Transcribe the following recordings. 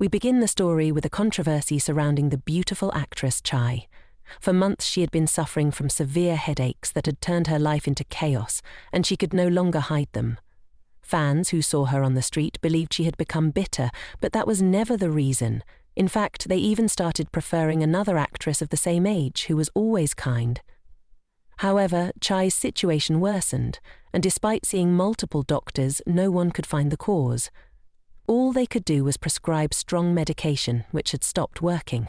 We begin the story with a controversy surrounding the beautiful actress Chai. For months she had been suffering from severe headaches that had turned her life into chaos, and she could no longer hide them. Fans who saw her on the street believed she had become bitter, but that was never the reason. In fact, they even started preferring another actress of the same age who was always kind. However, Chai's situation worsened, and despite seeing multiple doctors, no one could find the cause. All they could do was prescribe strong medication, which had stopped working.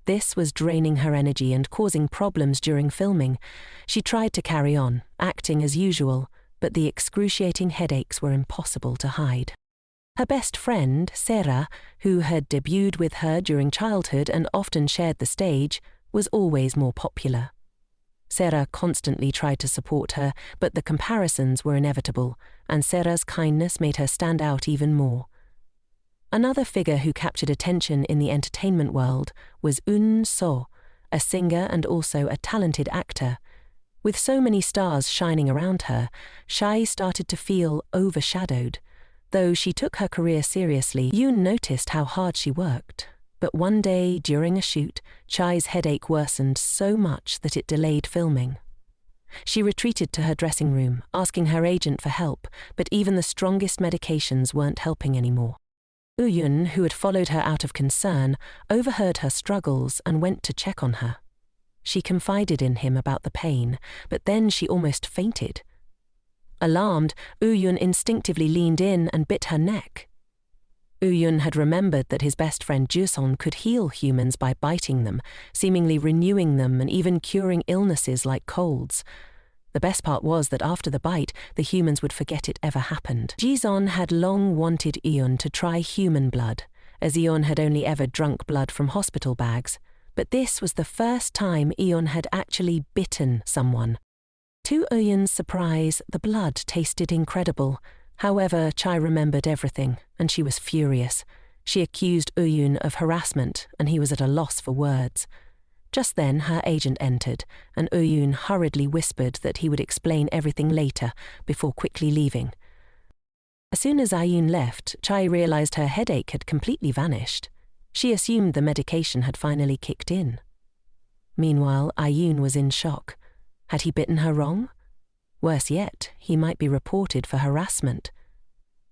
This was draining her energy and causing problems during filming. She tried to carry on, acting as usual, but the excruciating headaches were impossible to hide. Her best friend, Sarah, who had debuted with her during childhood and often shared the stage, was always more popular. Sarah constantly tried to support her, but the comparisons were inevitable, and Sarah's kindness made her stand out even more. Another figure who captured attention in the entertainment world was Eun So, a singer and also a talented actor. With so many stars shining around her, Chai started to feel overshadowed. Though she took her career seriously, Yoon noticed how hard she worked. But one day, during a shoot, Chai's headache worsened so much that it delayed filming. She retreated to her dressing room, asking her agent for help, but even the strongest medications weren't helping anymore. Yoon, who had followed her out of concern, overheard her struggles and went to check on her. She confided in him about the pain, but then she almost fainted. Alarmed, Yoon instinctively leaned in and bit her neck. Yoon had remembered that his best friend Juson could heal humans by biting them, seemingly renewing them and even curing illnesses like colds. The best part was that after the bite, the humans would forget it ever happened. Jisun had long wanted Eun to try human blood, as Eun had only ever drunk blood from hospital bags. But this was the first time Eun had actually bitten someone. To Eun's surprise, the blood tasted incredible. However, Chai remembered everything, and she was furious. She accused Eun of harassment, and he was at a loss for words. Just then, her agent entered, and Eun hurriedly whispered that he would explain everything later, before quickly leaving. As soon as Eun left, Chai realized her headache had completely vanished. She assumed the medication had finally kicked in. Meanwhile, Eun was in shock. Had he bitten her wrong? Worse yet, he might be reported for harassment.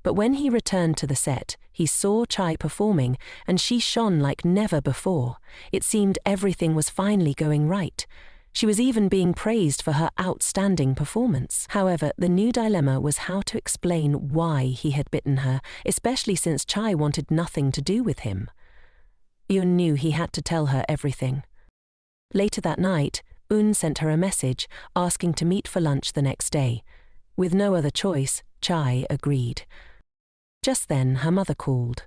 But when he returned to the set, he saw Chai performing, and she shone like never before. It seemed everything was finally going right. She was even being praised for her outstanding performance. However, the new dilemma was how to explain why he had bitten her, especially since Chai wanted nothing to do with him. Eun knew he had to tell her everything. Later that night, Eun sent her a message asking to meet for lunch the next day. With no other choice, Chai agreed. Just then, her mother called.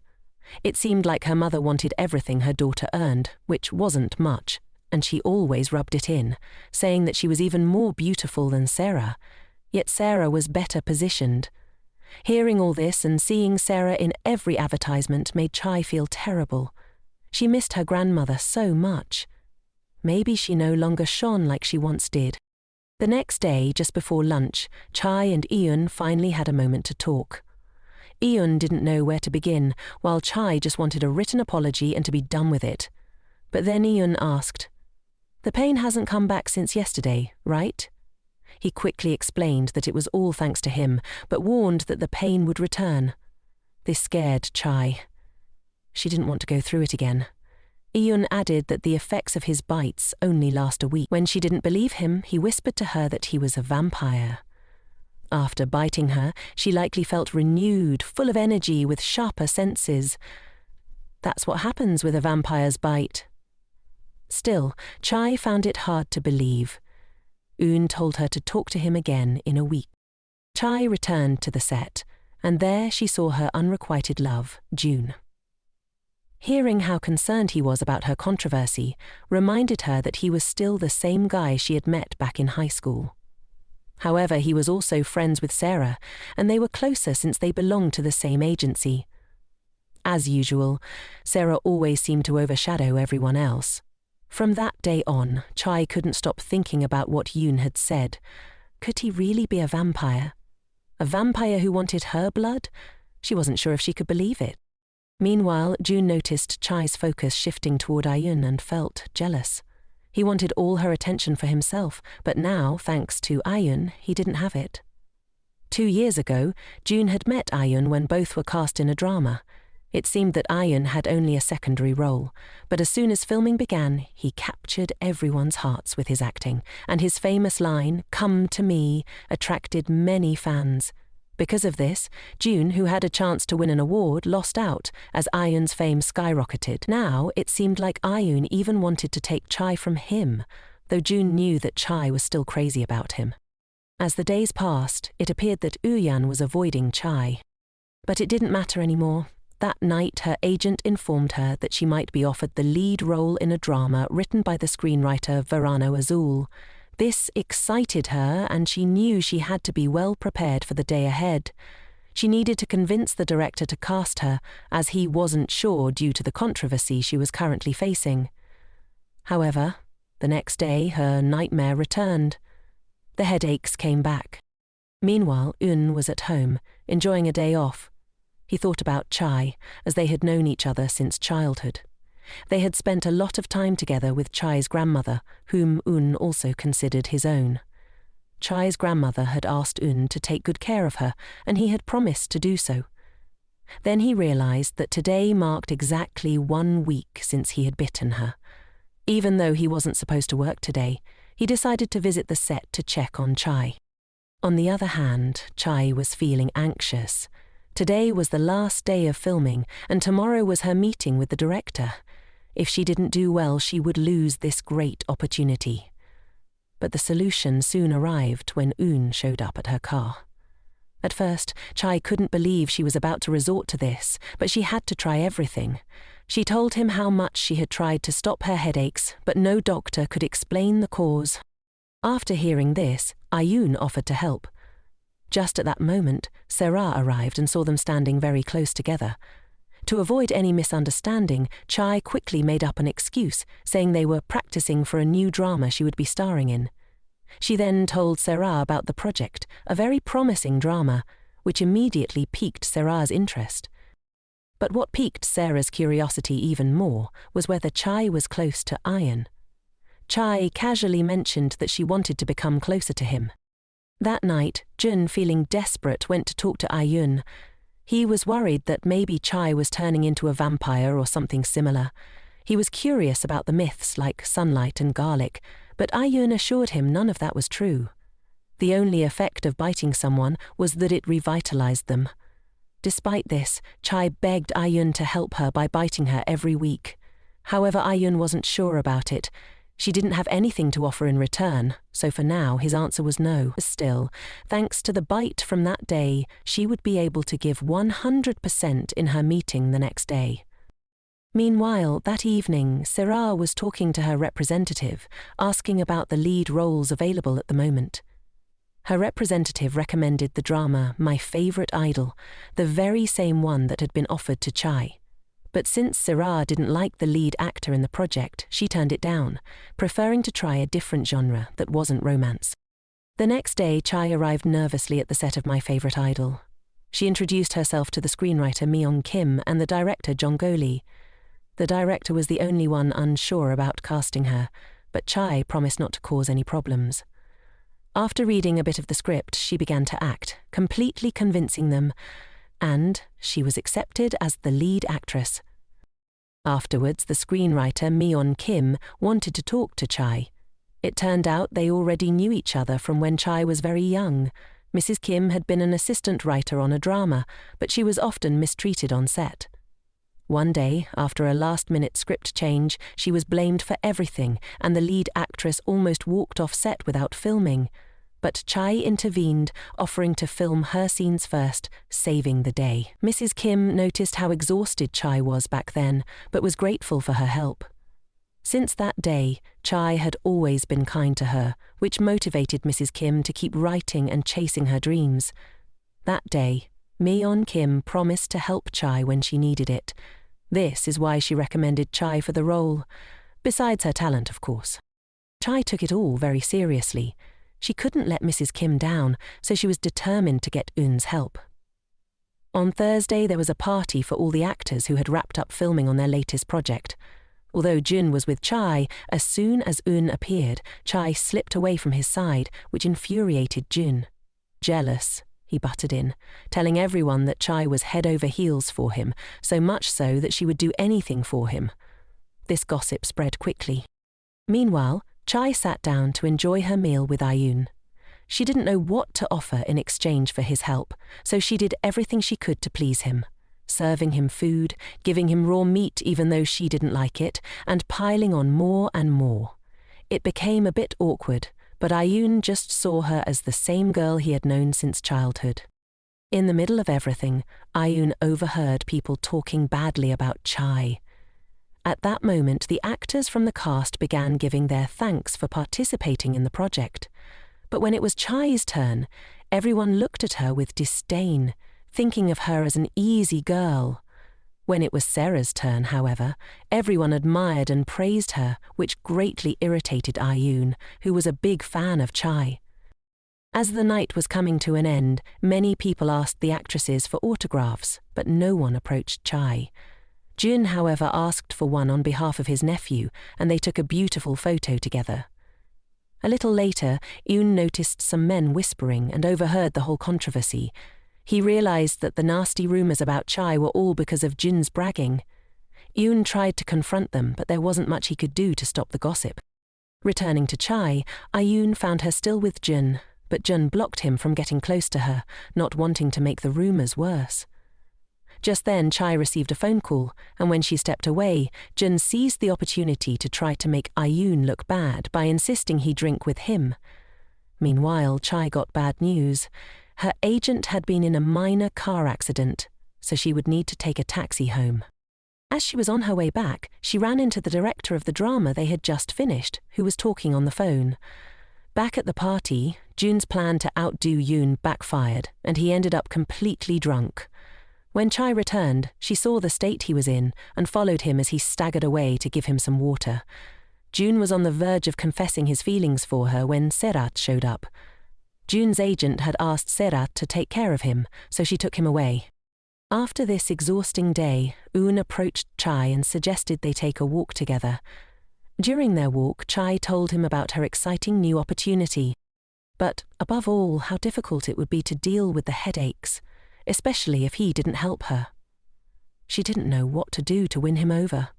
It seemed like her mother wanted everything her daughter earned, which wasn't much, and she always rubbed it in, saying that she was even more beautiful than Sarah. Yet Sarah was better positioned. Hearing all this and seeing Sarah in every advertisement made Chai feel terrible. She missed her grandmother so much. Maybe she no longer shone like she once did. The next day, just before lunch, Chai and Eun finally had a moment to talk. Eun didn't know where to begin, while Chai just wanted a written apology and to be done with it. But then Eun asked, "The pain hasn't come back since yesterday, right?" He quickly explained that it was all thanks to him, but warned that the pain would return. This scared Chai. She didn't want to go through it again. Eun added that the effects of his bites only last a week. When she didn't believe him, he whispered to her that he was a vampire. After biting her, she likely felt renewed, full of energy, with sharper senses. That's what happens with a vampire's bite. Still, Chai found it hard to believe. Eun told her to talk to him again in a week. Chai returned to the set, and there she saw her unrequited love, June. Hearing how concerned he was about her controversy reminded her that he was still the same guy she had met back in high school. However, he was also friends with Sarah, and they were closer since they belonged to the same agency. As usual, Sarah always seemed to overshadow everyone else. From that day on, Chai couldn't stop thinking about what Yoon had said. Could he really be a vampire? A vampire who wanted her blood? She wasn't sure if she could believe it. Meanwhile, June noticed Chai's focus shifting toward Ayun and felt jealous. He wanted all her attention for himself, but now, thanks to Ayun, he didn't have it. 2 years ago, June had met Ayun when both were cast in a drama. It seemed that Ayun had only a secondary role, but as soon as filming began, he captured everyone's hearts with his acting, and his famous line, "Come to me," attracted many fans. Because of this, June, who had a chance to win an award, lost out as Ayun's fame skyrocketed. Now it seemed like Ayun even wanted to take Chai from him, though June knew that Chai was still crazy about him. As the days passed, it appeared that Uyan was avoiding Chai. But it didn't matter anymore. That night, her agent informed her that she might be offered the lead role in a drama written by the screenwriter Verano Azul. This excited her, and she knew she had to be well prepared for the day ahead. She needed to convince the director to cast her, as he wasn't sure due to the controversy she was currently facing. However, the next day her nightmare returned. The headaches came back. Meanwhile, Un was at home, enjoying a day off. He thought about Chai, as they had known each other since childhood. They had spent a lot of time together with Chai's grandmother, whom Un also considered his own. Chai's grandmother had asked Un to take good care of her, and he had promised to do so. Then he realized that today marked exactly 1 week since he had bitten her. Even though he wasn't supposed to work today, he decided to visit the set to check on Chai. On the other hand, Chai was feeling anxious. Today was the last day of filming, and tomorrow was her meeting with the director. If she didn't do well, she would lose this great opportunity. But the solution soon arrived when Un showed up at her car. At first, Chai couldn't believe she was about to resort to this, but she had to try everything. She told him how much she had tried to stop her headaches, but no doctor could explain the cause. After hearing this, Ayun offered to help. Just at that moment, Sarah arrived and saw them standing very close together. To avoid any misunderstanding, Chai quickly made up an excuse, saying they were practicing for a new drama she would be starring in. She then told Sarah about the project, a very promising drama, which immediately piqued Sarah's interest. But what piqued Sarah's curiosity even more was whether Chai was close to Ayun. Chai casually mentioned that she wanted to become closer to him. That night, Jun, feeling desperate, went to talk to Ayun. He was worried that maybe Chai was turning into a vampire or something similar. He was curious about the myths like sunlight and garlic, but Ayun assured him none of that was true. The only effect of biting someone was that it revitalized them. Despite this, Chai begged Ayun to help her by biting her every week. However, Ayun wasn't sure about it. She didn't have anything to offer in return, so for now his answer was no. Still, thanks to the bite from that day, she would be able to give 100% in her meeting the next day. Meanwhile, that evening, Sarah was talking to her representative, asking about the lead roles available at the moment. Her representative recommended the drama My Favorite Idol, the very same one that had been offered to Chai. But since Sarah didn't like the lead actor in the project, she turned it down, preferring to try a different genre that wasn't romance. The next day, Chai arrived nervously at the set of My Favorite Idol. She introduced herself to the screenwriter Myung Kim and the director Jong Go Lee. The director was the only one unsure about casting her, but Chai promised not to cause any problems. After reading a bit of the script, she began to act, completely convincing them, and she was accepted as the lead actress. Afterwards, the screenwriter Myung Kim wanted to talk to Chai. It turned out they already knew each other from when Chai was very young. Mrs. Kim had been an assistant writer on a drama, but she was often mistreated on set. One day, after a last-minute script change, she was blamed for everything, and the lead actress almost walked off set without filming. But Chai intervened, offering to film her scenes first, saving the day. Mrs. Kim noticed how exhausted Chai was back then, but was grateful for her help. Since that day, Chai had always been kind to her, which motivated Mrs. Kim to keep writing and chasing her dreams. That day, Myung Kim promised to help Chai when she needed it. This is why she recommended Chai for the role, besides her talent, of course. Chai took it all very seriously. She couldn't let Mrs. Kim down, so she was determined to get Un's help. On Thursday, there was a party for all the actors who had wrapped up filming on their latest project. Although Jun was with Chai, as soon as Eun appeared, Chai slipped away from his side, which infuriated Jun. Jealous, he butted in, telling everyone that Chai was head over heels for him, so much so that she would do anything for him. This gossip spread quickly. Meanwhile, Chai sat down to enjoy her meal with Ayun. She didn't know what to offer in exchange for his help, so she did everything she could to please him, serving him food, giving him raw meat even though she didn't like it, and piling on more and more. It became a bit awkward, but Ayun just saw her as the same girl he had known since childhood. In the middle of everything, Ayun overheard people talking badly about Chai. At that moment, the actors from the cast began giving their thanks for participating in the project. But when it was Chai's turn, everyone looked at her with disdain, thinking of her as an easy girl. When it was Sarah's turn, however, everyone admired and praised her, which greatly irritated Ayun, who was a big fan of Chai. As the night was coming to an end, many people asked the actresses for autographs, but no one approached Chai. Jun, however, asked for one on behalf of his nephew, and they took a beautiful photo together. A little later, Eun noticed some men whispering and overheard the whole controversy. He realized that the nasty rumors about Chai were all because of Jun's bragging. Eun tried to confront them, but there wasn't much he could do to stop the gossip. Returning to Chai, Ayun found her still with Jun, but Jun blocked him from getting close to her, not wanting to make the rumors worse. Just then, Chai received a phone call, and when she stepped away, Jun seized the opportunity to try to make Ayun look bad by insisting he drink with him. Meanwhile, Chai got bad news. Her agent had been in a minor car accident, so she would need to take a taxi home. As she was on her way back, she ran into the director of the drama they had just finished, who was talking on the phone. Back at the party, Jun's plan to outdo Yoon backfired, and he ended up completely drunk. When Chai returned, she saw the state he was in and followed him as he staggered away to give him some water. Jun was on the verge of confessing his feelings for her when Serat showed up. Jun's agent had asked Serat to take care of him, so she took him away. After this exhausting day, Eun approached Chai and suggested they take a walk together. During their walk, Chai told him about her exciting new opportunity. But, above all, how difficult it would be to deal with the headaches, especially if he didn't help her. She didn't know what to do to win him over.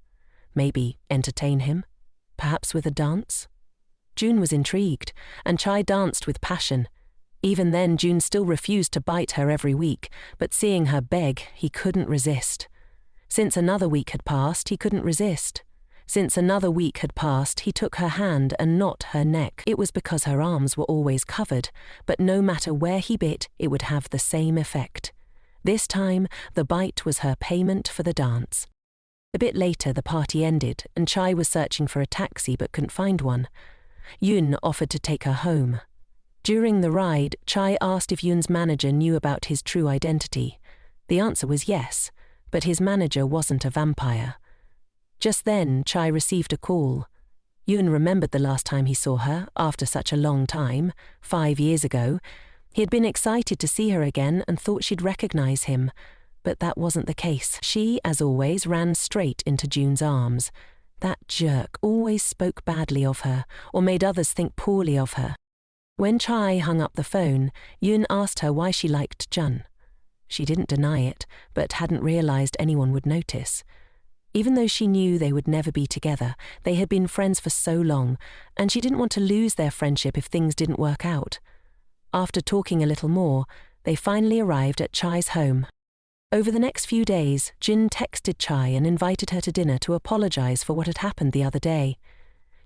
Maybe entertain him? Perhaps with a dance? Jun was intrigued, and Chai danced with passion. Even then, Jun still refused to bite her every week, but seeing her beg, he couldn't resist. Since another week had passed, he couldn't resist. Since another week had passed, he took her hand and not her neck. It was because her arms were always covered, but no matter where he bit, it would have the same effect. This time, the bite was her payment for the dance. A bit later, the party ended, and Chai was searching for a taxi but couldn't find one. Yoon offered to take her home. During the ride, Chai asked if Yoon's manager knew about his true identity. The answer was yes, but his manager wasn't a vampire. Just then, Chai received a call. Yoon remembered the last time he saw her, after such a long time, 5 years ago. He had been excited to see her again and thought she'd recognize him, but that wasn't the case. She, as always, ran straight into Jun's arms. That jerk always spoke badly of her, or made others think poorly of her. When Chai hung up the phone, Yoon asked her why she liked Jun. She didn't deny it, but hadn't realized anyone would notice. Even though she knew they would never be together, they had been friends for so long, and she didn't want to lose their friendship if things didn't work out. After talking a little more, they finally arrived at Chai's home. Over the next few days, Jin texted Chai and invited her to dinner to apologize for what had happened the other day.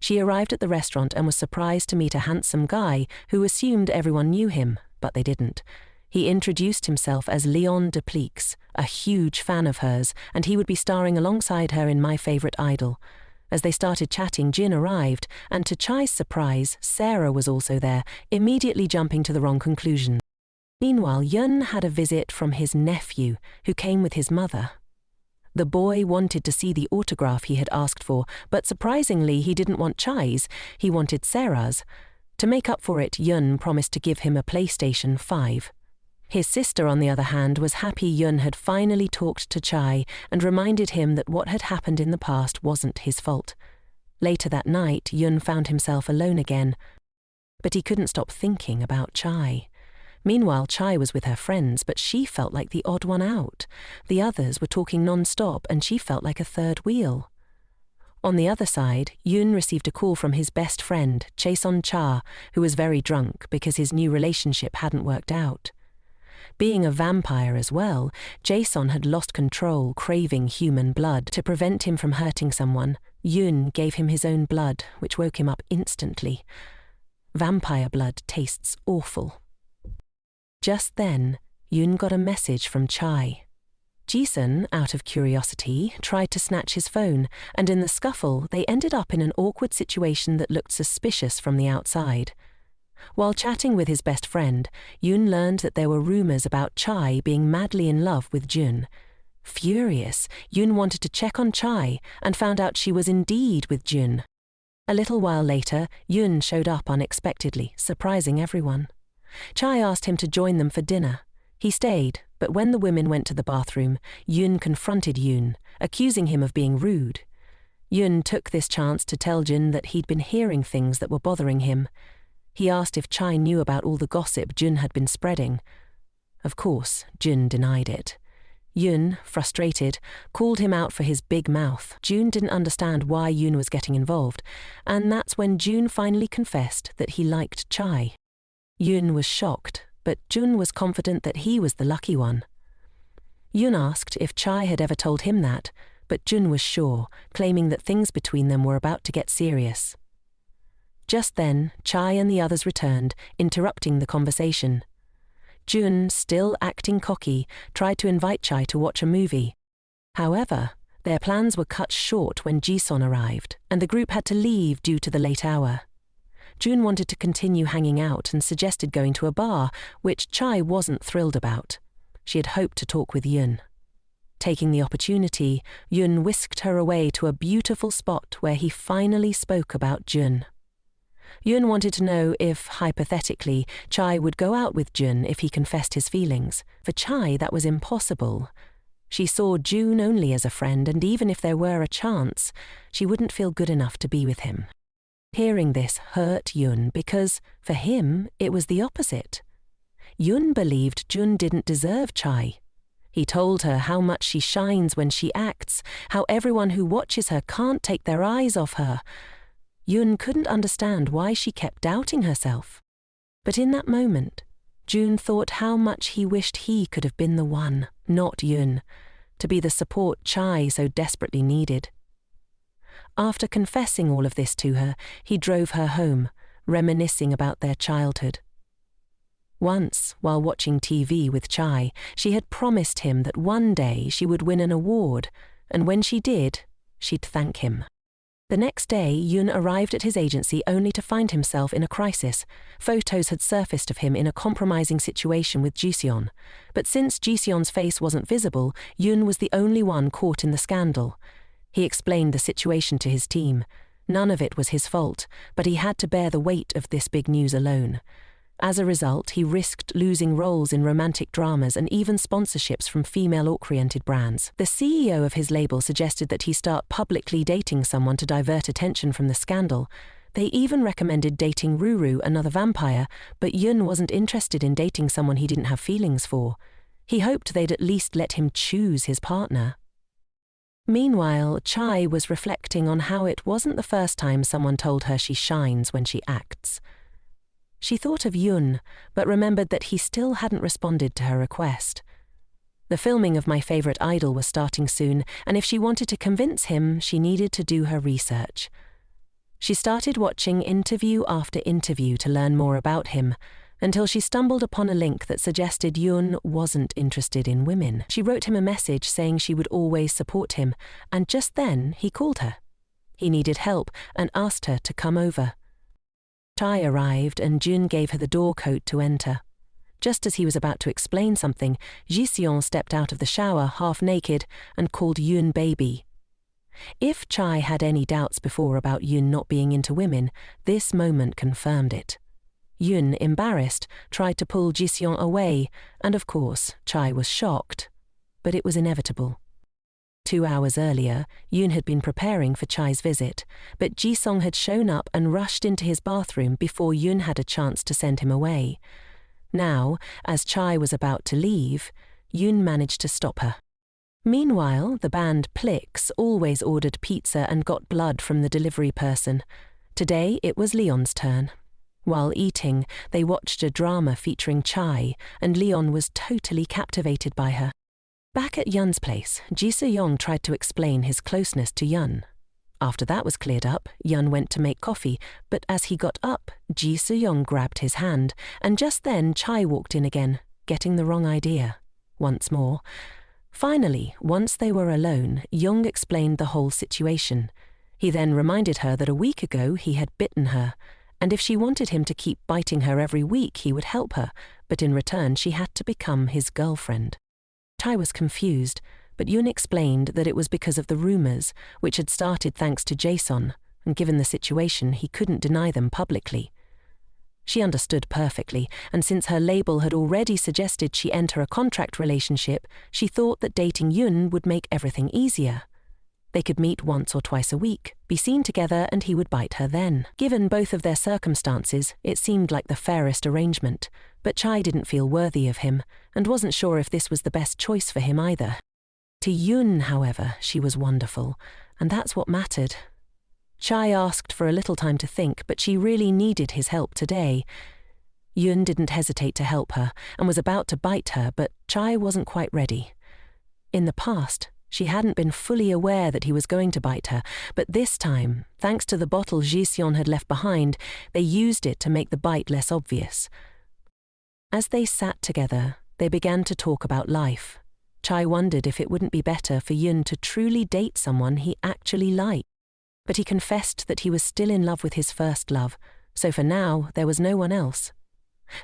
She arrived at the restaurant and was surprised to meet a handsome guy who assumed everyone knew him, but they didn't. He introduced himself as Leon de Pleeks, a huge fan of hers, and he would be starring alongside her in My Favorite Idol. As they started chatting, Jin arrived, and to Chai's surprise, Sarah was also there, immediately jumping to the wrong conclusion. Meanwhile, Yun had a visit from his nephew, who came with his mother. The boy wanted to see the autograph he had asked for, but surprisingly he didn't want Chai's, he wanted Sarah's. To make up for it, Yun promised to give him a PlayStation 5. His sister, on the other hand, was happy Yun had finally talked to Chai and reminded him that what had happened in the past wasn't his fault. Later that night, Yun found himself alone again, but he couldn't stop thinking about Chai. Meanwhile, Chai was with her friends, but she felt like the odd one out. The others were talking non-stop, and she felt like a third wheel. On the other side, Yun received a call from his best friend, Chaeson Cha, who was very drunk because his new relationship hadn't worked out. Being a vampire as well, Jason had lost control, craving human blood. To prevent him from hurting someone, Yun gave him his own blood, which woke him up instantly. Vampire blood tastes awful. Just then, Yun got a message from Chai. Jason, out of curiosity, tried to snatch his phone, and in the scuffle, they ended up in an awkward situation that looked suspicious from the outside. While chatting with his best friend, Yun learned that there were rumors about Chai being madly in love with Jun. Furious, Yun wanted to check on Chai and found out she was indeed with Jun. A little while later, Yun showed up unexpectedly, surprising everyone. Chai asked him to join them for dinner. He stayed, but when the women went to the bathroom, Yun confronted Yun, accusing him of being rude. Yun took this chance to tell Jun that he'd been hearing things that were bothering him. He asked if Chai knew about all the gossip Jun had been spreading. Of course, Jun denied it. Yun, frustrated, called him out for his big mouth. Jun didn't understand why Yun was getting involved, and that's when Jun finally confessed that he liked Chai. Yun was shocked, but Jun was confident that he was the lucky one. Yun asked if Chai had ever told him that, but Jun was sure, claiming that things between them were about to get serious. Just then, Chai and the others returned, interrupting the conversation. Jun, still acting cocky, tried to invite Chai to watch a movie. However, their plans were cut short when Jisun arrived, and the group had to leave due to the late hour. Jun wanted to continue hanging out and suggested going to a bar, which Chai wasn't thrilled about. She had hoped to talk with Yun. Taking the opportunity, Yun whisked her away to a beautiful spot where he finally spoke about Jun. Yun wanted to know if, hypothetically, Chai would go out with Jun if he confessed his feelings. For Chai, that was impossible. She saw Jun only as a friend, and even if there were a chance, she wouldn't feel good enough to be with him. Hearing this hurt Yun because, for him, it was the opposite. Yun believed Jun didn't deserve Chai. He told her how much she shines when she acts, how everyone who watches her can't take their eyes off her. Yun couldn't understand why she kept doubting herself. But in that moment, Jun thought how much he wished he could have been the one, not Yun, to be the support Chai so desperately needed. After confessing all of this to her, he drove her home, reminiscing about their childhood. Once, while watching TV with Chai, she had promised him that one day she would win an award, and when she did, she'd thank him. The next day, Yun arrived at his agency only to find himself in a crisis. Photos had surfaced of him in a compromising situation with Jiseon. But since Jiseon's face wasn't visible, Yun was the only one caught in the scandal. He explained the situation to his team. None of it was his fault, but he had to bear the weight of this big news alone. As a result, he risked losing roles in romantic dramas and even sponsorships from female-oriented brands. The CEO of his label suggested that he start publicly dating someone to divert attention from the scandal. They even recommended dating Ruru, another vampire, but Yun wasn't interested in dating someone he didn't have feelings for. He hoped they'd at least let him choose his partner. Meanwhile, Chai was reflecting on how it wasn't the first time someone told her she shines when she acts. She thought of Yun, but remembered that he still hadn't responded to her request. The filming of My Favorite Idol was starting soon, and if she wanted to convince him, she needed to do her research. She started watching interview after interview to learn more about him, until she stumbled upon a link that suggested Yun wasn't interested in women. She wrote him a message saying she would always support him, and just then he called her. He needed help and asked her to come over. Chai arrived and Jun gave her the door code to enter. Just as he was about to explain something, Jiseon stepped out of the shower half naked and called Yun baby. If Chai had any doubts before about Yun not being into women, this moment confirmed it. Yun, embarrassed, tried to pull Ji-seong away, and of course, Chai was shocked. But it was inevitable. 2 hours earlier, Yun had been preparing for Chai's visit, but Ji-seong had shown up and rushed into his bathroom before Yun had a chance to send him away. Now, as Chai was about to leave, Yun managed to stop her. Meanwhile, the band Plix always ordered pizza and got blood from the delivery person. Today, it was Leon's turn. While eating, they watched a drama featuring Chai, and Leon was totally captivated by her. Back at Yun's place, Ji-seong tried to explain his closeness to Yun. After that was cleared up, Yun went to make coffee, but as he got up, Ji-seong grabbed his hand, and just then Chai walked in again, getting the wrong idea. Once more. Finally, once they were alone, Young explained the whole situation. He then reminded her that a week ago he had bitten her, and if she wanted him to keep biting her every week, he would help her, but in return she had to become his girlfriend. Chai was confused, but Yun explained that it was because of the rumors, which had started thanks to Jason, and given the situation, he couldn't deny them publicly. She understood perfectly, and since her label had already suggested she enter a contract relationship, she thought that dating Yun would make everything easier. They could meet once or twice a week, be seen together, and he would bite her then. Given both of their circumstances, it seemed like the fairest arrangement, but Chai didn't feel worthy of him, and wasn't sure if this was the best choice for him either. To Yun, however, she was wonderful, and that's what mattered. Chai asked for a little time to think, but she really needed his help today. Yun didn't hesitate to help her, and was about to bite her, but Chai wasn't quite ready. In the past, she hadn't been fully aware that he was going to bite her, but this time, thanks to the bottle Ji-seong had left behind, they used it to make the bite less obvious. As they sat together, they began to talk about life. Chai wondered if it wouldn't be better for Yun to truly date someone he actually liked. But he confessed that he was still in love with his first love, so for now there was no one else.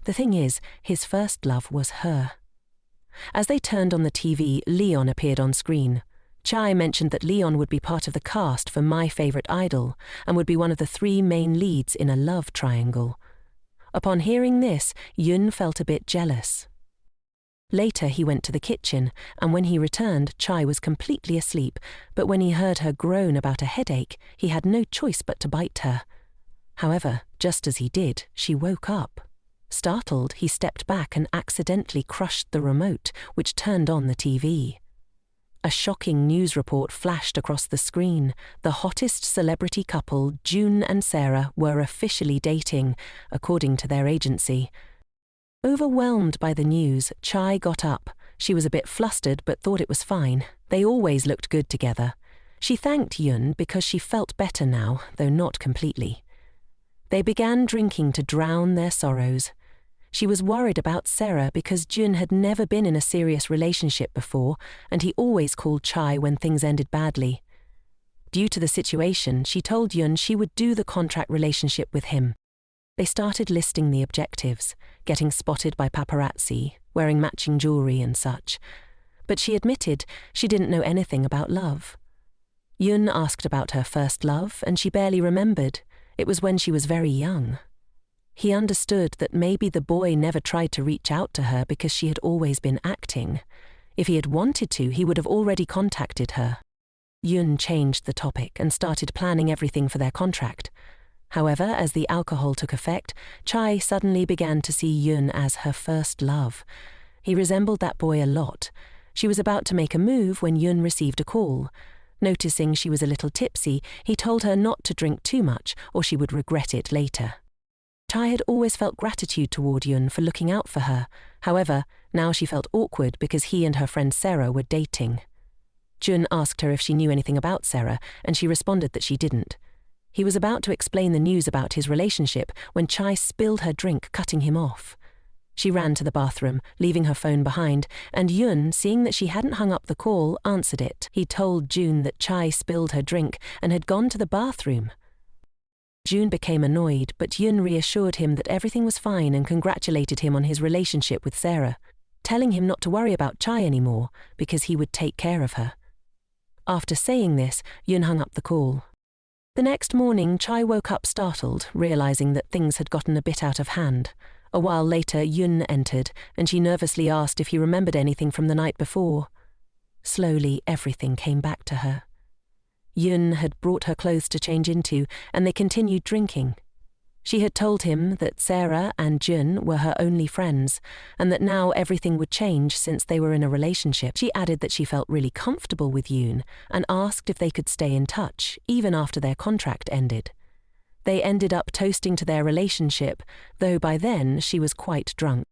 The thing is, his first love was her. As they turned on the TV, Leon appeared on screen. Chai mentioned that Leon would be part of the cast for My Favorite Idol and would be one of the 3 main leads in a love triangle. Upon hearing this, Yun felt a bit jealous. Later he went to the kitchen, and when he returned, Chai was completely asleep, but when he heard her groan about a headache, he had no choice but to bite her. However, just as he did, she woke up. Startled, he stepped back and accidentally crushed the remote, which turned on the TV. A shocking news report flashed across the screen. The hottest celebrity couple, June and Sarah, were officially dating, according to their agency. Overwhelmed by the news, Chai got up. She was a bit flustered but thought it was fine. They always looked good together. She thanked Yun because she felt better now, though not completely. They began drinking to drown their sorrows. She was worried about Sarah because Jun had never been in a serious relationship before, and he always called Chai when things ended badly. Due to the situation, she told Yun she would do the contract relationship with him. They started listing the objectives, getting spotted by paparazzi, wearing matching jewelry and such. But she admitted she didn't know anything about love. Yun asked about her first love, and she barely remembered. It was when she was very young. He understood that maybe the boy never tried to reach out to her because she had always been acting. If he had wanted to, he would have already contacted her. Yun changed the topic and started planning everything for their contract. However, as the alcohol took effect, Chai suddenly began to see Yun as her first love. He resembled that boy a lot. She was about to make a move when Yun received a call. Noticing she was a little tipsy, he told her not to drink too much or she would regret it later. Chai had always felt gratitude toward Yun for looking out for her. However, now she felt awkward because he and her friend Sarah were dating. Jun asked her if she knew anything about Sarah, and she responded that she didn't. He was about to explain the news about his relationship when Chai spilled her drink, cutting him off. She ran to the bathroom, leaving her phone behind, and Yun, seeing that she hadn't hung up the call, answered it. He told June that Chai spilled her drink and had gone to the bathroom. June became annoyed, but Yun reassured him that everything was fine and congratulated him on his relationship with Sarah, telling him not to worry about Chai anymore because he would take care of her. After saying this, Yun hung up the call. The next morning, Chai woke up startled, realizing that things had gotten a bit out of hand. A while later, Yun entered, and she nervously asked if he remembered anything from the night before. Slowly, everything came back to her. Yun had brought her clothes to change into, and they continued drinking. She had told him that Sarah and Jun were her only friends, and that now everything would change since they were in a relationship. She added that she felt really comfortable with Yoon and asked if they could stay in touch, even after their contract ended. They ended up toasting to their relationship, though by then she was quite drunk.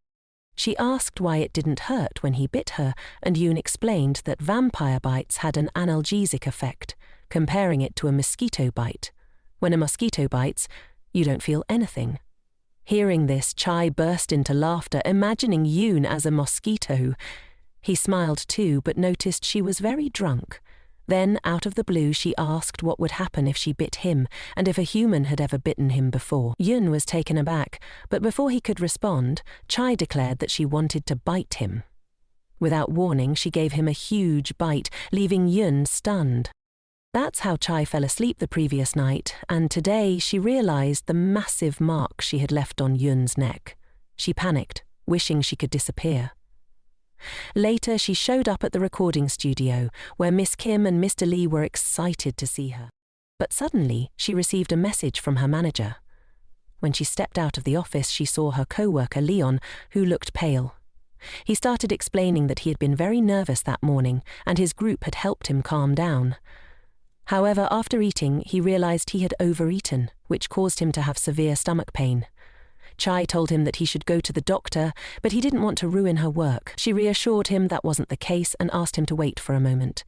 She asked why it didn't hurt when he bit her, and Yoon explained that vampire bites had an analgesic effect, comparing it to a mosquito bite. When a mosquito bites, you don't feel anything. Hearing this, Chai burst into laughter, imagining Yoon as a mosquito. He smiled too, but noticed she was very drunk. Then, out of the blue, she asked what would happen if she bit him, and if a human had ever bitten him before. Yoon was taken aback, but before he could respond, Chai declared that she wanted to bite him. Without warning, she gave him a huge bite, leaving Yoon stunned. That's how Chai fell asleep the previous night, and today she realized the massive mark she had left on Yoon's neck. She panicked, wishing she could disappear. Later, she showed up at the recording studio, where Miss Kim and Mr. Lee were excited to see her. But suddenly, she received a message from her manager. When she stepped out of the office, she saw her co-worker Leon, who looked pale. He started explaining that he had been very nervous that morning, and his group had helped him calm down. However, after eating, he realized he had overeaten, which caused him to have severe stomach pain. Chai told him that he should go to the doctor, but he didn't want to ruin her work. She reassured him that wasn't the case and asked him to wait for a moment.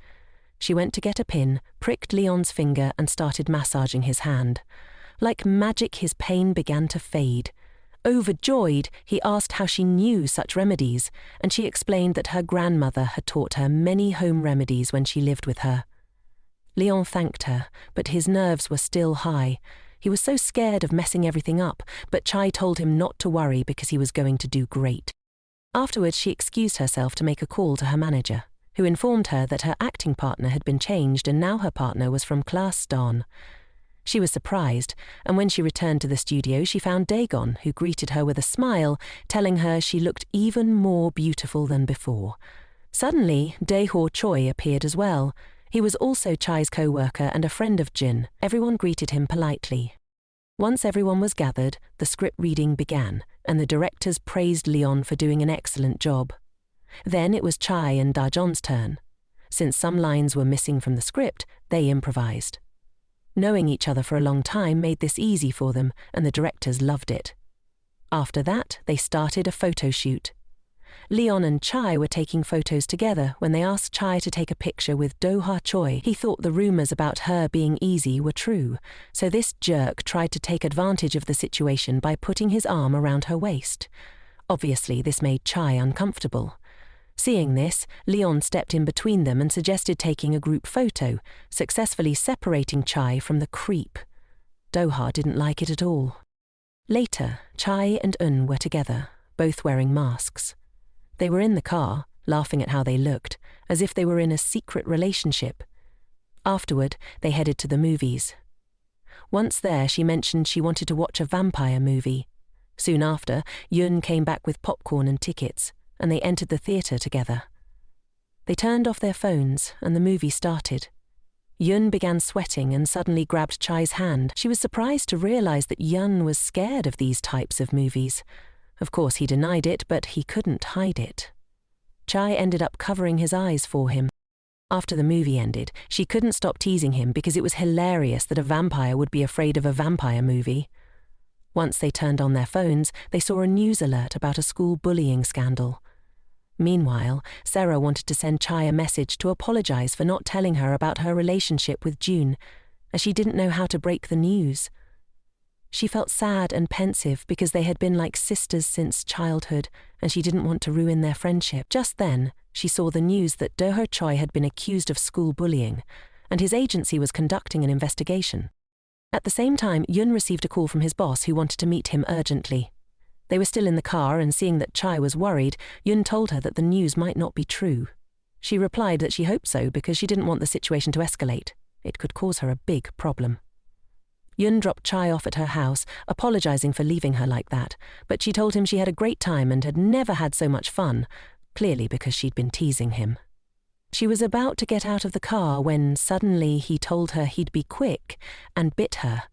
She went to get a pin, pricked Leon's finger and started massaging his hand. Like magic, his pain began to fade. Overjoyed, he asked how she knew such remedies, and she explained that her grandmother had taught her many home remedies when she lived with her. Leon thanked her, but his nerves were still high. He was so scared of messing everything up, but Chai told him not to worry because he was going to do great. Afterwards, she excused herself to make a call to her manager, who informed her that her acting partner had been changed and now her partner was from class Don. She was surprised, and when she returned to the studio, she found Dagon, who greeted her with a smile, telling her she looked even more beautiful than before. Suddenly, Dae-ho Choi appeared as well. He was also Chai's co-worker and a friend of Jin. Everyone greeted him politely. Once everyone was gathered, the script reading began, and the directors praised Leon for doing an excellent job. Then it was Chai and Da-jon's turn. Since some lines were missing from the script, they improvised. Knowing each other for a long time made this easy for them, and the directors loved it. After that, they started a photo shoot. Leon and Chai were taking photos together when they asked Chai to take a picture with Do-ha Choi. He thought the rumors about her being easy were true, so this jerk tried to take advantage of the situation by putting his arm around her waist. Obviously, this made Chai uncomfortable. Seeing this, Leon stepped in between them and suggested taking a group photo, successfully separating Chai from the creep. Do-ha didn't like it at all. Later, Chai and Eun were together, both wearing masks. They were in the car, laughing at how they looked, as if they were in a secret relationship. Afterward, they headed to the movies. Once there, she mentioned she wanted to watch a vampire movie. Soon after, Yoon came back with popcorn and tickets, and they entered the theatre together. They turned off their phones, and the movie started. Yoon began sweating and suddenly grabbed Chai's hand. She was surprised to realize that Yoon was scared of these types of movies. Of course, he denied it, but he couldn't hide it. Chai ended up covering his eyes for him. After the movie ended, she couldn't stop teasing him because it was hilarious that a vampire would be afraid of a vampire movie. Once they turned on their phones, they saw a news alert about a school bullying scandal. Meanwhile, Sarah wanted to send Chai a message to apologize for not telling her about her relationship with June, as she didn't know how to break the news. She felt sad and pensive because they had been like sisters since childhood, and she didn't want to ruin their friendship. Just then, she saw the news that Do-ho Choi had been accused of school bullying, and his agency was conducting an investigation. At the same time, Yoon received a call from his boss who wanted to meet him urgently. They were still in the car, and seeing that Chai was worried, Yoon told her that the news might not be true. She replied that she hoped so because she didn't want the situation to escalate. It could cause her a big problem. Yun dropped Chai off at her house, apologizing for leaving her like that, but she told him she had a great time and had never had so much fun, clearly because she'd been teasing him. She was about to get out of the car when suddenly he told her he'd be quick and bit her.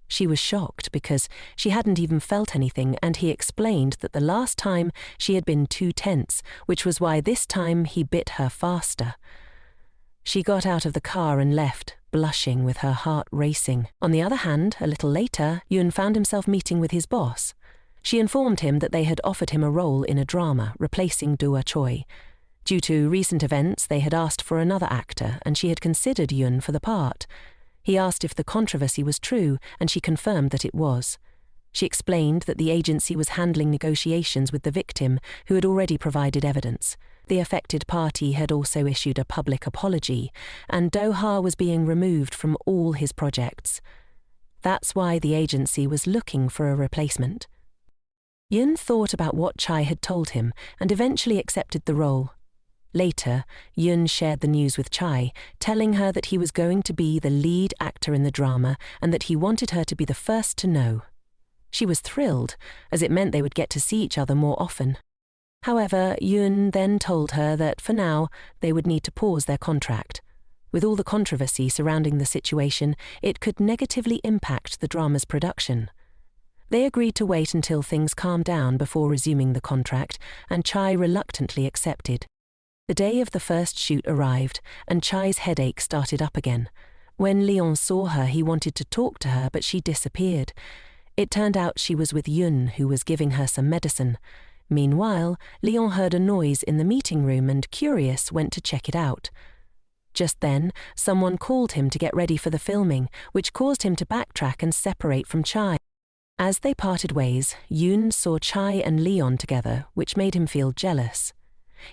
She was shocked because she hadn't even felt anything, and he explained that the last time she had been too tense, which was why this time he bit her faster. She got out of the car and left, blushing with her heart racing. On the other hand, a little later, Yun found himself meeting with his boss. She informed him that they had offered him a role in a drama, replacing Dua Choi. Due to recent events, they had asked for another actor, and she had considered Yun for the part. He asked if the controversy was true, and she confirmed that it was. She explained that the agency was handling negotiations with the victim, who had already provided evidence. The affected party had also issued a public apology, and Do-ha was being removed from all his projects. That's why the agency was looking for a replacement. Yun thought about what Chai had told him and eventually accepted the role. Later, Yun shared the news with Chai, telling her that he was going to be the lead actor in the drama and that he wanted her to be the first to know. She was thrilled, as it meant they would get to see each other more often. However, Yun then told her that for now they would need to pause their contract. With all the controversy surrounding the situation, it could negatively impact the drama's production. They agreed to wait until things calmed down before resuming the contract, and Chai reluctantly accepted. The day of the first shoot arrived, and Chai's headache started up again. When Leon saw her, he wanted to talk to her, but she disappeared. It turned out she was with Yun, who was giving her some medicine. Meanwhile, Leon heard a noise in the meeting room and, curious, went to check it out. Just then, someone called him to get ready for the filming, which caused him to backtrack and separate from Chai. As they parted ways, Yun saw Chai and Leon together, which made him feel jealous.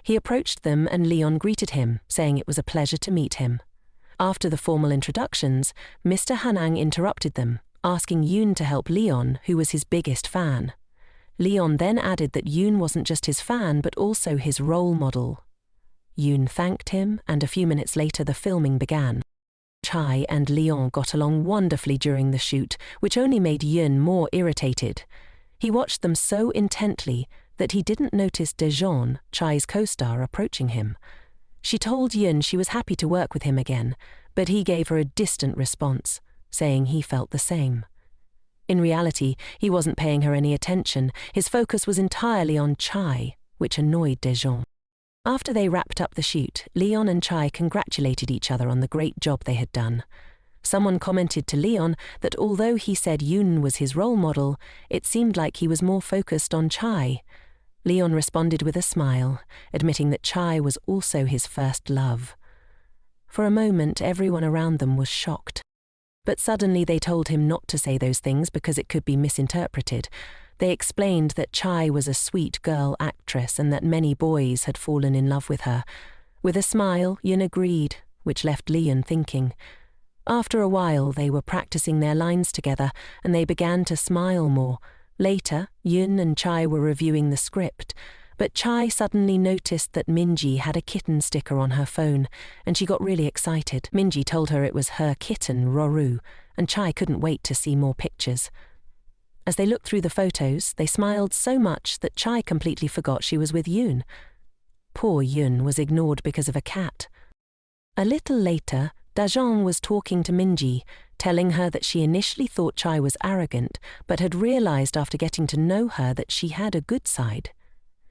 He approached them and Leon greeted him, saying it was a pleasure to meet him. After the formal introductions, Mr. Hanang interrupted them, asking Yun to help Leon, who was his biggest fan. Leon then added that Yun wasn't just his fan but also his role model. Yun thanked him, and a few minutes later the filming began. Chai and Leon got along wonderfully during the shoot, which only made Yun more irritated. He watched them so intently that he didn't notice Daejeon, Chai's co-star, approaching him. She told Yun she was happy to work with him again, but he gave her a distant response, saying he felt the same. In reality, he wasn't paying her any attention. His focus was entirely on Chai, which annoyed Daejeon. After they wrapped up the shoot, Leon and Chai congratulated each other on the great job they had done. Someone commented to Leon that although he said Yun was his role model, it seemed like he was more focused on Chai. Leon responded with a smile, admitting that Chai was also his first love. For a moment, everyone around them was shocked. But suddenly they told him not to say those things because it could be misinterpreted. They explained that Chai was a sweet girl actress and that many boys had fallen in love with her. With a smile, Yun agreed, which left Leon thinking. After a while, they were practicing their lines together and they began to smile more. Later, Yun and Chai were reviewing the script, but Chai suddenly noticed that Minji had a kitten sticker on her phone, and she got really excited. Minji told her it was her kitten, Roru, and Chai couldn't wait to see more pictures. As they looked through the photos, they smiled so much that Chai completely forgot she was with Yun. Poor Yun was ignored because of a cat. A little later, Daejeon was talking to Minji, telling her that she initially thought Chai was arrogant, but had realized after getting to know her that she had a good side.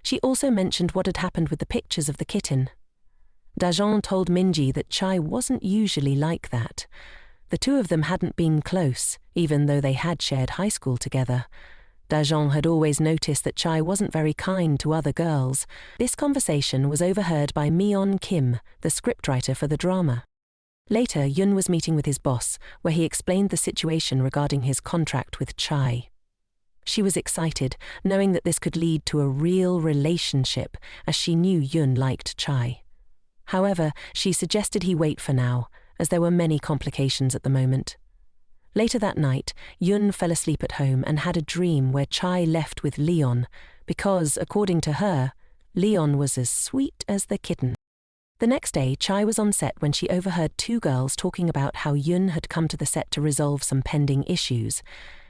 She also mentioned what had happened with the pictures of the kitten. Daejeon told Minji that Chai wasn't usually like that. The two of them hadn't been close, even though they had shared high school together. Daejeon had always noticed that Chai wasn't very kind to other girls. This conversation was overheard by Mion Kim, the scriptwriter for the drama. Later, Yun was meeting with his boss, where he explained the situation regarding his contract with Chai. She was excited, knowing that this could lead to a real relationship, as she knew Yun liked Chai. However, she suggested he wait for now, as there were many complications at the moment. Later that night, Yun fell asleep at home and had a dream where Chai left with Leon, because, according to her, Leon was as sweet as the kitten. The next day, Chai was on set when she overheard two girls talking about how Yun had come to the set to resolve some pending issues.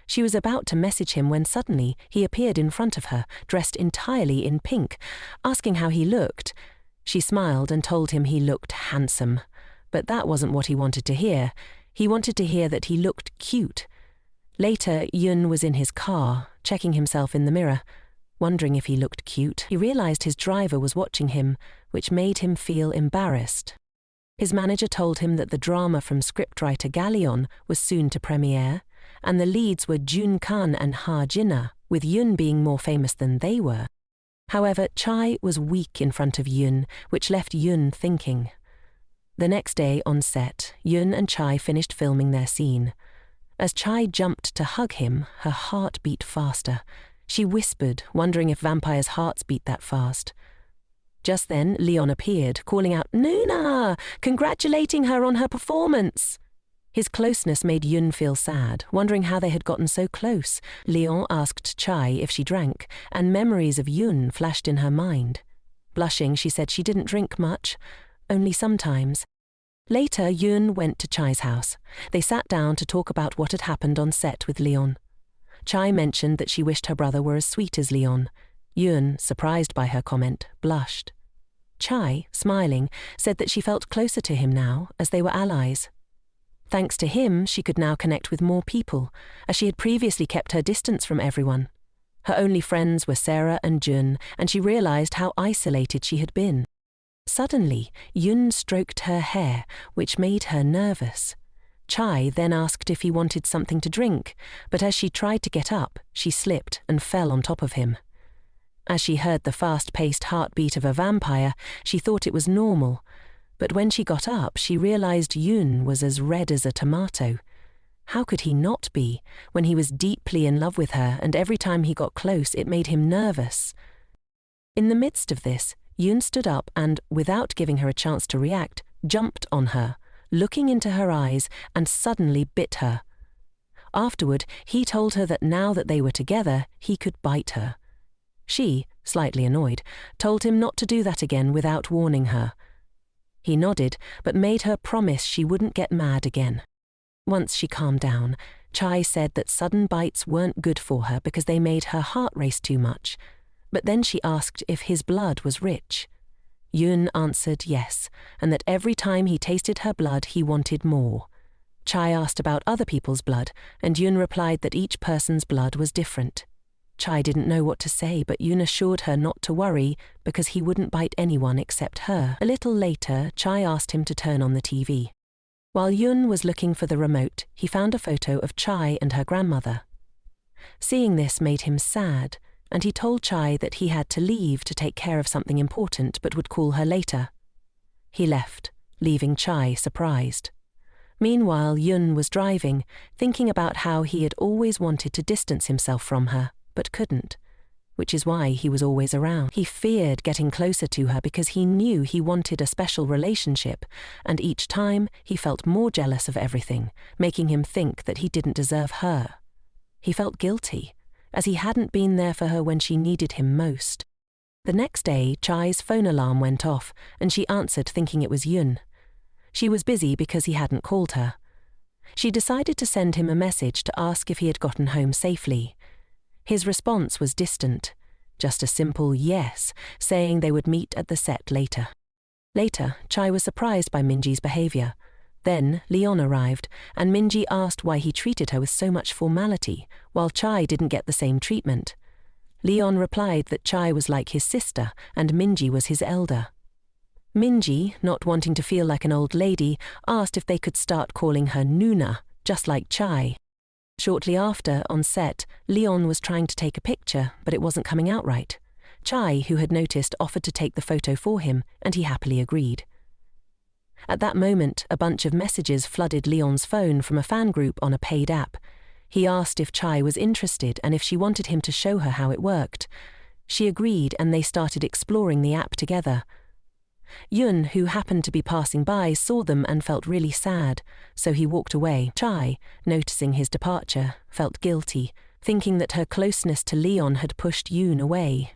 She was about to message him when suddenly he appeared in front of her, dressed entirely in pink, asking how he looked. She smiled and told him he looked handsome. But that wasn't what he wanted to hear. He wanted to hear that he looked cute. Later, Yun was in his car, checking himself in the mirror, wondering if he looked cute. He realized his driver was watching him, which made him feel embarrassed. His manager told him that the drama from scriptwriter Galleon was soon to premiere, and the leads were Jun Kan and Ha Jinna, with Yun being more famous than they were. However, Chai was weak in front of Yun, which left Yun thinking. The next day on set, Yun and Chai finished filming their scene. As Chai jumped to hug him, her heart beat faster. She whispered, wondering if vampires' hearts beat that fast. Just then, Leon appeared, calling out, "Nuna!" congratulating her on her performance. His closeness made Yun feel sad, wondering how they had gotten so close. Leon asked Chai if she drank, and memories of Yun flashed in her mind. Blushing, she said she didn't drink much, only sometimes. Later, Yun went to Chai's house. They sat down to talk about what had happened on set with Leon. Chai mentioned that she wished her brother were as sweet as Leon. Yun, surprised by her comment, blushed. Chai, smiling, said that she felt closer to him now, as they were allies. Thanks to him, she could now connect with more people, as she had previously kept her distance from everyone. Her only friends were Sarah and Jun, and she realized how isolated she had been. Suddenly, Yun stroked her hair, which made her nervous. Chai then asked if he wanted something to drink, but as she tried to get up, she slipped and fell on top of him. As she heard the fast-paced heartbeat of a vampire, she thought it was normal, but when she got up, she realized Yun was as red as a tomato. How could he not be, when he was deeply in love with her, and every time he got close it made him nervous? In the midst of this, Yun stood up and, without giving her a chance to react, jumped on her, looking into her eyes, and suddenly bit her. Afterward, he told her that now that they were together, he could bite her. She, slightly annoyed, told him not to do that again without warning her. He nodded, but made her promise she wouldn't get mad again. Once she calmed down, Chai said that sudden bites weren't good for her because they made her heart race too much, but then she asked if his blood was rich. Yun answered yes, and that every time he tasted her blood he wanted more. Chai asked about other people's blood, and Yun replied that each person's blood was different. Chai didn't know what to say, but Yun assured her not to worry because he wouldn't bite anyone except her. A little later, Chai asked him to turn on the TV. While Yun was looking for the remote, he found a photo of Chai and her grandmother. Seeing this made him sad, and he told Chai that he had to leave to take care of something important but would call her later. He left, leaving Chai surprised. Meanwhile, Yun was driving, thinking about how he had always wanted to distance himself from her, but couldn't, which is why he was always around. He feared getting closer to her because he knew he wanted a special relationship, and each time he felt more jealous of everything, making him think that he didn't deserve her. He felt guilty, as he hadn't been there for her when she needed him most. The next day, Chai's phone alarm went off, and she answered thinking it was Yun. She was busy because he hadn't called her. She decided to send him a message to ask if he had gotten home safely. His response was distant, just a simple yes, saying they would meet at the set later. Later, Chai was surprised by Minji's behavior. Then Leon arrived, and Minji asked why he treated her with so much formality, while Chai didn't get the same treatment. Leon replied that Chai was like his sister, and Minji was his elder. Minji, not wanting to feel like an old lady, asked if they could start calling her Nuna, just like Chai. Shortly after, on set, Leon was trying to take a picture, but it wasn't coming out right. Chai, who had noticed, offered to take the photo for him, and he happily agreed. At that moment, a bunch of messages flooded Leon's phone from a fan group on a paid app. He asked if Chai was interested and if she wanted him to show her how it worked. She agreed, and they started exploring the app together. Yun, who happened to be passing by, saw them and felt really sad, so he walked away. Chai, noticing his departure, felt guilty, thinking that her closeness to Leon had pushed Yun away.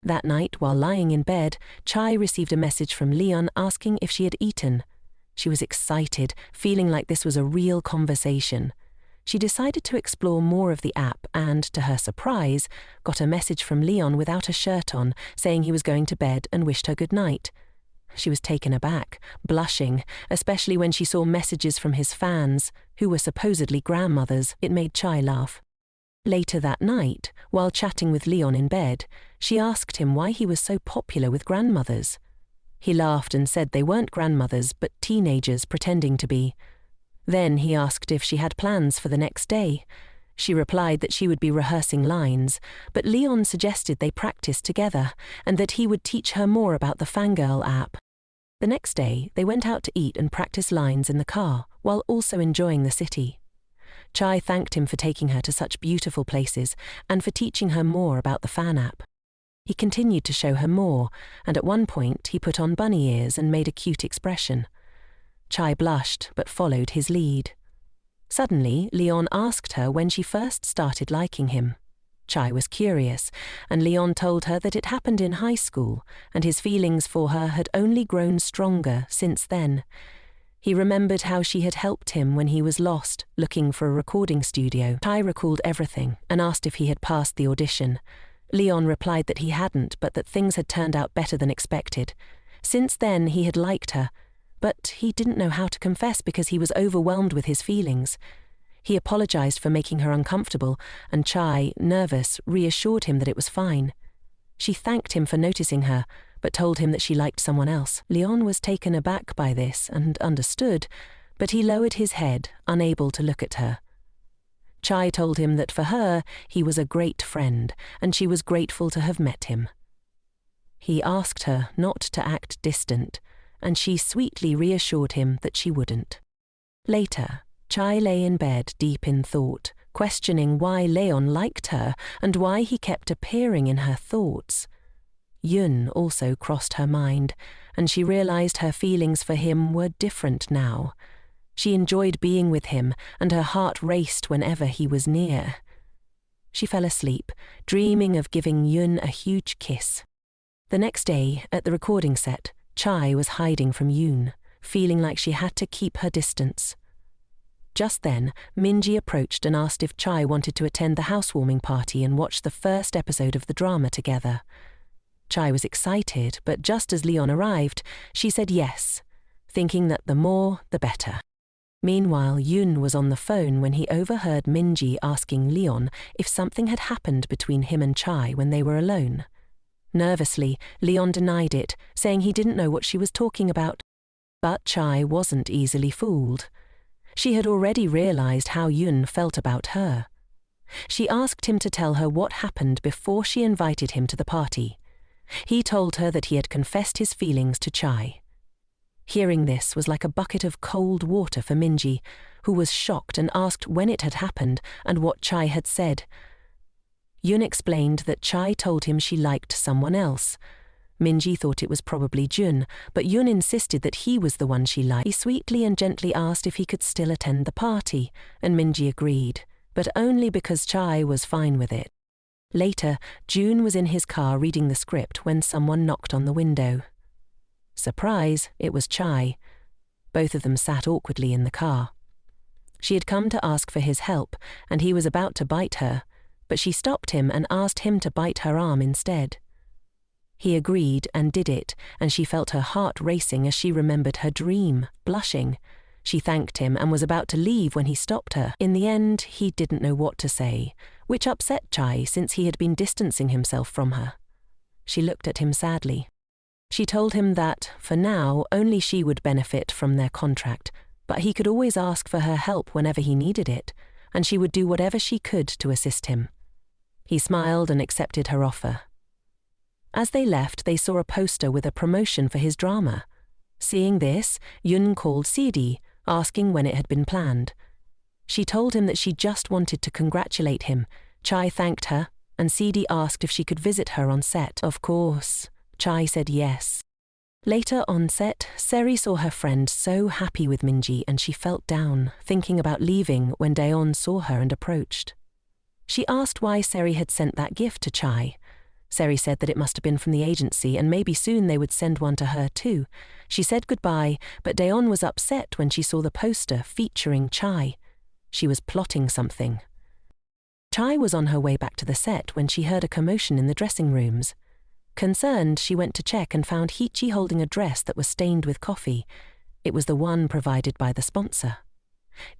That night, while lying in bed, Chai received a message from Leon asking if she had eaten. She was excited, feeling like this was a real conversation. She decided to explore more of the app and, to her surprise, got a message from Leon without a shirt on, saying he was going to bed and wished her good night. She was taken aback, blushing, especially when she saw messages from his fans, who were supposedly grandmothers. It made Chai laugh. Later that night, while chatting with Leon in bed, she asked him why he was so popular with grandmothers. He laughed and said they weren't grandmothers but teenagers pretending to be. Then he asked if she had plans for the next day. She replied that she would be rehearsing lines, but Leon suggested they practice together and that he would teach her more about the Fangirl app. The next day, they went out to eat and practice lines in the car, while also enjoying the city. Chai thanked him for taking her to such beautiful places and for teaching her more about the fan app. He continued to show her more, and at one point he put on bunny ears and made a cute expression. Chai blushed but followed his lead. Suddenly, Leon asked her when she first started liking him. Chai was curious, and Leon told her that it happened in high school, and his feelings for her had only grown stronger since then. He remembered how she had helped him when he was lost, looking for a recording studio. Chai recalled everything and asked if he had passed the audition. Leon replied that he hadn't, but that things had turned out better than expected. Since then, he had liked her, but he didn't know how to confess because he was overwhelmed with his feelings. He apologized for making her uncomfortable, and Chai, nervous, reassured him that it was fine. She thanked him for noticing her, but told him that she liked someone else. Leon was taken aback by this and understood, but he lowered his head, unable to look at her. Chai told him that for her, he was a great friend, and she was grateful to have met him. He asked her not to act distant, and she sweetly reassured him that she wouldn't. Later, Chai lay in bed deep in thought, questioning why Leon liked her and why he kept appearing in her thoughts. Yun also crossed her mind, and she realized her feelings for him were different now. She enjoyed being with him, and her heart raced whenever he was near. She fell asleep, dreaming of giving Yun a huge kiss. The next day, at the recording set, Chai was hiding from Yun, feeling like she had to keep her distance. Just then, Minji approached and asked if Chai wanted to attend the housewarming party and watch the first episode of the drama together. Chai was excited, but just as Leon arrived, she said yes, thinking that the more, the better. Meanwhile, Yun was on the phone when he overheard Minji asking Leon if something had happened between him and Chai when they were alone. Nervously, Leon denied it, saying he didn't know what she was talking about. But Chai wasn't easily fooled. She had already realized how Yun felt about her. She asked him to tell her what happened before she invited him to the party. He told her that he had confessed his feelings to Chai. Hearing this was like a bucket of cold water for Minji, who was shocked and asked when it had happened and what Chai had said. Yun explained that Chai told him she liked someone else. Minji thought it was probably Jun, but Yun insisted that he was the one she liked. He sweetly and gently asked if he could still attend the party, and Minji agreed, but only because Chai was fine with it. Later, June was in his car reading the script when someone knocked on the window. Surprise, it was Chai. Both of them sat awkwardly in the car. She had come to ask for his help, and he was about to bite her, but she stopped him and asked him to bite her arm instead. He agreed and did it, and she felt her heart racing as she remembered her dream, blushing. She thanked him and was about to leave when he stopped her. In the end, he didn't know what to say, which upset Chai since he had been distancing himself from her. She looked at him sadly. She told him that, for now, only she would benefit from their contract, but he could always ask for her help whenever he needed it, and she would do whatever she could to assist him. He smiled and accepted her offer. As they left, they saw a poster with a promotion for his drama. Seeing this, Yun called Sidi, asking when it had been planned. She told him that she just wanted to congratulate him. Chai thanked her, and Sidi asked if she could visit her on set. Of course, Chai said yes. Later on set, Seri saw her friend so happy with Minji and she felt down, thinking about leaving when Daeon saw her and approached. She asked why Seri had sent that gift to Chai. Seri said that it must have been from the agency and maybe soon they would send one to her too. She said goodbye, but Daeon was upset when she saw the poster featuring Chai. She was plotting something. Chai was on her way back to the set when she heard a commotion in the dressing rooms. Concerned, she went to check and found Hichi holding a dress that was stained with coffee. It was the one provided by the sponsor.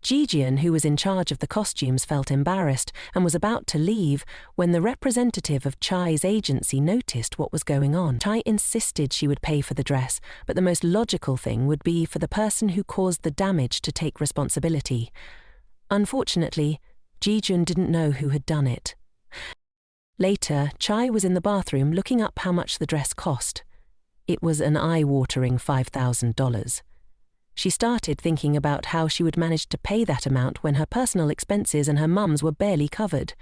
Jijian, who was in charge of the costumes, felt embarrassed and was about to leave when the representative of Chai's agency noticed what was going on. Chai insisted she would pay for the dress, but the most logical thing would be for the person who caused the damage to take responsibility. Unfortunately, Jijian didn't know who had done it. Later, Chai was in the bathroom looking up how much the dress cost. It was an eye-watering $5,000. She started thinking about how she would manage to pay that amount when her personal expenses and her mum's were barely covered.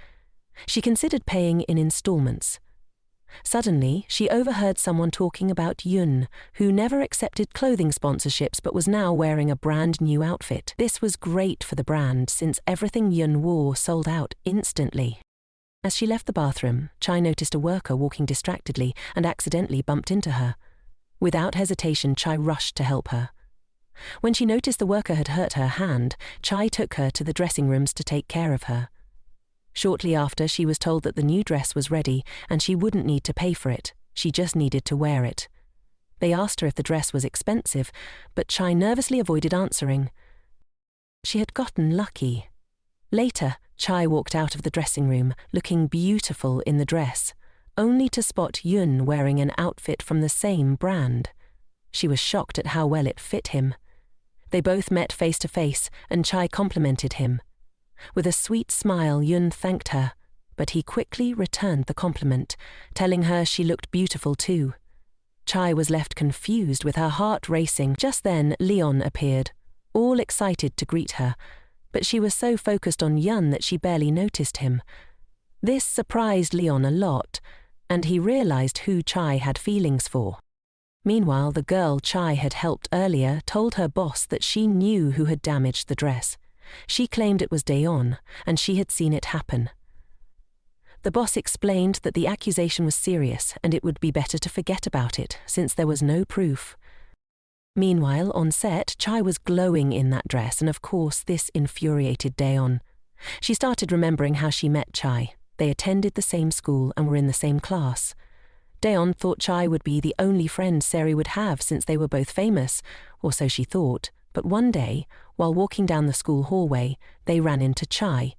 She considered paying in installments. Suddenly, she overheard someone talking about Yun, who never accepted clothing sponsorships but was now wearing a brand new outfit. This was great for the brand since everything Yun wore sold out instantly. As she left the bathroom, Chai noticed a worker walking distractedly and accidentally bumped into her. Without hesitation, Chai rushed to help her. When she noticed the worker had hurt her hand, Chai took her to the dressing rooms to take care of her. Shortly after, she was told that the new dress was ready and she wouldn't need to pay for it. She just needed to wear it. They asked her if the dress was expensive, but Chai nervously avoided answering. She had gotten lucky. Later, Chai walked out of the dressing room, looking beautiful in the dress, only to spot Yun wearing an outfit from the same brand. She was shocked at how well it fit him. They both met face to face, and Chai complimented him. With a sweet smile, Yun thanked her, but he quickly returned the compliment, telling her she looked beautiful too. Chai was left confused with her heart racing. Just then, Leon appeared, all excited to greet her, but she was so focused on Yun that she barely noticed him. This surprised Leon a lot, and he realized who Chai had feelings for. Meanwhile, the girl Chai had helped earlier told her boss that she knew who had damaged the dress. She claimed it was Daeon, and she had seen it happen. The boss explained that the accusation was serious and it would be better to forget about it, since there was no proof. Meanwhile, on set, Chai was glowing in that dress, and of course this infuriated Daeon. She started remembering how she met Chai. They attended the same school and were in the same class. Daeon thought Chai would be the only friend Seri would have since they were both famous, or so she thought, but one day, while walking down the school hallway, they ran into Chai,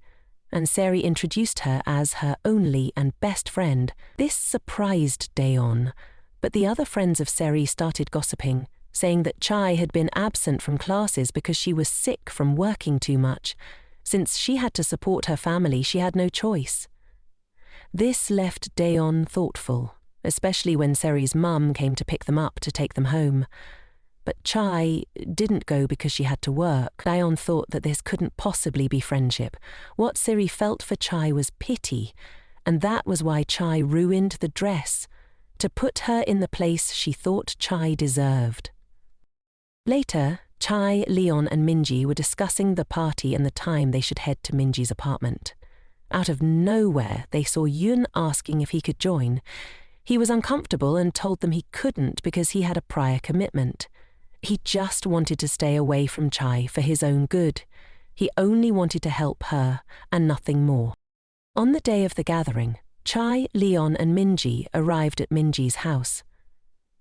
and Seri introduced her as her only and best friend. This surprised Daeon, but the other friends of Seri started gossiping, saying that Chai had been absent from classes because she was sick from working too much. Since she had to support her family, she had no choice. This left Daeon thoughtful, especially when Seri's mum came to pick them up to take them home. But Chai didn't go because she had to work. Daeon thought that this couldn't possibly be friendship. What Seri felt for Chai was pity, and that was why Chai ruined the dress, to put her in the place she thought Chai deserved. Later, Chai, Leon and Minji were discussing the party and the time they should head to Minji's apartment. Out of nowhere, they saw Yun asking if he could join. He was uncomfortable and told them he couldn't because he had a prior commitment. He just wanted to stay away from Chai for his own good. He only wanted to help her and nothing more. On the day of the gathering, Chai, Leon and Minji arrived at Minji's house.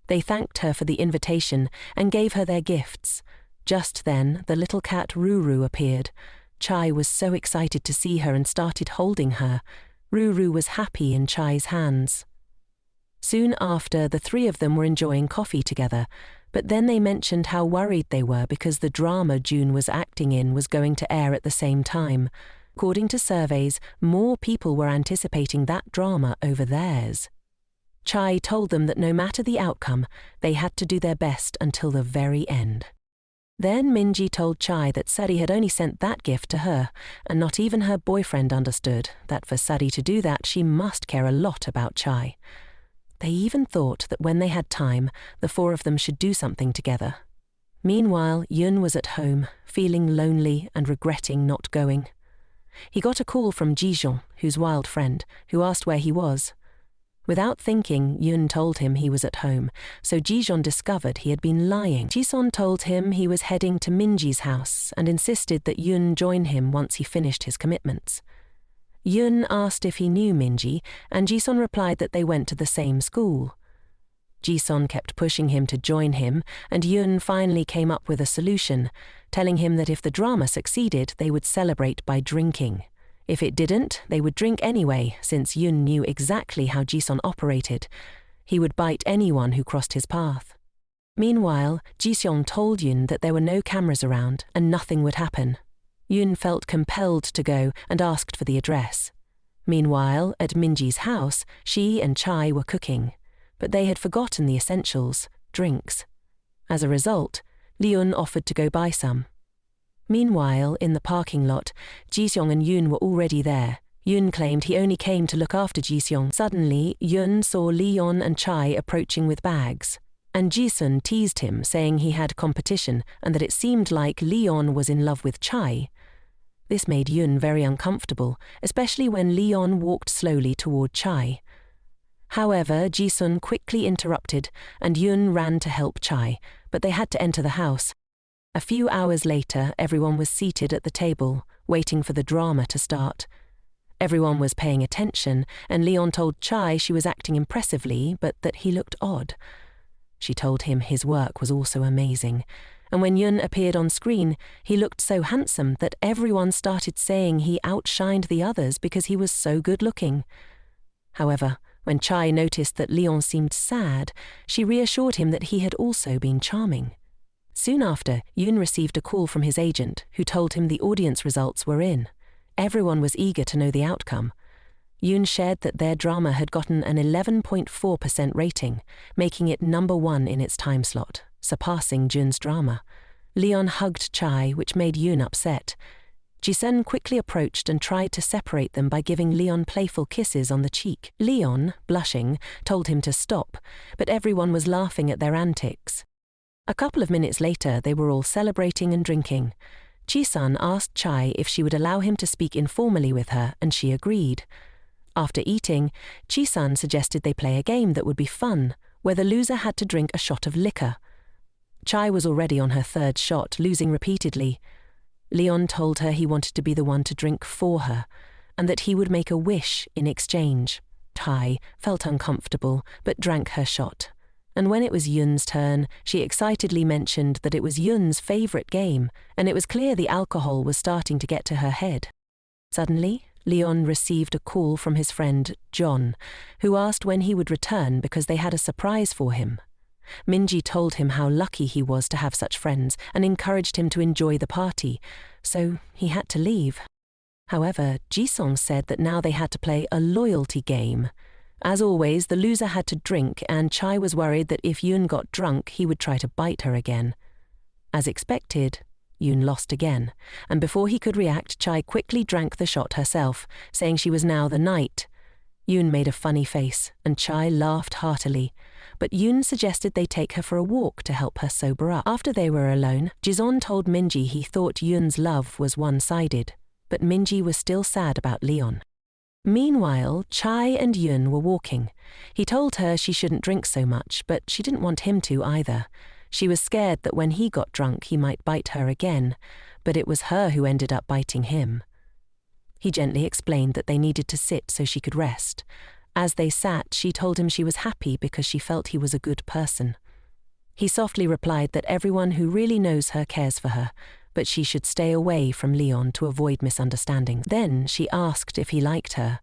They thanked her for the invitation and gave her their gifts. Just then, the little cat Ruru appeared. Chai was so excited to see her and started holding her. Ruru was happy in Chai's hands. Soon after, the three of them were enjoying coffee together, but then they mentioned how worried they were because the drama June was acting in was going to air at the same time. According to surveys, more people were anticipating that drama over theirs. Chai told them that no matter the outcome, they had to do their best until the very end. Then Minji told Chai that Sari had only sent that gift to her, and not even her boyfriend understood that for Sari to do that, she must care a lot about Chai. They even thought that when they had time, the four of them should do something together. Meanwhile, Yun was at home, feeling lonely and regretting not going. He got a call from Jijeon, whose wild friend, who asked where he was. Without thinking, Yun told him he was at home, so Jijeon discovered he had been lying. Jisun told him he was heading to Minji's house and insisted that Yun join him once he finished his commitments. Yun asked if he knew Minji, and Jisun replied that they went to the same school. Jisun kept pushing him to join him, and Yun finally came up with a solution, telling him that if the drama succeeded, they would celebrate by drinking. If it didn't, they would drink anyway, since Yun knew exactly how Jisun operated. He would bite anyone who crossed his path. Meanwhile, Jiseong told Yun that there were no cameras around and nothing would happen. Yun felt compelled to go and asked for the address. Meanwhile, at Minji's house, she and Chai were cooking, but they had forgotten the essentials, drinks. As a result, Leon offered to go buy some. Meanwhile, in the parking lot, Jiseong and Yun were already there. Yun claimed he only came to look after Jiseong. Suddenly, Yun saw Leon and Chai approaching with bags, and Jisun teased him, saying he had competition and that it seemed like Leon was in love with Chai. This made Yun very uncomfortable, especially when Leon walked slowly toward Chai. However, Jisun quickly interrupted, and Yun ran to help Chai, but they had to enter the house. A few hours later, everyone was seated at the table, waiting for the drama to start. Everyone was paying attention, and Leon told Chai she was acting impressively, but that he looked odd. She told him his work was also amazing, and when Yun appeared on screen, he looked so handsome that everyone started saying he outshined the others because he was so good-looking. However, when Chai noticed that Leon seemed sad, she reassured him that he had also been charming. Soon after, Yun received a call from his agent, who told him the audience results were in. Everyone was eager to know the outcome. Yun shared that their drama had gotten an 11.4% rating, making it #1 in its time slot, surpassing Jun's drama. Leon hugged Chai, which made Yun upset. Jisen quickly approached and tried to separate them by giving Leon playful kisses on the cheek. Leon, blushing, told him to stop, but everyone was laughing at their antics. A couple of minutes later, they were all celebrating and drinking. Jisun asked Chai if she would allow him to speak informally with her, and she agreed. After eating, Jisun suggested they play a game that would be fun, where the loser had to drink a shot of liquor. Chai was already on her third shot, losing repeatedly. Leon told her he wanted to be the one to drink for her, and that he would make a wish in exchange. Chai felt uncomfortable, but drank her shot. And when it was Yun's turn, she excitedly mentioned that it was Yun's favorite game, and it was clear the alcohol was starting to get to her head. Suddenly, Leon received a call from his friend, John, who asked when he would return because they had a surprise for him. Minji told him how lucky he was to have such friends and encouraged him to enjoy the party, so he had to leave. However, Jisung said that now they had to play a loyalty game. As always, the loser had to drink, and Chai was worried that if Yun got drunk, he would try to bite her again. As expected, Yun lost again, and before he could react, Chai quickly drank the shot herself, saying she was now the knight. Yun made a funny face, and Chai laughed heartily, but Yun suggested they take her for a walk to help her sober up. After they were alone, Jison told Minji he thought Yun's love was one-sided, but Minji was still sad about Leon. Meanwhile, Chai and Yun were walking. He told her she shouldn't drink so much, but she didn't want him to either. She was scared that when he got drunk he might bite her again, but it was her who ended up biting him. He gently explained that they needed to sit so she could rest. As they sat, she told him she was happy because she felt he was a good person. He softly replied that everyone who really knows her cares for her, but she should stay away from Leon to avoid misunderstanding. Then she asked if he liked her.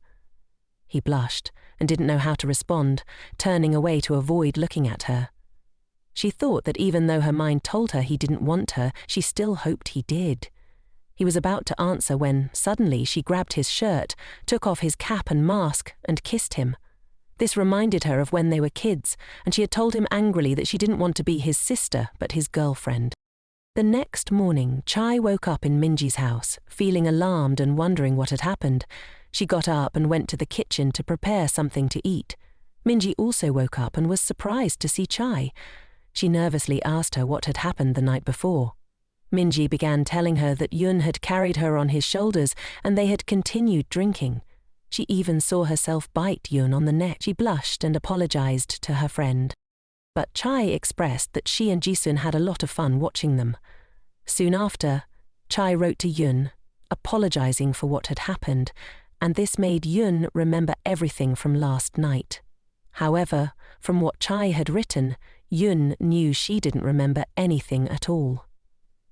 He blushed and didn't know how to respond, turning away to avoid looking at her. She thought that even though her mind told her he didn't want her, she still hoped he did. He was about to answer when, suddenly, she grabbed his shirt, took off his cap and mask, and kissed him. This reminded her of when they were kids, and she had told him angrily that she didn't want to be his sister, but his girlfriend. The next morning, Chai woke up in Minji's house, feeling alarmed and wondering what had happened. She got up and went to the kitchen to prepare something to eat. Minji also woke up and was surprised to see Chai. She nervously asked her what had happened the night before. Minji began telling her that Yun had carried her on his shoulders and they had continued drinking. She even saw herself bite Yun on the neck. She blushed and apologized to her friend. But Chai expressed that she and Jisun had a lot of fun watching them. Soon after, Chai wrote to Yun, apologizing for what had happened, and this made Yun remember everything from last night. However, from what Chai had written, Yun knew she didn't remember anything at all.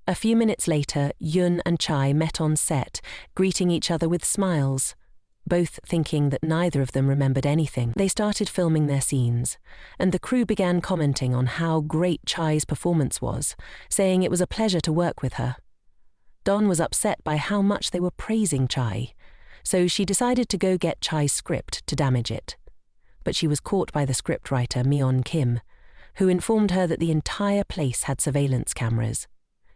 A few minutes later, Yun and Chai met on set, greeting each other with smiles, both thinking that neither of them remembered anything. They started filming their scenes, and the crew began commenting on how great Chai's performance was, saying it was a pleasure to work with her. Don was upset by how much they were praising Chai, so she decided to go get Chai's script to damage it. But she was caught by the scriptwriter Myeon Kim, who informed her that the entire place had surveillance cameras.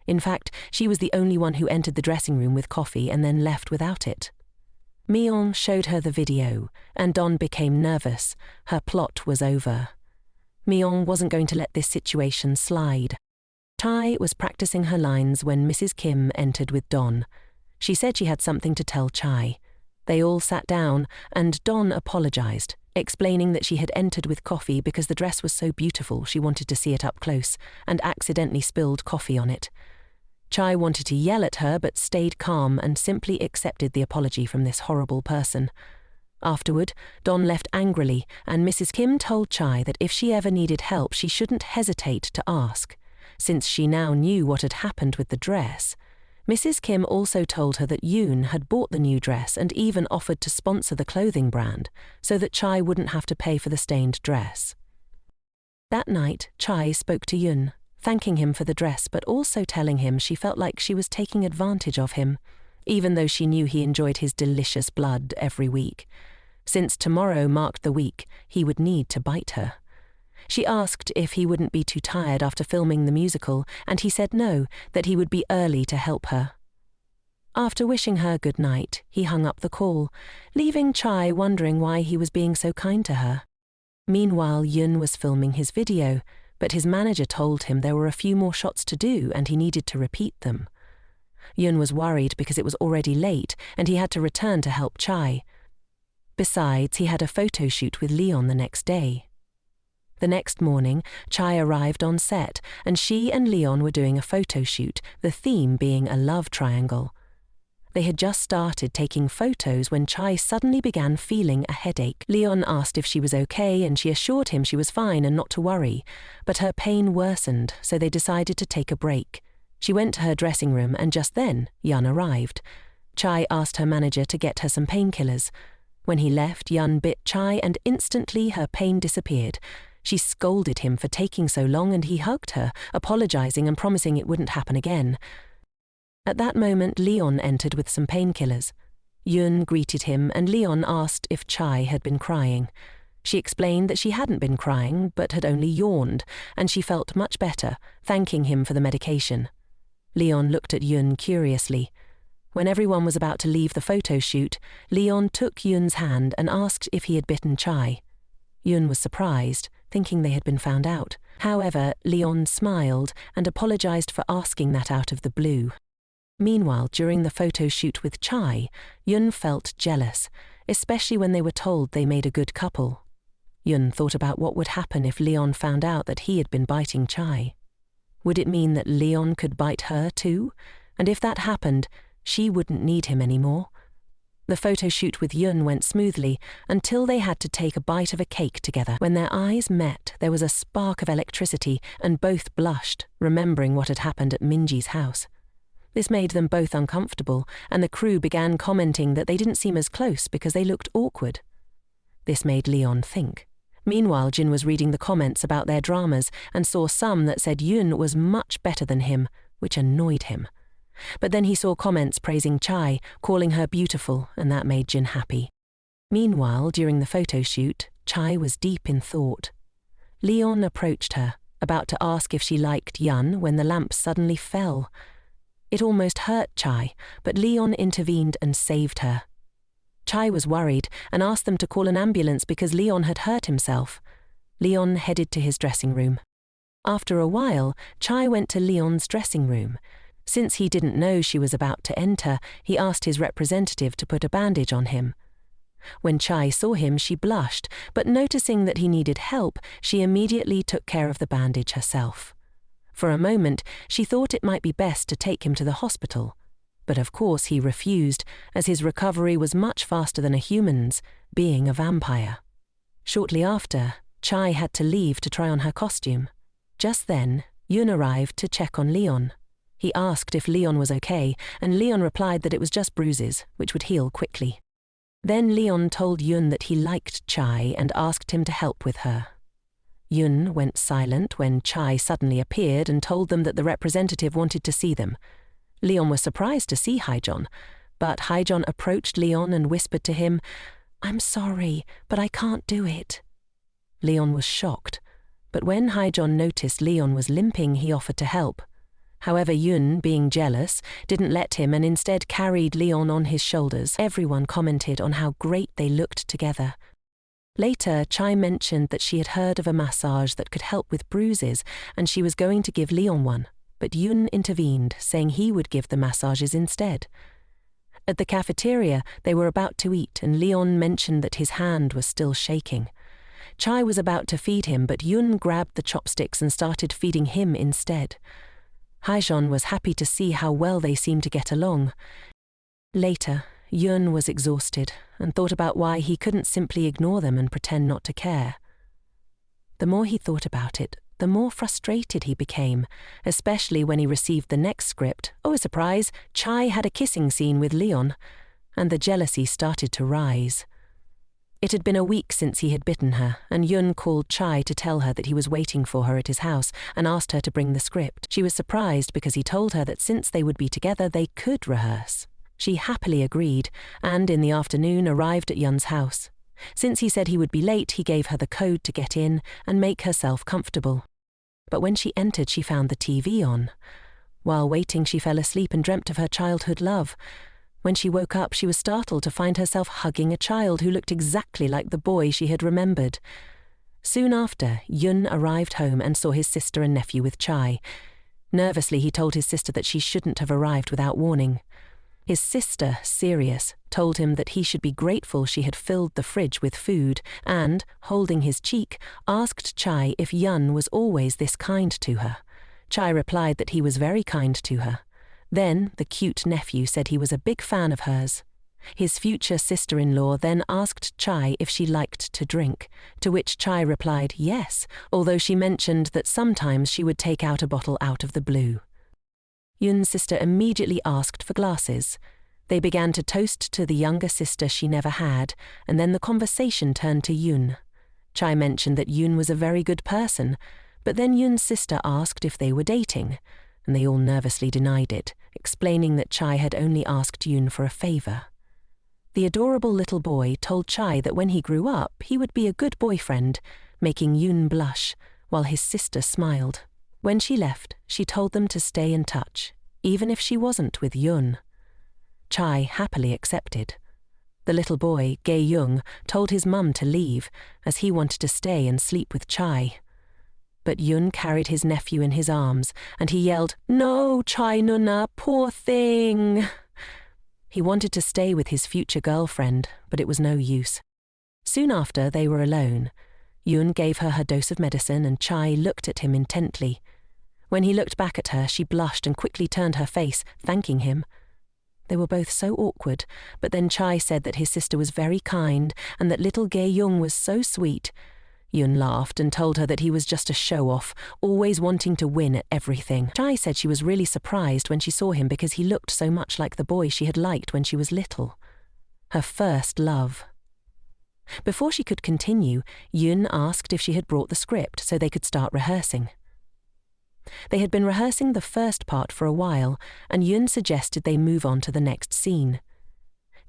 In fact, she was the only one who entered the dressing room with coffee and then left without it. Myeon showed her the video, and Don became nervous. Her plot was over. Myeon wasn't going to let this situation slide. Chai was practicing her lines when Mrs. Kim entered with Don. She said she had something to tell Chai. They all sat down, and Don apologized, explaining that she had entered with coffee because the dress was so beautiful she wanted to see it up close, and accidentally spilled coffee on it. Chai wanted to yell at her but stayed calm and simply accepted the apology from this horrible person. Afterward, Don left angrily, and Mrs. Kim told Chai that if she ever needed help she shouldn't hesitate to ask. Since she now knew what had happened with the dress, Mrs. Kim also told her that Yoon had bought the new dress and even offered to sponsor the clothing brand so that Chai wouldn't have to pay for the stained dress. That night, Chai spoke to Yoon, thanking him for the dress but also telling him she felt like she was taking advantage of him, even though she knew he enjoyed his delicious blood every week. Since tomorrow marked the week, he would need to bite her. She asked if he wouldn't be too tired after filming the musical, and he said no, that he would be early to help her. After wishing her good night, he hung up the call, leaving Chai wondering why he was being so kind to her. Meanwhile, Yoon was filming his video, but his manager told him there were a few more shots to do and he needed to repeat them. Yoon was worried because it was already late and he had to return to help Chai. Besides, he had a photo shoot with Leon the next day. The next morning, Chai arrived on set, and she and Leon were doing a photo shoot, the theme being a love triangle. They had just started taking photos when Chai suddenly began feeling a headache. Leon asked if she was okay, and she assured him she was fine and not to worry, but her pain worsened, so they decided to take a break. She went to her dressing room, and just then, Yun arrived. Chai asked her manager to get her some painkillers. When he left, Yun bit Chai, and instantly her pain disappeared. She scolded him for taking so long and he hugged her, apologizing and promising it wouldn't happen again. At that moment, Leon entered with some painkillers. Yoon greeted him and Leon asked if Chai had been crying. She explained that she hadn't been crying but had only yawned, and she felt much better, thanking him for the medication. Leon looked at Yoon curiously. When everyone was about to leave the photo shoot, Leon took Yoon's hand and asked if he had bitten Chai. Yoon was surprised, thinking they had been found out. However, Leon smiled and apologized for asking that out of the blue. Meanwhile, during the photo shoot with Chai, Yoon felt jealous, especially when they were told they made a good couple. Yoon thought about what would happen if Leon found out that he had been biting Chai. Would it mean that Leon could bite her too? And if that happened, she wouldn't need him anymore. The photo shoot with Yoon went smoothly until they had to take a bite of a cake together. When their eyes met, there was a spark of electricity and both blushed, remembering what had happened at Minji's house. This made them both uncomfortable, and the crew began commenting that they didn't seem as close because they looked awkward. This made Leon think. Meanwhile, Jin was reading the comments about their dramas and saw some that said Yoon was much better than him, which annoyed him. But then he saw comments praising Chai, calling her beautiful, and that made Jin happy. Meanwhile, during the photo shoot, Chai was deep in thought. Leon approached her, about to ask if she liked Yun when the lamp suddenly fell. It almost hurt Chai, but Leon intervened and saved her. Chai was worried and asked them to call an ambulance because Leon had hurt himself. Leon headed to his dressing room. After a while, Chai went to Leon's dressing room. Since he didn't know she was about to enter, he asked his representative to put a bandage on him. When Chai saw him, she blushed, but noticing that he needed help, she immediately took care of the bandage herself. For a moment, she thought it might be best to take him to the hospital, but of course he refused, as his recovery was much faster than a human's, being a vampire. Shortly after, Chai had to leave to try on her costume. Just then, Yun arrived to check on Leon. He asked if Leon was okay, and Leon replied that it was just bruises, which would heal quickly. Then Leon told Yun that he liked Chai and asked him to help with her. Yun went silent when Chai suddenly appeared and told them that the representative wanted to see them. Leon was surprised to see Hyejeon, but Hyejeon approached Leon and whispered to him, "I'm sorry, but I can't do it." Leon was shocked, but when Hyejeon noticed Leon was limping, he offered to help. However, Yun, being jealous, didn't let him and instead carried Leon on his shoulders. Everyone commented on how great they looked together. Later, Chai mentioned that she had heard of a massage that could help with bruises, and she was going to give Leon one, but Yun intervened, saying he would give the massages instead. At the cafeteria, they were about to eat, and Leon mentioned that his hand was still shaking. Chai was about to feed him, but Yun grabbed the chopsticks and started feeding him instead. Hyejeon was happy to see how well they seemed to get along. Later, Yun was exhausted and thought about why he couldn't simply ignore them and pretend not to care. The more he thought about it, the more frustrated he became, especially when he received the next script. Oh, a surprise, Chai had a kissing scene with Leon, and the jealousy started to rise. It had been a week since he had bitten her, and Yun called Chai to tell her that he was waiting for her at his house and asked her to bring the script. She was surprised because he told her that since they would be together, they could rehearse. She happily agreed, and in the afternoon arrived at Yun's house. Since he said he would be late, he gave her the code to get in and make herself comfortable. But when she entered, she found the TV on. While waiting, she fell asleep and dreamt of her childhood love. When she woke up, she was startled to find herself hugging a child who looked exactly like the boy she had remembered. Soon after, Yun arrived home and saw his sister and nephew with Chai. Nervously, he told his sister that she shouldn't have arrived without warning. His sister, serious, told him that he should be grateful she had filled the fridge with food and, holding his cheek, asked Chai if Yun was always this kind to her. Chai replied that he was very kind to her. Then the cute nephew said he was a big fan of hers. His future sister-in-law then asked Chai if she liked to drink, to which Chai replied yes, although she mentioned that sometimes she would take out a bottle out of the blue. Yun's sister immediately asked for glasses. They began to toast to the younger sister she never had, and then the conversation turned to Yun. Chai mentioned that Yun was a very good person, but then Yun's sister asked if they were dating, and they all nervously denied it, explaining that Chai had only asked Yun for a favor. The adorable little boy told Chai that when he grew up, he would be a good boyfriend, making Yun blush, while his sister smiled. When she left, she told them to stay in touch, even if she wasn't with Yun. Chai happily accepted. The little boy, Gae-young, told his mum to leave, as he wanted to stay and sleep with Chai. But Yun carried his nephew in his arms, and he yelled, "No, Chai Nuna, poor thing!" He wanted to stay with his future girlfriend, but it was no use. Soon after, they were alone. Yun gave her her dose of medicine, and Chai looked at him intently. When he looked back at her, she blushed and quickly turned her face, thanking him. They were both so awkward, but then Chai said that his sister was very kind and that little Gae-young was so sweet. Yun laughed and told her that he was just a show-off, always wanting to win at everything. Chai said she was really surprised when she saw him because he looked so much like the boy she had liked when she was little. Her first love. Before she could continue, Yun asked if she had brought the script so they could start rehearsing. They had been rehearsing the first part for a while, and Yun suggested they move on to the next scene.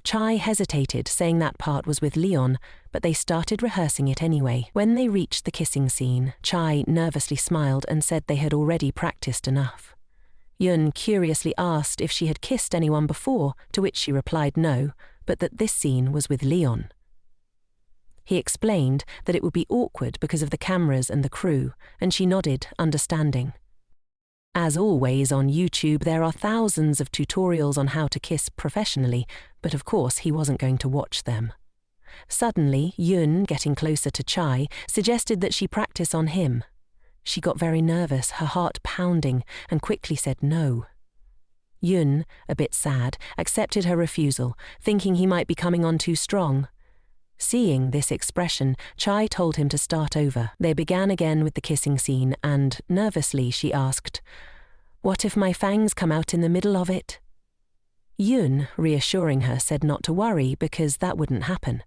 Chai hesitated, saying that part was with Leon, but they started rehearsing it anyway. When they reached the kissing scene, Chai nervously smiled and said they had already practiced enough. Yun curiously asked if she had kissed anyone before, to which she replied no, but that this scene was with Leon. He explained that it would be awkward because of the cameras and the crew, and she nodded, understanding. As always on YouTube, there are thousands of tutorials on how to kiss professionally, but of course he wasn't going to watch them. Suddenly, Yoon, getting closer to Chai, suggested that she practice on him. She got very nervous, her heart pounding, and quickly said no. Yoon, a bit sad, accepted her refusal, thinking he might be coming on too strong. Seeing this expression, Chai told him to start over. They began again with the kissing scene, and, nervously, she asked, "What if my fangs come out in the middle of it?" Yoon, reassuring her, said not to worry because that wouldn't happen.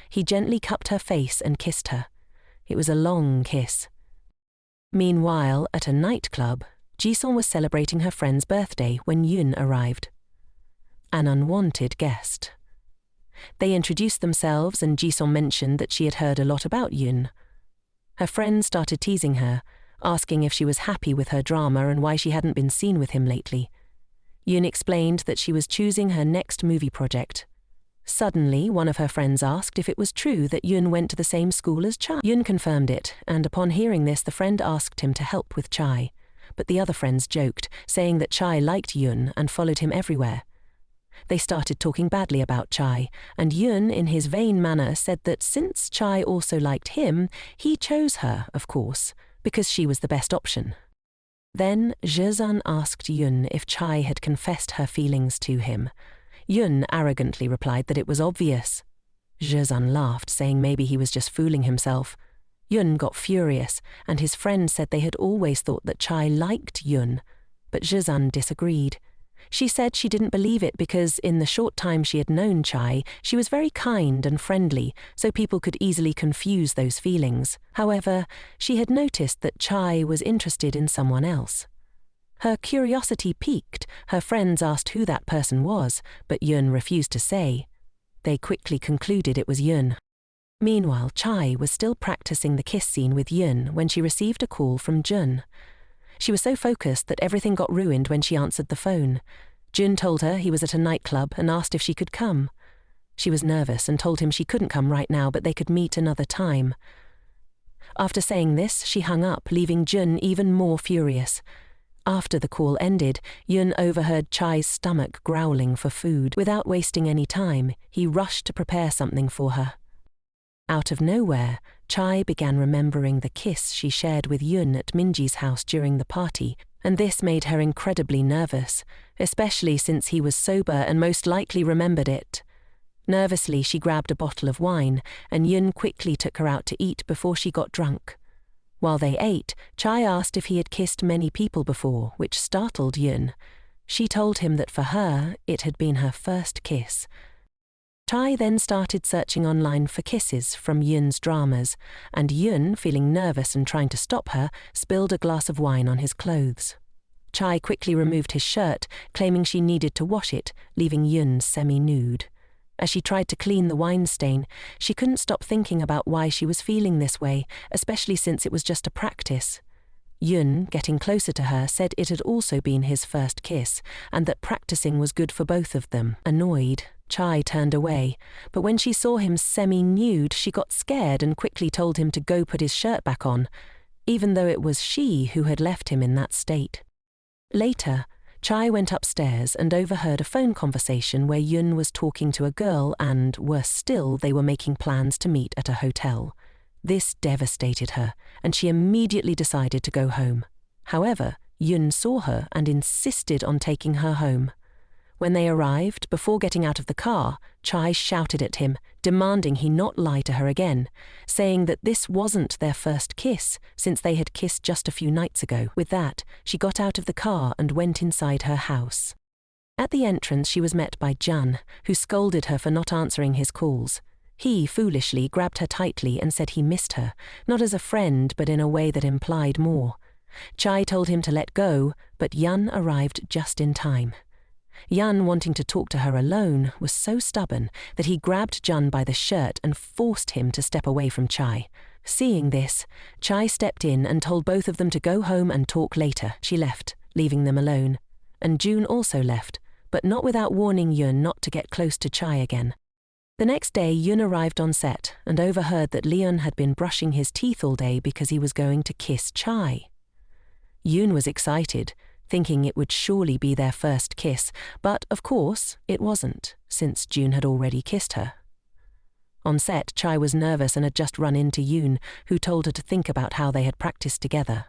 He gently cupped her face and kissed her. It was a long kiss. Meanwhile, at a nightclub, Jisung was celebrating her friend's birthday when Yoon arrived. An unwanted guest. They introduced themselves and Jisung mentioned that she had heard a lot about Yoon. Her friend started teasing her, asking if she was happy with her drama and why she hadn't been seen with him lately. Yoon explained that she was choosing her next movie project. Suddenly, one of her friends asked if it was true that Yoon went to the same school as Chai. Yoon confirmed it, and upon hearing this, the friend asked him to help with Chai. But the other friends joked, saying that Chai liked Yoon and followed him everywhere. They started talking badly about Chai, and Yoon, in his vain manner, said that since Chai also liked him, he chose her, of course, because she was the best option. Then Jizun asked Yoon if Chai had confessed her feelings to him. Yoon arrogantly replied that it was obvious. Jizun laughed, saying maybe he was just fooling himself. Yoon got furious, and his friend said they had always thought that Chai liked Yoon, but Jizun disagreed. She said she didn't believe it because in the short time she had known Chai, she was very kind and friendly, so people could easily confuse those feelings. However, she had noticed that Chai was interested in someone else. Her curiosity piqued. Her friends asked who that person was, but Yoon refused to say. They quickly concluded it was Yoon. Meanwhile, Chai was still practicing the kiss scene with Yoon when she received a call from Jun. She was so focused that everything got ruined when she answered the phone. Jun told her he was at a nightclub and asked if she could come. She was nervous and told him she couldn't come right now, but they could meet another time. After saying this, she hung up, leaving Jun even more furious. After the call ended, Yoon overheard Chai's stomach growling for food. Without wasting any time, he rushed to prepare something for her. Out of nowhere, Chai began remembering the kiss she shared with Yoon at Minji's house during the party, and this made her incredibly nervous, especially since he was sober and most likely remembered it. Nervously, she grabbed a bottle of wine, and Yoon quickly took her out to eat before she got drunk. While they ate, Chai asked if he had kissed many people before, which startled Yoon. She told him that for her, it had been her first kiss. Chai then started searching online for kisses from Yoon's dramas, and Yoon, feeling nervous and trying to stop her, spilled a glass of wine on his clothes. Chai quickly removed his shirt, claiming she needed to wash it, leaving Yoon semi-nude. As she tried to clean the wine stain, she couldn't stop thinking about why she was feeling this way, especially since it was just a practice. Yoon, getting closer to her, said it had also been his first kiss, and that practicing was good for both of them. Annoyed, Chai turned away, but when she saw him semi-nude, she got scared and quickly told him to go put his shirt back on, even though it was she who had left him in that state. Later, Chai went upstairs and overheard a phone conversation where Yoon was talking to a girl and, worse still, they were making plans to meet at a hotel. This devastated her, and she immediately decided to go home. However, Yoon saw her and insisted on taking her home. When they arrived, before getting out of the car, Chai shouted at him, demanding he not lie to her again, saying that this wasn't their first kiss, since they had kissed just a few nights ago. With that, she got out of the car and went inside her house. At the entrance, she was met by Jun, who scolded her for not answering his calls. He, foolishly, grabbed her tightly and said he missed her, not as a friend but in a way that implied more. Chai told him to let go, but Yun arrived just in time. Yun, wanting to talk to her alone, was so stubborn that he grabbed Jun by the shirt and forced him to step away from Chai. Seeing this, Chai stepped in and told both of them to go home and talk later. She left, leaving them alone. And June also left, but not without warning Yun not to get close to Chai again. The next day, Yun arrived on set and overheard that Leon had been brushing his teeth all day because he was going to kiss Chai. Yun was excited, thinking it would surely be their first kiss, but of course it wasn't, since June had already kissed her. On set, Chai was nervous and had just run into Yoon, who told her to think about how they had practiced together.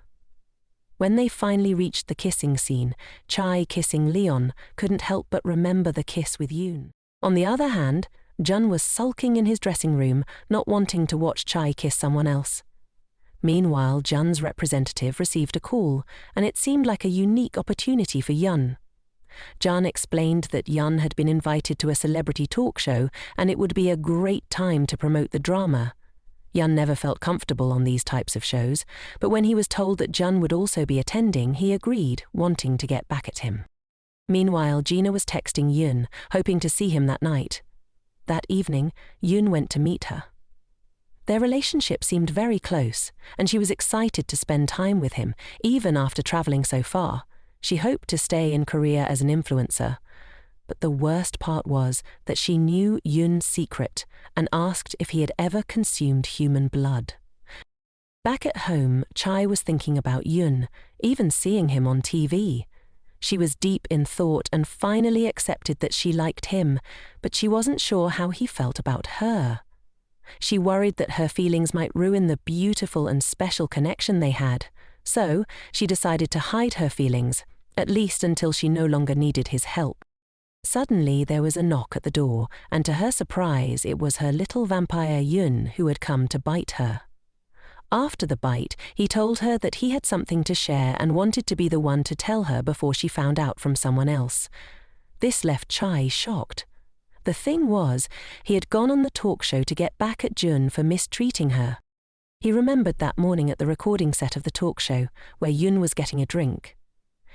When they finally reached the kissing scene, Chai kissing Leon couldn't help but remember the kiss with Yoon. On the other hand, Jun was sulking in his dressing room, not wanting to watch Chai kiss someone else. Meanwhile, Jun's representative received a call, and it seemed like a unique opportunity for Yun. Jun explained that Yun had been invited to a celebrity talk show and it would be a great time to promote the drama. Yun never felt comfortable on these types of shows, but when he was told that Jun would also be attending, he agreed, wanting to get back at him. Meanwhile, Gina was texting Yun, hoping to see him that night. That evening, Yun went to meet her. Their relationship seemed very close, and she was excited to spend time with him, even after traveling so far. She hoped to stay in Korea as an influencer. But the worst part was that she knew Yoon's secret and asked if he had ever consumed human blood. Back at home, Chai was thinking about Yoon, even seeing him on TV. She was deep in thought and finally accepted that she liked him, but she wasn't sure how he felt about her. She worried that her feelings might ruin the beautiful and special connection they had. So, she decided to hide her feelings, at least until she no longer needed his help. Suddenly, there was a knock at the door, and to her surprise, it was her little vampire Yoon who had come to bite her. After the bite, he told her that he had something to share and wanted to be the one to tell her before she found out from someone else. This left Chai shocked. The thing was, he had gone on the talk show to get back at Jun for mistreating her. He remembered that morning at the recording set of the talk show, where Yoon was getting a drink.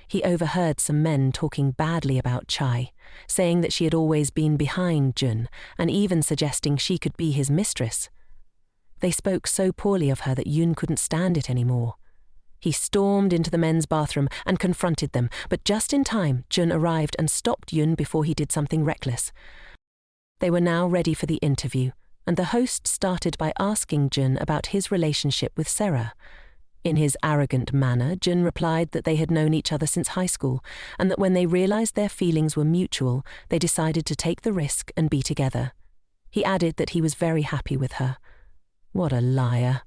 He overheard some men talking badly about Chai, saying that she had always been behind Jun, and even suggesting she could be his mistress. They spoke so poorly of her that Yoon couldn't stand it anymore. He stormed into the men's bathroom and confronted them, but just in time, Jun arrived and stopped Yoon before he did something reckless. They were now ready for the interview, and the host started by asking Jun about his relationship with Sera. In his arrogant manner, Jun replied that they had known each other since high school, and that when they realized their feelings were mutual, they decided to take the risk and be together. He added that he was very happy with her. What a liar.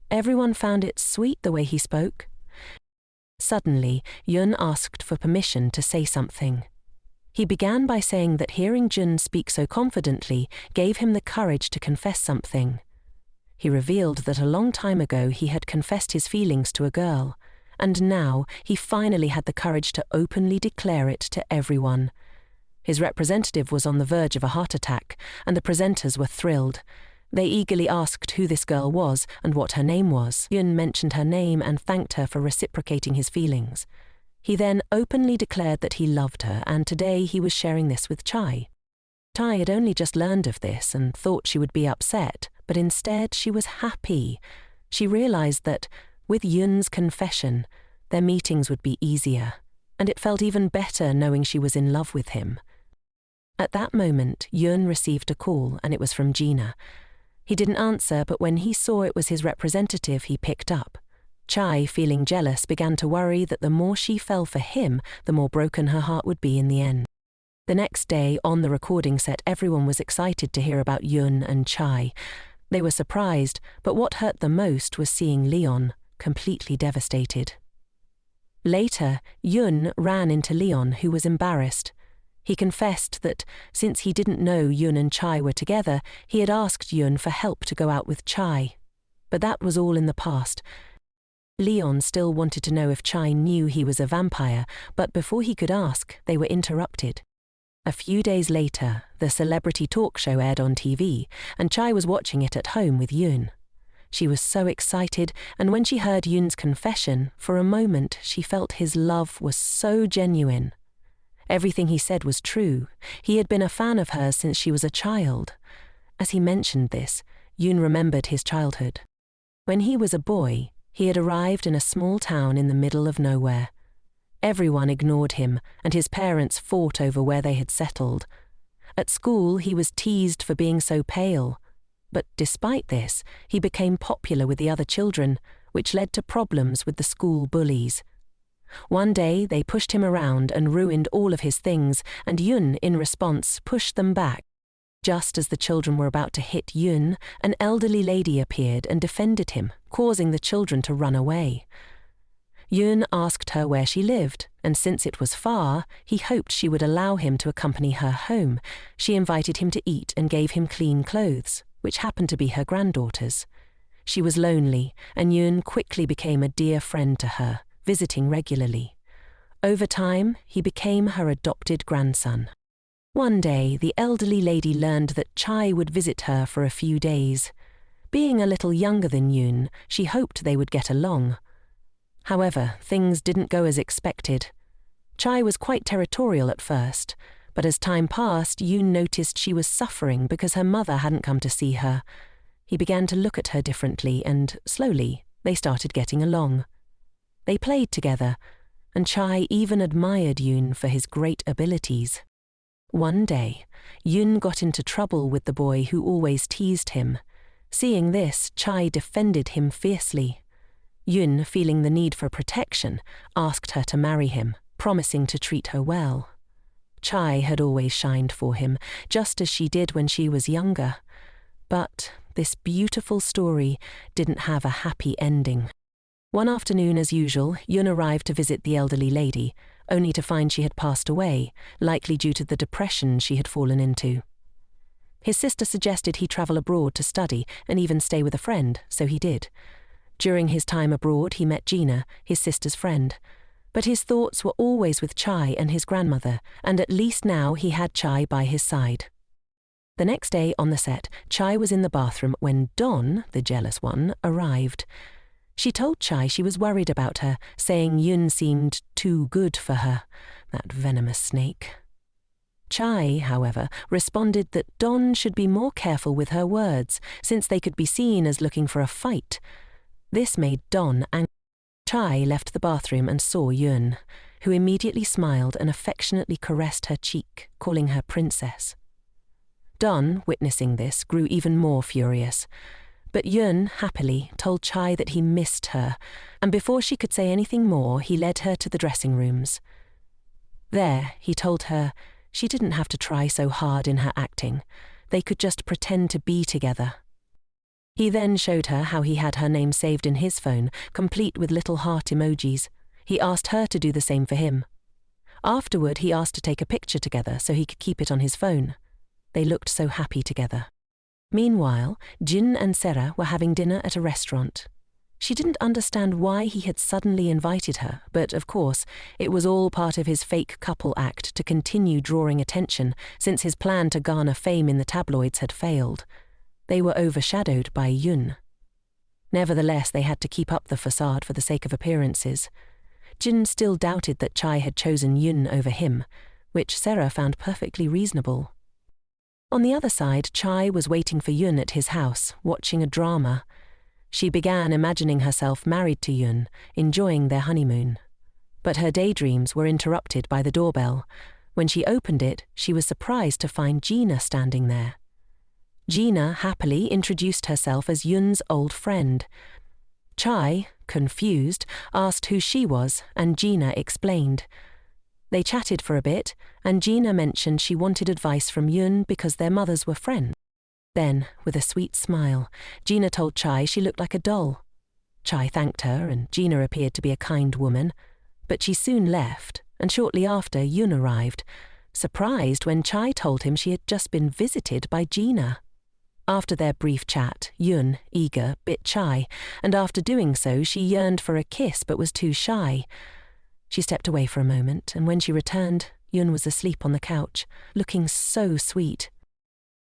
Everyone found it sweet the way he spoke. Suddenly, Yoon asked for permission to say something. He began by saying that hearing Jun speak so confidently gave him the courage to confess something. He revealed that a long time ago he had confessed his feelings to a girl, and now he finally had the courage to openly declare it to everyone. His representative was on the verge of a heart attack, and the presenters were thrilled. They eagerly asked who this girl was and what her name was. Yoon mentioned her name and thanked her for reciprocating his feelings. He then openly declared that he loved her, and today he was sharing this with Chai. Chai had only just learned of this and thought she would be upset, but instead she was happy. She realized that, with Yoon's confession, their meetings would be easier, and it felt even better knowing she was in love with him. At that moment, Yoon received a call, and it was from Gina. He didn't answer, but when he saw it was his representative, he picked up. Chai, feeling jealous, began to worry that the more she fell for him, the more broken her heart would be in the end. The next day, on the recording set, everyone was excited to hear about Yoon and Chai. They were surprised, but what hurt them most was seeing Leon, completely devastated. Later, Yoon ran into Leon, who was embarrassed. He confessed that, since he didn't know Yoon and Chai were together, he had asked Yoon for help to go out with Chai. But that was all in the past. Leon still wanted to know if Chai knew he was a vampire, but before he could ask, they were interrupted. A few days later, the celebrity talk show aired on TV, and Chai was watching it at home with Yoon. She was so excited, and when she heard Yoon's confession, for a moment she felt his love was so genuine. Everything he said was true. He had been a fan of hers since she was a child. As he mentioned this, Yoon remembered his childhood. When he was a boy, he had arrived in a small town in the middle of nowhere. Everyone ignored him, and his parents fought over where they had settled. At school, he was teased for being so pale. But despite this, he became popular with the other children, which led to problems with the school bullies. One day, they pushed him around and ruined all of his things, and Yoon, in response, pushed them back. Just as the children were about to hit Yun, an elderly lady appeared and defended him, causing the children to run away. Yun asked her where she lived, and since it was far, he hoped she would allow him to accompany her home. She invited him to eat and gave him clean clothes, which happened to be her granddaughter's. She was lonely, and Yun quickly became a dear friend to her, visiting regularly. Over time, he became her adopted grandson. One day, the elderly lady learned that Chai would visit her for a few days. Being a little younger than Yun, she hoped they would get along. However, things didn't go as expected. Chai was quite territorial at first, but as time passed, Yun noticed she was suffering because her mother hadn't come to see her. He began to look at her differently, and slowly, they started getting along. They played together, and Chai even admired Yun for his great abilities. One day, Yun got into trouble with the boy who always teased him. Seeing this, Chai defended him fiercely. Yun, feeling the need for protection, asked her to marry him, promising to treat her well. Chai had always shined for him, just as she did when she was younger. But this beautiful story didn't have a happy ending. One afternoon, as usual, Yun arrived to visit the elderly lady, only to find she had passed away, likely due to the depression she had fallen into. His sister suggested he travel abroad to study and even stay with a friend, so he did. During his time abroad, he met Gina, his sister's friend. But his thoughts were always with Chai and his grandmother, and at least now he had Chai by his side. The next day on the set, Chai was in the bathroom when Don, the jealous one, arrived. She told Chai she was worried about her, saying Yun seemed too good for her, that venomous snake. Chai, however, responded that Don should be more careful with her words, since they could be seen as looking for a fight. This made Don angry. Chai left the bathroom and saw Yun, who immediately smiled and affectionately caressed her cheek, calling her princess. Don, witnessing this, grew even more furious. But Yun, happily, told Chai that he missed her, and before she could say anything more, he led her to the dressing rooms. There, he told her she didn't have to try so hard in her acting. They could just pretend to be together. He then showed her how he had her name saved in his phone, complete with little heart emojis. He asked her to do the same for him. Afterward, he asked to take a picture together so he could keep it on his phone. They looked so happy together. Meanwhile, Jin and Sarah were having dinner at a restaurant. She didn't understand why he had suddenly invited her, but of course, it was all part of his fake couple act to continue drawing attention, since his plan to garner fame in the tabloids had failed. They were overshadowed by Yun. Nevertheless, they had to keep up the facade for the sake of appearances. Jin still doubted that Chai had chosen Yun over him, which Sarah found perfectly reasonable. On the other side, Chai was waiting for Yun at his house, watching a drama. She began imagining herself married to Yun, enjoying their honeymoon. But her daydreams were interrupted by the doorbell. When she opened it, she was surprised to find Gina standing there. Gina happily introduced herself as Yun's old friend. Chai, confused, asked who she was, and Gina explained. They chatted for a bit, and Gina mentioned she wanted advice from Yun because their mothers were friends. Then, with a sweet smile, Gina told Chai she looked like a doll. Chai thanked her, and Gina appeared to be a kind woman. But she soon left, and shortly after Yun arrived, surprised when Chai told him she had just been visited by Gina. After their brief chat, Yun, eager, bit Chai, and after doing so she yearned for a kiss but was too shy. She stepped away for a moment, and when she returned, Yun was asleep on the couch, looking so sweet.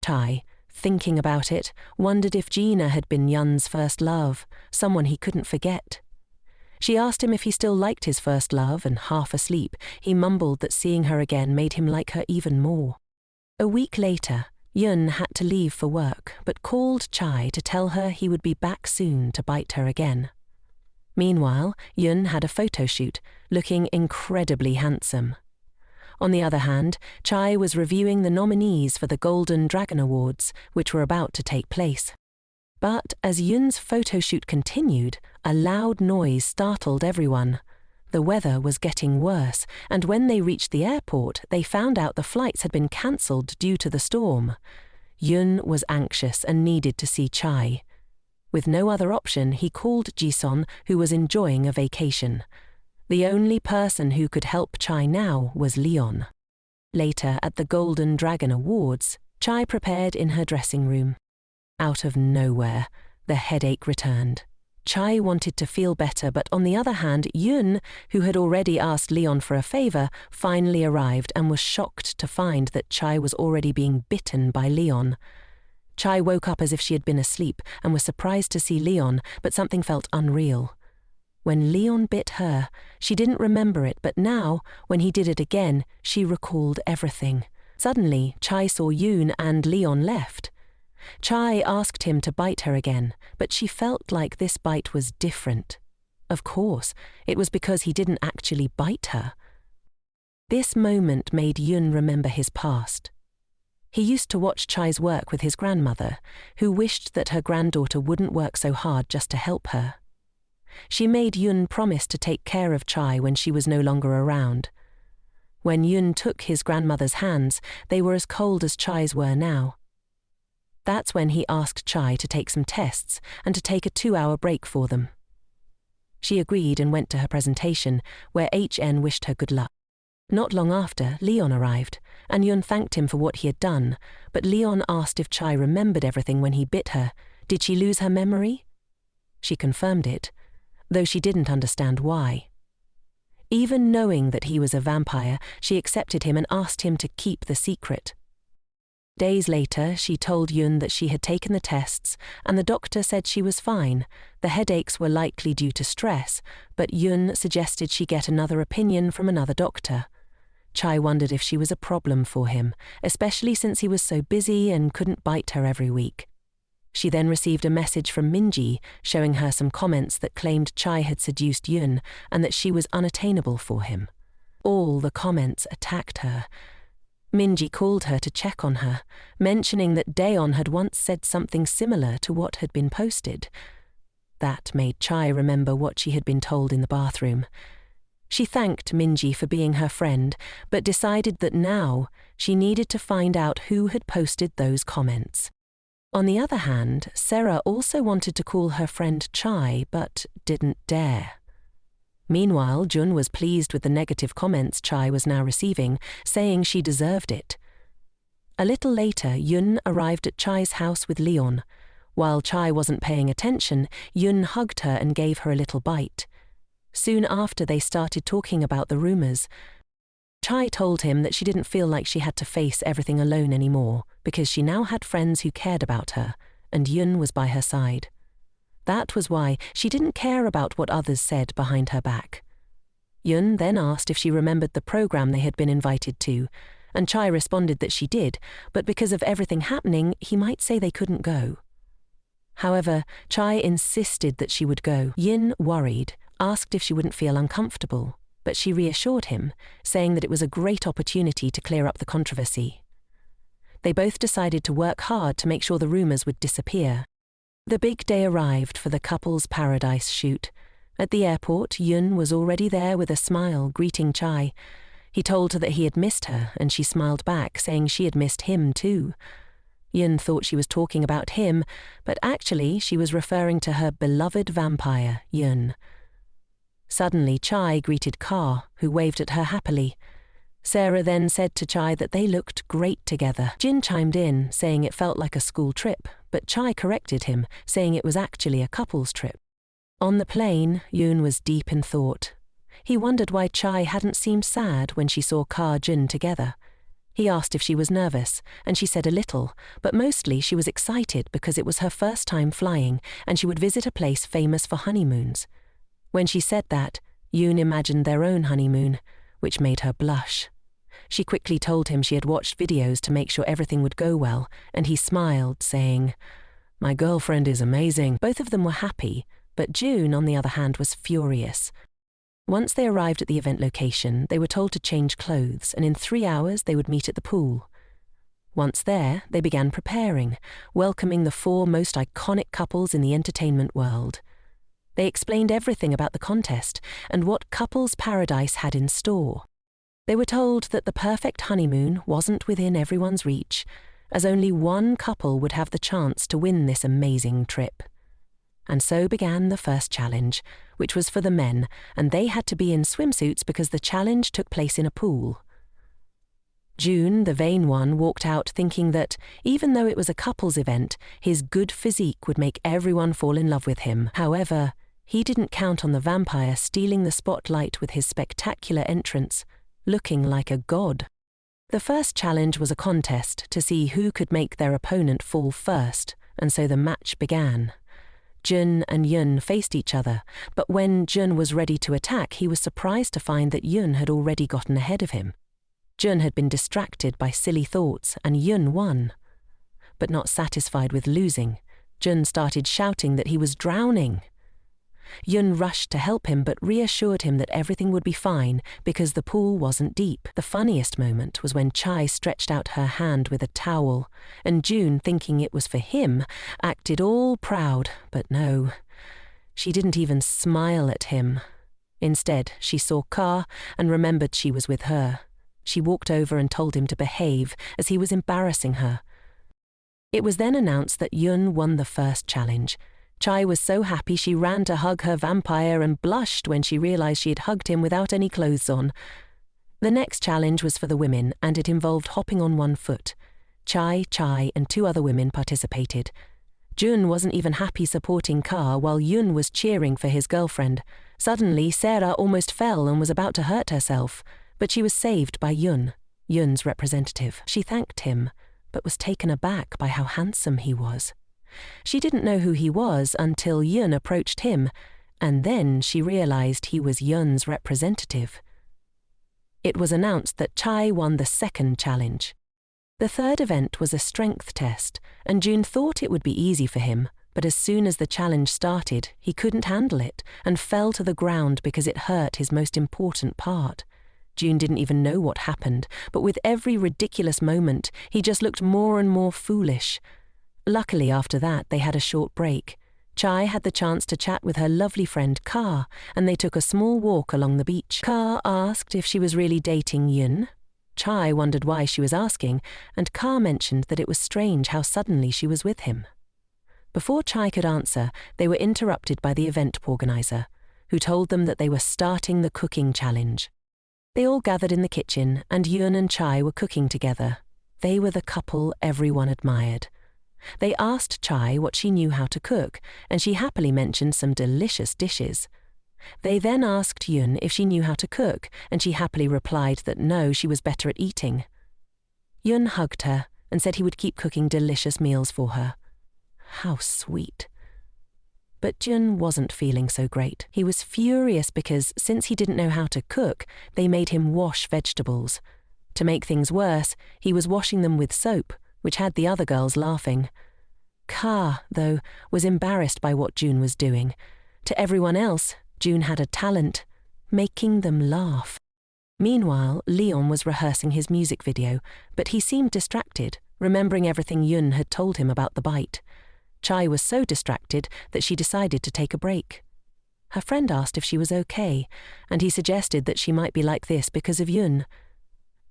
Chai, thinking about it, wondered if Gina had been Yun's first love, someone he couldn't forget. She asked him if he still liked his first love, and half asleep, he mumbled that seeing her again made him like her even more. A week later, Yun had to leave for work, but called Chai to tell her he would be back soon to bite her again. Meanwhile, Yun had a photo shoot, looking incredibly handsome. On the other hand, Chai was reviewing the nominees for the Golden Dragon Awards, which were about to take place. But as Yun's photo shoot continued, a loud noise startled everyone. The weather was getting worse, and when they reached the airport, they found out the flights had been cancelled due to the storm. Yun was anxious and needed to see Chai. With no other option, he called Jisun, who was enjoying a vacation. The only person who could help Chai now was Leon. Later, at the Golden Dragon Awards, Chai prepared in her dressing room. Out of nowhere, the headache returned. Chai wanted to feel better, but on the other hand, Yun, who had already asked Leon for a favor, finally arrived and was shocked to find that Chai was already being bitten by Leon. Chai woke up as if she had been asleep and was surprised to see Leon, but something felt unreal. When Leon bit her, she didn't remember it, but now, when he did it again, she recalled everything. Suddenly, Chai saw Yun and Leon left. Chai asked him to bite her again, but she felt like this bite was different. Of course, it was because he didn't actually bite her. This moment made Yun remember his past. He used to watch Chai's work with his grandmother, who wished that her granddaughter wouldn't work so hard just to help her. She made Yun promise to take care of Chai when she was no longer around. When Yun took his grandmother's hands, they were as cold as Chai's were now. That's when he asked Chai to take some tests and to take a 2-hour break for them. She agreed and went to her presentation, where HN wished her good luck. Not long after, Leon arrived, and Yun thanked him for what he had done, but Leon asked if Chai remembered everything when he bit her. Did she lose her memory? She confirmed it, though she didn't understand why. Even knowing that he was a vampire, she accepted him and asked him to keep the secret. Days later, she told Yun that she had taken the tests, and the doctor said she was fine. The headaches were likely due to stress, but Yun suggested she get another opinion from another doctor. Chai wondered if she was a problem for him, especially since he was so busy and couldn't bite her every week. She then received a message from Minji showing her some comments that claimed Chai had seduced Yun and that she was unattainable for him. All the comments attacked her. Minji called her to check on her, mentioning that Daeon had once said something similar to what had been posted. That made Chai remember what she had been told in the bathroom. She thanked Minji for being her friend, but decided that now she needed to find out who had posted those comments. On the other hand, Sarah also wanted to call her friend Chai, but didn't dare. Meanwhile, Jun was pleased with the negative comments Chai was now receiving, saying she deserved it. A little later, Yun arrived at Chai's house with Leon. While Chai wasn't paying attention, Yun hugged her and gave her a little bite. Soon after, they started talking about the rumors. Chai told him that she didn't feel like she had to face everything alone anymore, because she now had friends who cared about her, and Yun was by her side. That was why she didn't care about what others said behind her back. Yun then asked if she remembered the program they had been invited to, and Chai responded that she did, but because of everything happening, he might say they couldn't go. However, Chai insisted that she would go. Yin, worried, asked if she wouldn't feel uncomfortable, but she reassured him, saying that it was a great opportunity to clear up the controversy. They both decided to work hard to make sure the rumors would disappear. The big day arrived for the couple's paradise shoot. At the airport, Yun was already there with a smile, greeting Chai. He told her that he had missed her, and she smiled back, saying she had missed him too. Yun thought she was talking about him, but actually she was referring to her beloved vampire, Yun. Suddenly, Chai greeted Ka, who waved at her happily. Sarah then said to Chai that they looked great together. Jin chimed in, saying it felt like a school trip, but Chai corrected him, saying it was actually a couple's trip. On the plane, Yoon was deep in thought. He wondered why Chai hadn't seemed sad when she saw Ka Jin together. He asked if she was nervous, and she said a little, but mostly she was excited because it was her first time flying and she would visit a place famous for honeymoons. When she said that, Yoon imagined their own honeymoon, which made her blush. She quickly told him she had watched videos to make sure everything would go well, and he smiled, saying, "My girlfriend is amazing." Both of them were happy, but June, on the other hand, was furious. Once they arrived at the event location, they were told to change clothes, and in 3 hours they would meet at the pool. Once there, they began preparing, welcoming the 4 most iconic couples in the entertainment world. They explained everything about the contest and what Couples Paradise had in store. They were told that the perfect honeymoon wasn't within everyone's reach, as only one couple would have the chance to win this amazing trip. And so began the first challenge, which was for the men, and they had to be in swimsuits because the challenge took place in a pool. June, the vain one, walked out thinking that, even though it was a couples event, his good physique would make everyone fall in love with him. However, he didn't count on the vampire stealing the spotlight with his spectacular entrance, looking like a god. The first challenge was a contest to see who could make their opponent fall first, and so the match began. Jun and Yun faced each other, but when Jun was ready to attack, he was surprised to find that Yun had already gotten ahead of him. Jun had been distracted by silly thoughts, and Yun won. But not satisfied with losing, Jun started shouting that he was drowning. Yun rushed to help him but reassured him that everything would be fine because the pool wasn't deep. The funniest moment was when Chai stretched out her hand with a towel, and June, thinking it was for him, acted all proud, but no. She didn't even smile at him. Instead, she saw Ka and remembered she was with her. She walked over and told him to behave, as he was embarrassing her. It was then announced that Yun won the first challenge. Chai was so happy she ran to hug her vampire and blushed when she realized she had hugged him without any clothes on. The next challenge was for the women, and it involved hopping on one foot. Chai, and 2 other women participated. Jun wasn't even happy supporting Ka while Yun was cheering for his girlfriend. Suddenly, Sarah almost fell and was about to hurt herself, but she was saved by Yun, Yun's representative. She thanked him, but was taken aback by how handsome he was. She didn't know who he was until Yun approached him, and then she realized he was Yun's representative. It was announced that Chai won the second challenge. The third event was a strength test, and June thought it would be easy for him, but as soon as the challenge started, he couldn't handle it and fell to the ground because it hurt his most important part. June didn't even know what happened, but with every ridiculous moment, he just looked more and more foolish. Luckily, after that, they had a short break. Chai had the chance to chat with her lovely friend Ka, and they took a small walk along the beach. Ka asked if she was really dating Yun. Chai wondered why she was asking, and Ka mentioned that it was strange how suddenly she was with him. Before Chai could answer, they were interrupted by the event organizer, who told them that they were starting the cooking challenge. They all gathered in the kitchen, and Yun and Chai were cooking together. They were the couple everyone admired. They asked Chai what she knew how to cook, and she happily mentioned some delicious dishes. They then asked Yun if she knew how to cook, and she happily replied that no, she was better at eating. Yun hugged her and said he would keep cooking delicious meals for her. How sweet. But Yun wasn't feeling so great. He was furious because, since he didn't know how to cook, they made him wash vegetables. To make things worse, he was washing them with soap, which had the other girls laughing. Ka, though, was embarrassed by what June was doing. To everyone else, June had a talent, making them laugh. Meanwhile, Leon was rehearsing his music video, but he seemed distracted, remembering everything Yun had told him about the bite. Chai was so distracted that she decided to take a break. Her friend asked if she was okay, and he suggested that she might be like this because of Yun.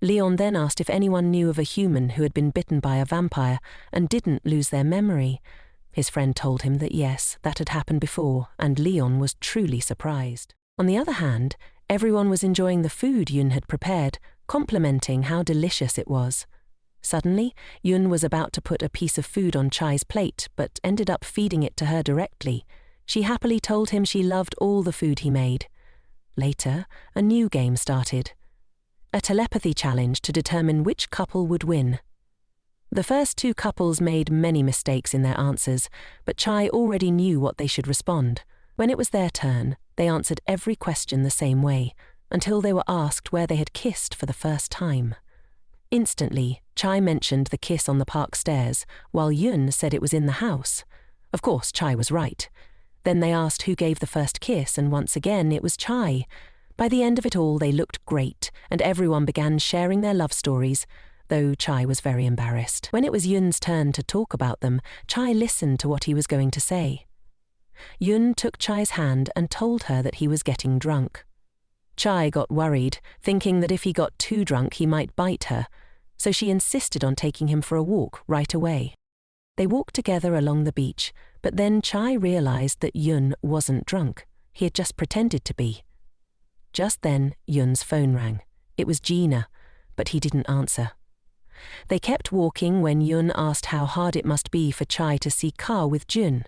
Leon then asked if anyone knew of a human who had been bitten by a vampire and didn't lose their memory. His friend told him that yes, that had happened before, and Leon was truly surprised. On the other hand, everyone was enjoying the food Yun had prepared, complimenting how delicious it was. Suddenly, Yun was about to put a piece of food on Chai's plate, but ended up feeding it to her directly. She happily told him she loved all the food he made. Later, a new game started. A telepathy challenge to determine which couple would win. The first 2 couples made many mistakes in their answers, but Chai already knew what they should respond. When it was their turn, they answered every question the same way, until they were asked where they had kissed for the first time. Instantly, Chai mentioned the kiss on the park stairs, while Yun said it was in the house. Of course, Chai was right. Then they asked who gave the first kiss, and once again it was Chai. By the end of it all, they looked great, and everyone began sharing their love stories, though Chai was very embarrassed. When it was Yun's turn to talk about them, Chai listened to what he was going to say. Yun took Chai's hand and told her that he was getting drunk. Chai got worried, thinking that if he got too drunk he might bite her. so she insisted on taking him for a walk right away. They walked together along the beach, but then Chai realized that Yun wasn't drunk. He had just pretended to be. Just then, Yun's phone rang. It was Gina, but he didn't answer. They kept walking when Yun asked how hard it must be for Chai to see Ka with Jun.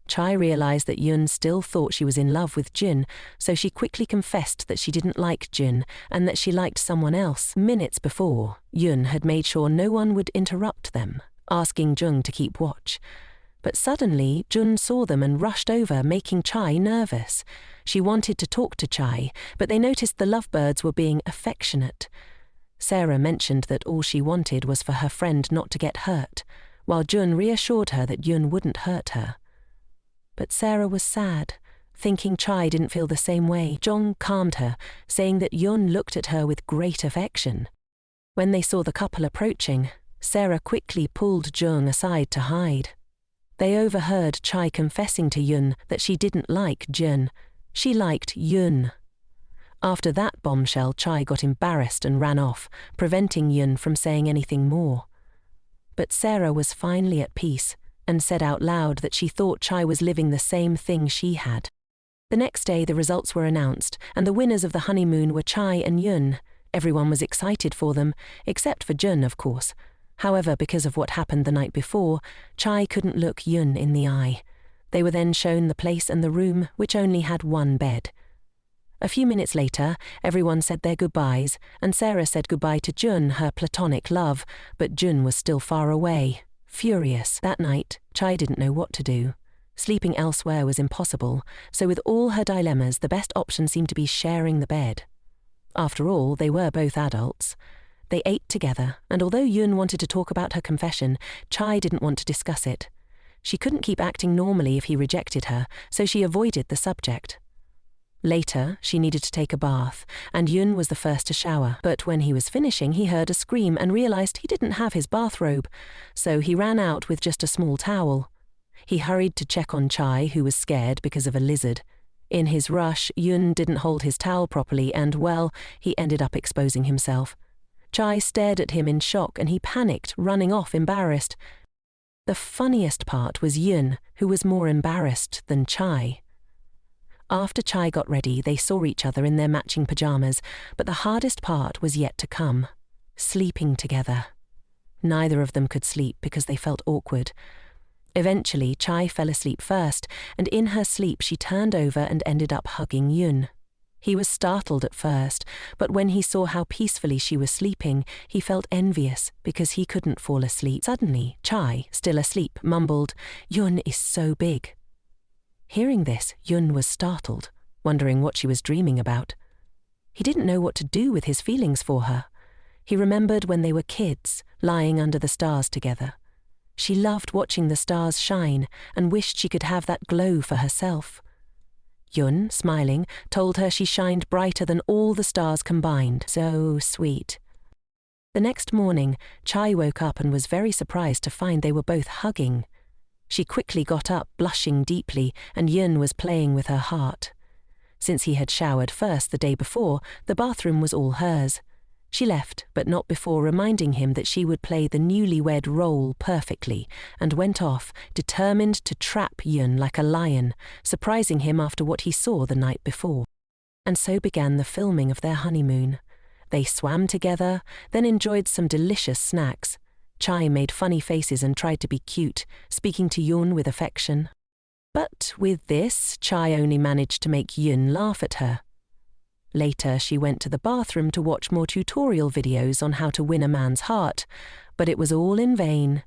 Chai realized that Yun still thought she was in love with Jun, so she quickly confessed that she didn't like Jun and that she liked someone else. Minutes before, Yun had made sure no one would interrupt them, asking Jung to keep watch. But suddenly, Jun saw them and rushed over, making Chai nervous. She wanted to talk to Chai, but they noticed the lovebirds were being affectionate. Sarah mentioned that all she wanted was for her friend not to get hurt, while Jun reassured her that Yun wouldn't hurt her. But Sarah was sad, thinking Chai didn't feel the same way. Jung calmed her, saying that Yun looked at her with great affection. When they saw the couple approaching, Sarah quickly pulled Jung aside to hide. They overheard Chai confessing to Yun that she didn't like Jun. She liked Yun. After that bombshell, Chai got embarrassed and ran off, preventing Yun from saying anything more. But Sarah was finally at peace and said out loud that she thought Chai was living the same thing she had. The next day the results were announced, and the winners of the honeymoon were Chai and Yun. Everyone was excited for them, except for Jun, of course. However, because of what happened the night before, Chai couldn't look Yun in the eye. They were then shown the place and the room, which only had one bed. A few minutes later, everyone said their goodbyes, and Sarah said goodbye to Jun, her platonic love, but Jun was still far away. Furious. That night, Chai didn't know what to do. Sleeping elsewhere was impossible, so with all her dilemmas, the best option seemed to be sharing the bed. After all, they were both adults. They ate together, and although Yun wanted to talk about her confession, Chai didn't want to discuss it. She couldn't keep acting normally if he rejected her, so she avoided the subject. Later, she needed to take a bath, and Yun was the first to shower. But when he was finishing, he heard a scream and realized he didn't have his bathrobe, so he ran out with just a small towel. He hurried to check on Chai, who was scared because of a lizard. In his rush, Yun didn't hold his towel properly and, well, he ended up exposing himself. Chai stared at him in shock and he panicked, running off embarrassed. The funniest part was Yun, who was more embarrassed than Chai. After Chai got ready, they saw each other in their matching pajamas, but the hardest part was yet to come: sleeping together. Neither of them could sleep because they felt awkward. Eventually, Chai fell asleep first, and in her sleep she turned over and ended up hugging Yun. He was startled at first, but when he saw how peacefully she was sleeping, he felt envious because he couldn't fall asleep. Suddenly, Chai, still asleep, mumbled, "Yun is so big." Hearing this, Yun was startled, wondering what she was dreaming about. He didn't know what to do with his feelings for her. He remembered when they were kids, lying under the stars together. She loved watching the stars shine and wished she could have that glow for herself. Yun, smiling, told her she shined brighter than all the stars combined. So sweet. The next morning, Chai woke up and was very surprised to find they were both hugging. She quickly got up, blushing deeply, and Yun was playing with her heart. Since he had showered first the day before, the bathroom was all hers. She left, but not before reminding him that she would play the newlywed role perfectly, and went off, determined to trap Yun like a lion, surprising him after what he saw the night before. And so began the filming of their honeymoon. They swam together, then enjoyed some delicious snacks. Chai made funny faces and tried to be cute, speaking to Yun with affection. But with this, Chai only managed to make Yun laugh at her. Later, she went to the bathroom to watch more tutorial videos on how to win a man's heart, but it was all in vain.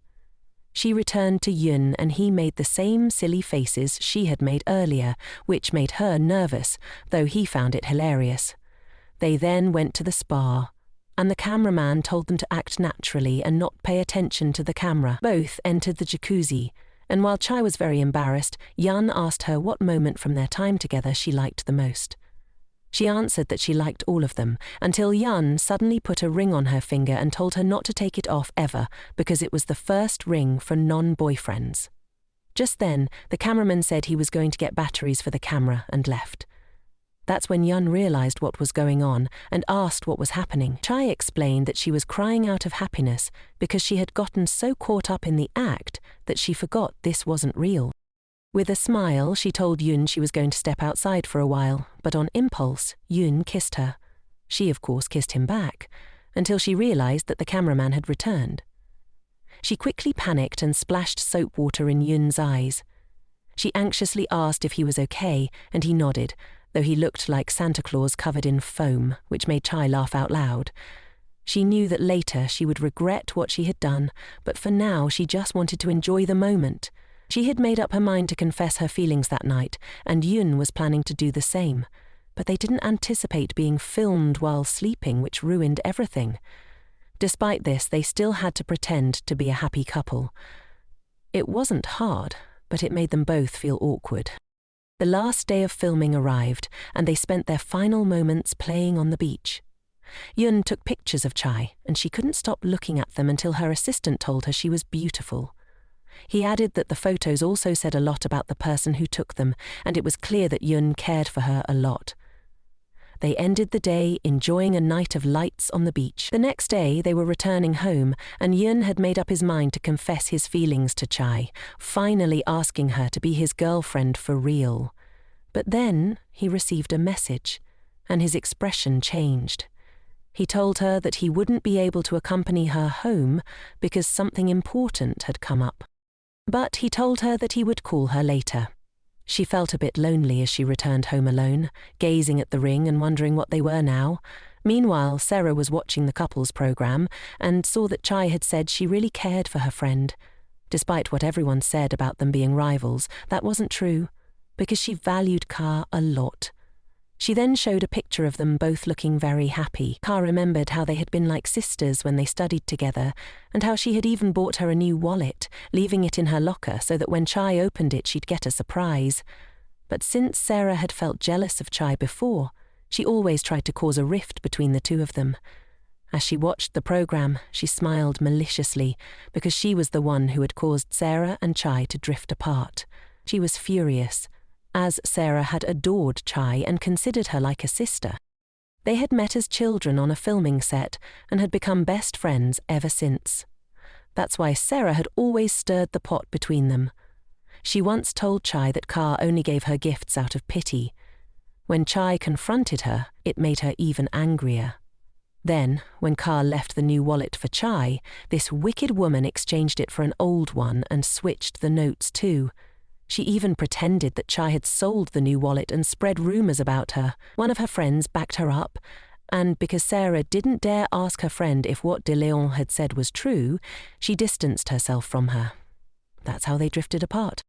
She returned to Yun and he made the same silly faces she had made earlier, which made her nervous, though he found it hilarious. They then went to the spa, and the cameraman told them to act naturally and not pay attention to the camera. Both entered the jacuzzi, and while Chai was very embarrassed, Yun asked her what moment from their time together she liked the most. She answered that she liked all of them, until Yun suddenly put a ring on her finger and told her not to take it off ever because it was the first ring for non-boyfriends. Just then, the cameraman said he was going to get batteries for the camera and left. That's when Yun realized what was going on and asked what was happening. Chai explained that she was crying out of happiness because she had gotten so caught up in the act that she forgot this wasn't real. With a smile, she told Yun she was going to step outside for a while, but on impulse, Yun kissed her. She, of course, kissed him back, until she realized that the cameraman had returned. She quickly panicked and splashed soap water in Yun's eyes. She anxiously asked if he was okay, and he nodded, though he looked like Santa Claus covered in foam, which made Chai laugh out loud. She knew that later she would regret what she had done, but for now she just wanted to enjoy the moment. She had made up her mind to confess her feelings that night, and Yun was planning to do the same. But they didn't anticipate being filmed while sleeping, which ruined everything. Despite this, they still had to pretend to be a happy couple. It wasn't hard, but it made them both feel awkward. The last day of filming arrived, and they spent their final moments playing on the beach. Yun took pictures of Chai, and she couldn't stop looking at them until her assistant told her she was beautiful. He added that the photos also said a lot about the person who took them, and it was clear that Yun cared for her a lot. They ended the day enjoying a night of lights on the beach. The next day, they were returning home, and Yun had made up his mind to confess his feelings to Chai, finally asking her to be his girlfriend for real. But then he received a message, and his expression changed. He told her that he wouldn't be able to accompany her home because something important had come up. But he told her that he would call her later. She felt a bit lonely as she returned home alone, gazing at the ring and wondering what they were now. Meanwhile, Sarah was watching the couples program and saw that Chai had said she really cared for her friend. Despite what everyone said about them being rivals, that wasn't true, because she valued Ka a lot. She then showed a picture of them both looking very happy. Ka remembered how they had been like sisters when they studied together, and how she had even bought her a new wallet, leaving it in her locker so that when Chai opened it she'd get a surprise. But since Sarah had felt jealous of Chai before, she always tried to cause a rift between the two of them. As she watched the program, she smiled maliciously, because she was the one who had caused Sarah and Chai to drift apart. She was furious, as Sarah had adored Chai and considered her like a sister. They had met as children on a filming set and had become best friends ever since. That's why Sarah had always stirred the pot between them. She once told Chai that Ka only gave her gifts out of pity. When Chai confronted her, it made her even angrier. Then, when Ka left the new wallet for Chai, this wicked woman exchanged it for an old one and switched the notes too. She even pretended that Chai had sold the new wallet and spread rumors about her. One of her friends backed her up, and because Sarah didn't dare ask her friend if what De Leon had said was true, she distanced herself from her. That's how they drifted apart.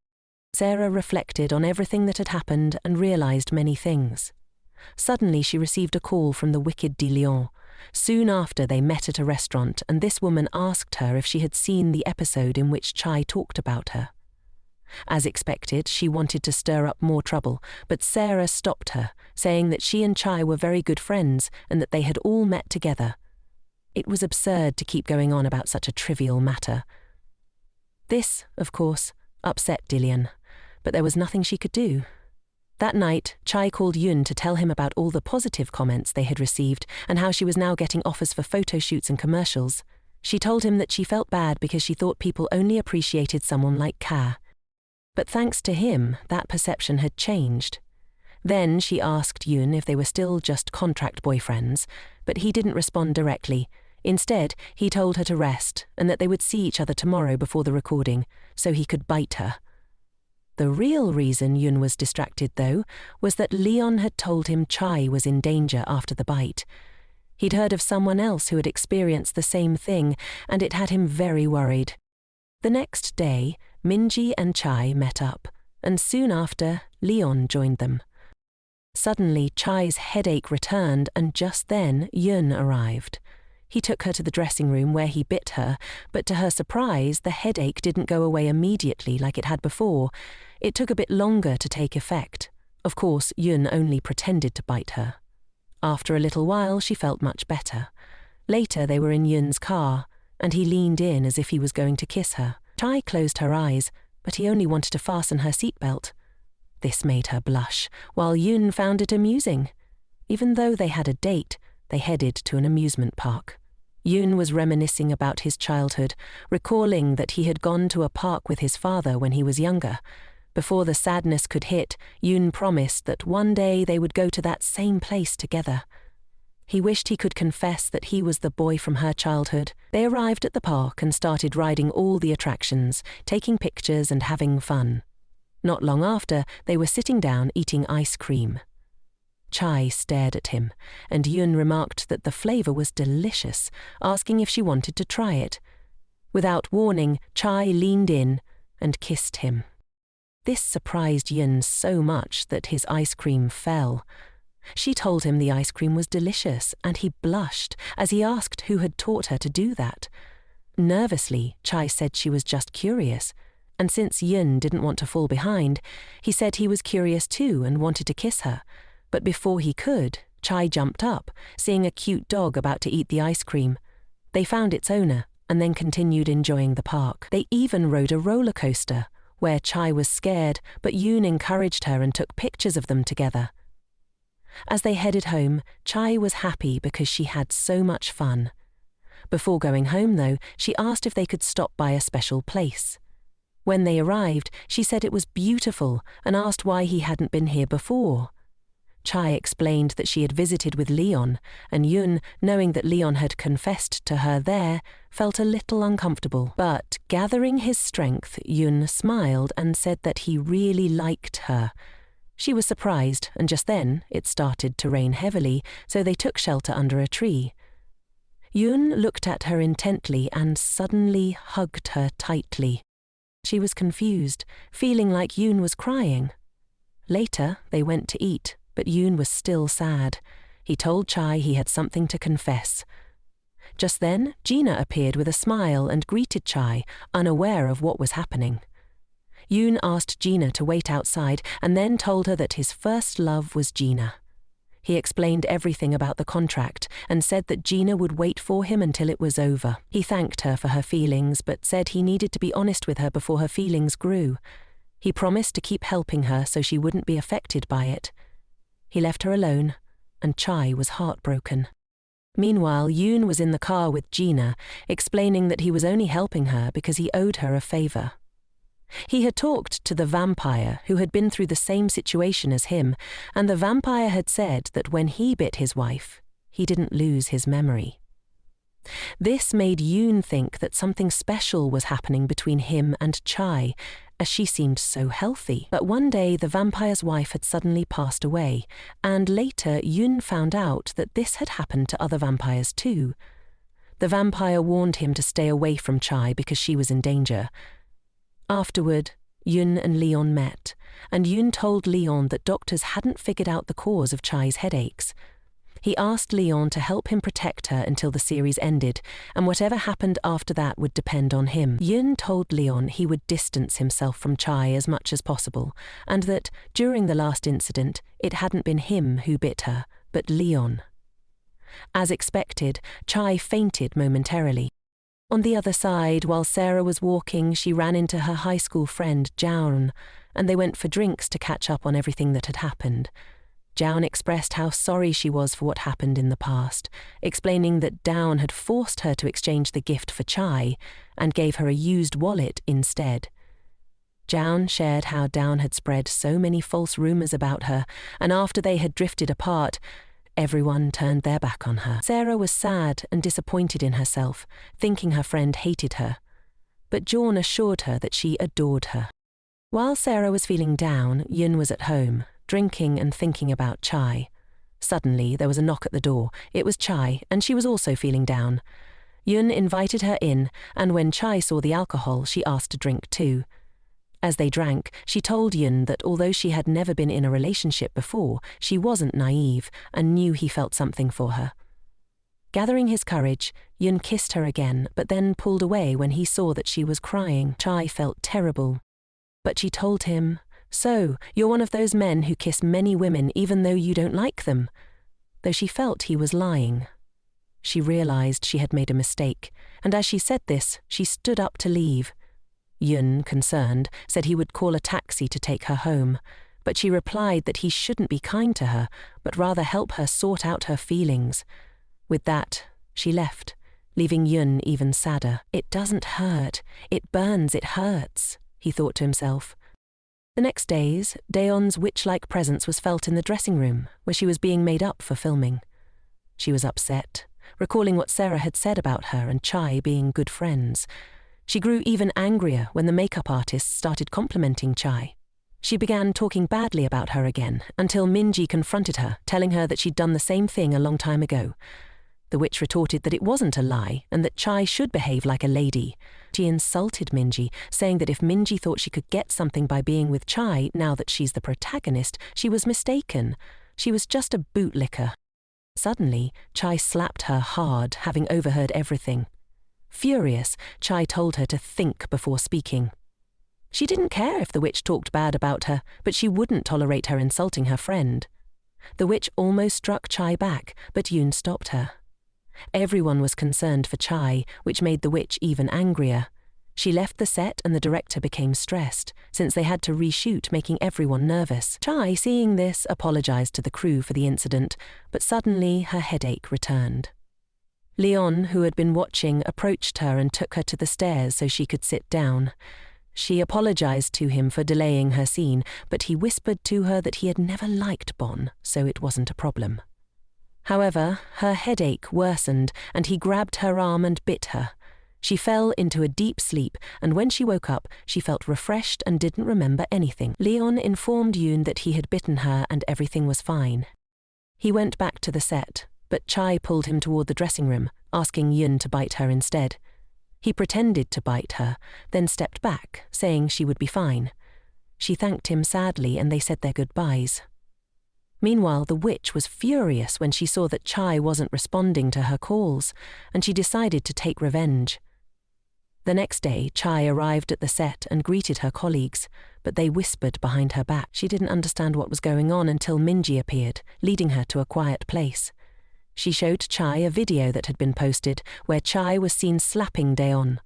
Sarah reflected on everything that had happened and realized many things. Suddenly she received a call from the wicked De Leon. Soon after, they met at a restaurant, and this woman asked her if she had seen the episode in which Chai talked about her. As expected, she wanted to stir up more trouble, but Sarah stopped her, saying that she and Chai were very good friends and that they had all met together. It was absurd to keep going on about such a trivial matter. This, of course, upset Dillian, but there was nothing she could do. That night, Chai called Yun to tell him about all the positive comments they had received and how she was now getting offers for photo shoots and commercials. She told him that she felt bad because she thought people only appreciated someone like Ka. But thanks to him, that perception had changed. Then she asked Yun if they were still just contract boyfriends, but he didn't respond directly. Instead, he told her to rest and that they would see each other tomorrow before the recording, so he could bite her. The real reason Yun was distracted, though, was that Leon had told him Chai was in danger after the bite. He'd heard of someone else who had experienced the same thing, and it had him very worried. The next day, Minji and Chai met up, and soon after, Leon joined them. Suddenly, Chai's headache returned, and just then, Yun arrived. He took her to the dressing room where he bit her, but to her surprise, the headache didn't go away immediately like it had before. It took a bit longer to take effect. Of course, Yun only pretended to bite her. After a little while, she felt much better. Later, they were in Yun's car, and he leaned in as if he was going to kiss her. Chai closed her eyes, but he only wanted to fasten her seatbelt. This made her blush, while Yoon found it amusing. Even though they had a date, they headed to an amusement park. Yoon was reminiscing about his childhood, recalling that he had gone to a park with his father when he was younger. Before the sadness could hit, Yoon promised that one day they would go to that same place together. He wished he could confess that he was the boy from her childhood. They arrived at the park and started riding all the attractions, taking pictures and having fun. Not long after, they were sitting down eating ice cream. Chai stared at him, and Yoon remarked that the flavor was delicious, asking if she wanted to try it. Without warning, Chai leaned in and kissed him. This surprised Yoon so much that his ice cream fell. She told him the ice cream was delicious, and he blushed as he asked who had taught her to do that. Nervously, Chai said she was just curious, and since Yoon didn't want to fall behind, he said he was curious too and wanted to kiss her. But before he could, Chai jumped up, seeing a cute dog about to eat the ice cream. They found its owner and then continued enjoying the park. They even rode a roller coaster, where Chai was scared, but Yoon encouraged her and took pictures of them together. As they headed home, Chai was happy because she had so much fun. Before going home, though, she asked if they could stop by a special place. When they arrived, she said it was beautiful and asked why he hadn't been here before. Chai explained that she had visited with Leon, and Yoon, knowing that Leon had confessed to her there, felt a little uncomfortable. But gathering his strength, Yoon smiled and said that he really liked her. She was surprised, and just then it started to rain heavily, so they took shelter under a tree. Yoon looked at her intently and suddenly hugged her tightly. She was confused, feeling like Yoon was crying. Later, they went to eat, but Yoon was still sad. He told Chai he had something to confess. Just then, Gina appeared with a smile and greeted Chai, unaware of what was happening. Yoon asked Gina to wait outside and then told her that his first love was Gina. He explained everything about the contract and said that Gina would wait for him until it was over. He thanked her for her feelings, but said he needed to be honest with her before her feelings grew. He promised to keep helping her so she wouldn't be affected by it. He left her alone, and Chai was heartbroken. Meanwhile, Yoon was in the car with Gina, explaining that he was only helping her because he owed her a favor. He had talked to the vampire who had been through the same situation as him, and the vampire had said that when he bit his wife, he didn't lose his memory. This made Yoon think that something special was happening between him and Chai, as she seemed so healthy. But one day the vampire's wife had suddenly passed away, and later Yoon found out that this had happened to other vampires too. The vampire warned him to stay away from Chai because she was in danger. Afterward, Yoon and Leon met, and Yoon told Leon that doctors hadn't figured out the cause of Chai's headaches. He asked Leon to help him protect her until the series ended, and whatever happened after that would depend on him. Yoon told Leon he would distance himself from Chai as much as possible, and that, during the last incident, it hadn't been him who bit her, but Leon. As expected, Chai fainted momentarily. On the other side, while Sarah was walking, she ran into her high school friend, Jaun, and they went for drinks to catch up on everything that had happened. Jaun expressed how sorry she was for what happened in the past, explaining that Dawn had forced her to exchange the gift for Chai and gave her a used wallet instead. Jaun shared how Dawn had spread so many false rumors about her, and after they had drifted apart, everyone turned their back on her. Sarah was sad and disappointed in herself, thinking her friend hated her. But Jaun assured her that she adored her. While Sarah was feeling down, Yoon was at home, drinking and thinking about Chai. Suddenly, there was a knock at the door. It was Chai, and she was also feeling down. Yoon invited her in, and when Chai saw the alcohol, she asked to drink too. As they drank, she told Yoon that although she had never been in a relationship before, she wasn't naive and knew he felt something for her. Gathering his courage, Yoon kissed her again, but then pulled away when he saw that she was crying. Chai felt terrible. But she told him, "So, you're one of those men who kiss many women even though you don't like them," though she felt he was lying. She realized she had made a mistake, and as she said this, she stood up to leave. Yoon, concerned, said he would call a taxi to take her home, but she replied that he shouldn't be kind to her, but rather help her sort out her feelings. With that, she left, leaving Yun even sadder. "It doesn't hurt. It burns, it hurts," he thought to himself. The next days, Daeon's witch-like presence was felt in the dressing room, where she was being made up for filming. She was upset, recalling what Sarah had said about her and Chai being good friends. She grew even angrier when the makeup artists started complimenting Chai. She began talking badly about her again, until Minji confronted her, telling her that she'd done the same thing a long time ago. The witch retorted that it wasn't a lie, and that Chai should behave like a lady. She insulted Minji, saying that if Minji thought she could get something by being with Chai now that she's the protagonist, she was mistaken. She was just a bootlicker. Suddenly, Chai slapped her hard, having overheard everything. Furious, Chai told her to think before speaking. She didn't care if the witch talked bad about her, but she wouldn't tolerate her insulting her friend. The witch almost struck Chai back, but Yoon stopped her. Everyone was concerned for Chai, which made the witch even angrier. She left the set and the director became stressed, since they had to reshoot, making everyone nervous. Chai, seeing this, apologized to the crew for the incident, but suddenly her headache returned. Leon, who had been watching, approached her and took her to the stairs so she could sit down. She apologized to him for delaying her scene, but he whispered to her that he had never liked Bon, so it wasn't a problem. However, her headache worsened, and he grabbed her arm and bit her. She fell into a deep sleep, and when she woke up, she felt refreshed and didn't remember anything. Leon informed Yoon that he had bitten her and everything was fine. He went back to the set, but Chai pulled him toward the dressing room, asking Yoon to bite her instead. He pretended to bite her, then stepped back, saying she would be fine. She thanked him sadly and they said their goodbyes. Meanwhile, the witch was furious when she saw that Chai wasn't responding to her calls, and she decided to take revenge. The next day, Chai arrived at the set and greeted her colleagues, but they whispered behind her back. She didn't understand what was going on until Minji appeared, leading her to a quiet place. She showed Chai a video that had been posted, where Chai was seen slapping Daeon.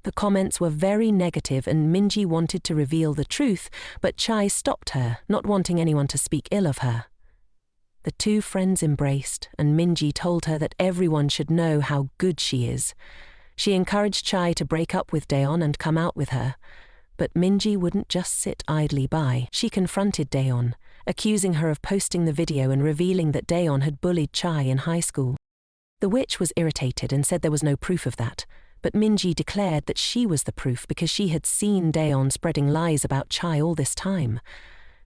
The comments were very negative and Minji wanted to reveal the truth, but Chai stopped her, not wanting anyone to speak ill of her. The two friends embraced, and Minji told her that everyone should know how good she is. She encouraged Chai to break up with Daeon and come out with her. But Minji wouldn't just sit idly by. She confronted Daeon, accusing her of posting the video and revealing that Daeon had bullied Chai in high school. The witch was irritated and said there was no proof of that, but Minji declared that she was the proof because she had seen Daeon spreading lies about Chai all this time.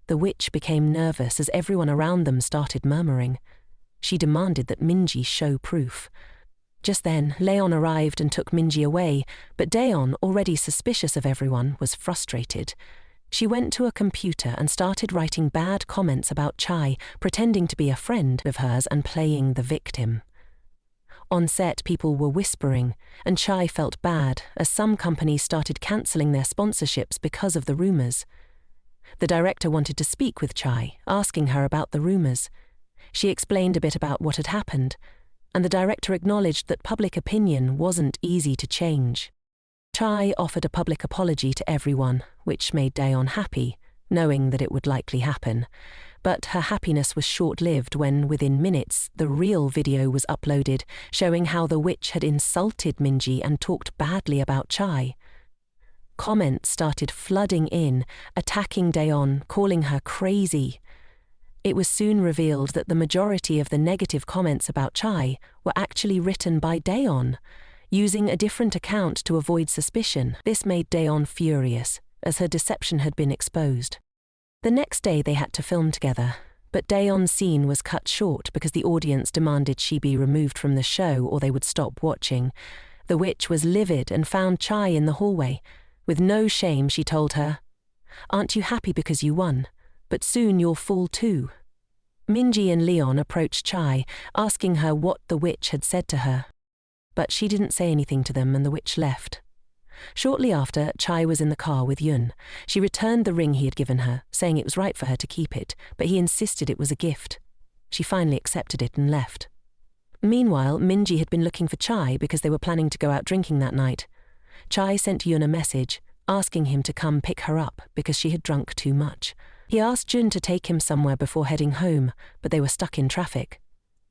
The witch became nervous as everyone around them started murmuring. She demanded that Minji show proof. Just then, Leon arrived and took Minji away, but Daeon, already suspicious of everyone, was frustrated. She went to a computer and started writing bad comments about Chai, pretending to be a friend of hers and playing the victim. On set, people were whispering, and Chai felt bad as some companies started cancelling their sponsorships because of the rumours. The director wanted to speak with Chai, asking her about the rumours. She explained a bit about what had happened, and the director acknowledged that public opinion wasn't easy to change. Chai offered a public apology to everyone, which made Daeon happy, knowing that it would likely happen. But her happiness was short-lived when, within minutes, the real video was uploaded, showing how the witch had insulted Minji and talked badly about Chai. Comments started flooding in, attacking Daeon, calling her crazy. It was soon revealed that the majority of the negative comments about Chai were actually written by Daeon, using a different account to avoid suspicion. This made Daeon furious, as her deception had been exposed. The next day they had to film together, but Daeon's scene was cut short because the audience demanded she be removed from the show or they would stop watching. The witch was livid and found Chai in the hallway. With no shame, she told her, "Aren't you happy because you won? But soon you'll fall too." Minji and Leon approached Chai, asking her what the witch had said to her. But she didn't say anything to them and the witch left. Shortly after, Chai was in the car with Yoon. She returned the ring he had given her, saying it was right for her to keep it, but he insisted it was a gift. She finally accepted it and left. Meanwhile, Minji had been looking for Chai because they were planning to go out drinking that night. Chai sent Yoon a message, asking him to come pick her up because she had drunk too much. He asked Jun to take him somewhere before heading home, but they were stuck in traffic.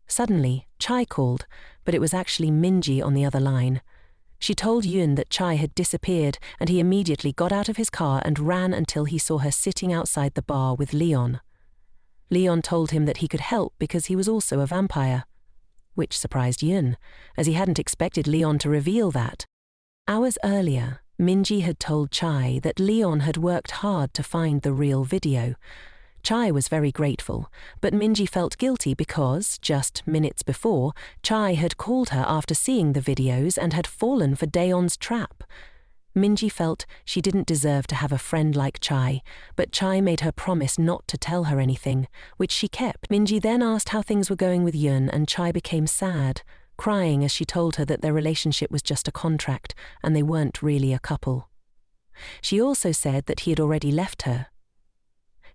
Suddenly, Chai called, but it was actually Minji on the other line. She told Yun that Chai had disappeared, and he immediately got out of his car and ran until he saw her sitting outside the bar with Leon. Leon told him that he could help because he was also a vampire, which surprised Yun, as he hadn't expected Leon to reveal that. Hours earlier, Minji had told Chai that Leon had worked hard to find the real video. Chai was very grateful, but Minji felt guilty because, just minutes before, Chai had called her after seeing the videos and had fallen for Daeon's trap. Minji felt she didn't deserve to have a friend like Chai, but Chai made her promise not to tell her anything, which she kept. Minji then asked how things were going with Yun, and Chai became sad, crying as she told her that their relationship was just a contract and they weren't really a couple. She also said that he had already left her.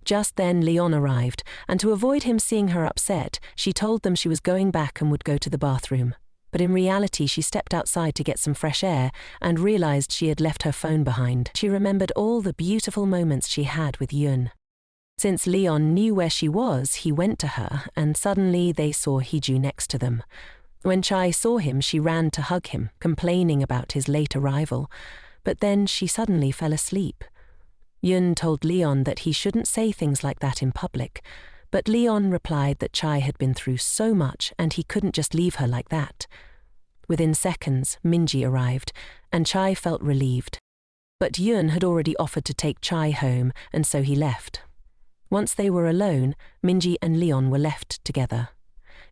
Just then Leon arrived, and to avoid him seeing her upset, she told them she was going back and would go to the bathroom. But in reality she stepped outside to get some fresh air and realized she had left her phone behind. She remembered all the beautiful moments she had with Yun. Since Leon knew where she was, he went to her, and suddenly they saw Hiju next to them. When Chai saw him, she ran to hug him, complaining about his late arrival, but then she suddenly fell asleep. Yun told Leon that he shouldn't say things like that in public, but Leon replied that Chai had been through so much and he couldn't just leave her like that. Within seconds, Minji arrived, and Chai felt relieved. But Yun had already offered to take Chai home, and so he left. Once they were alone, Minji and Leon were left together.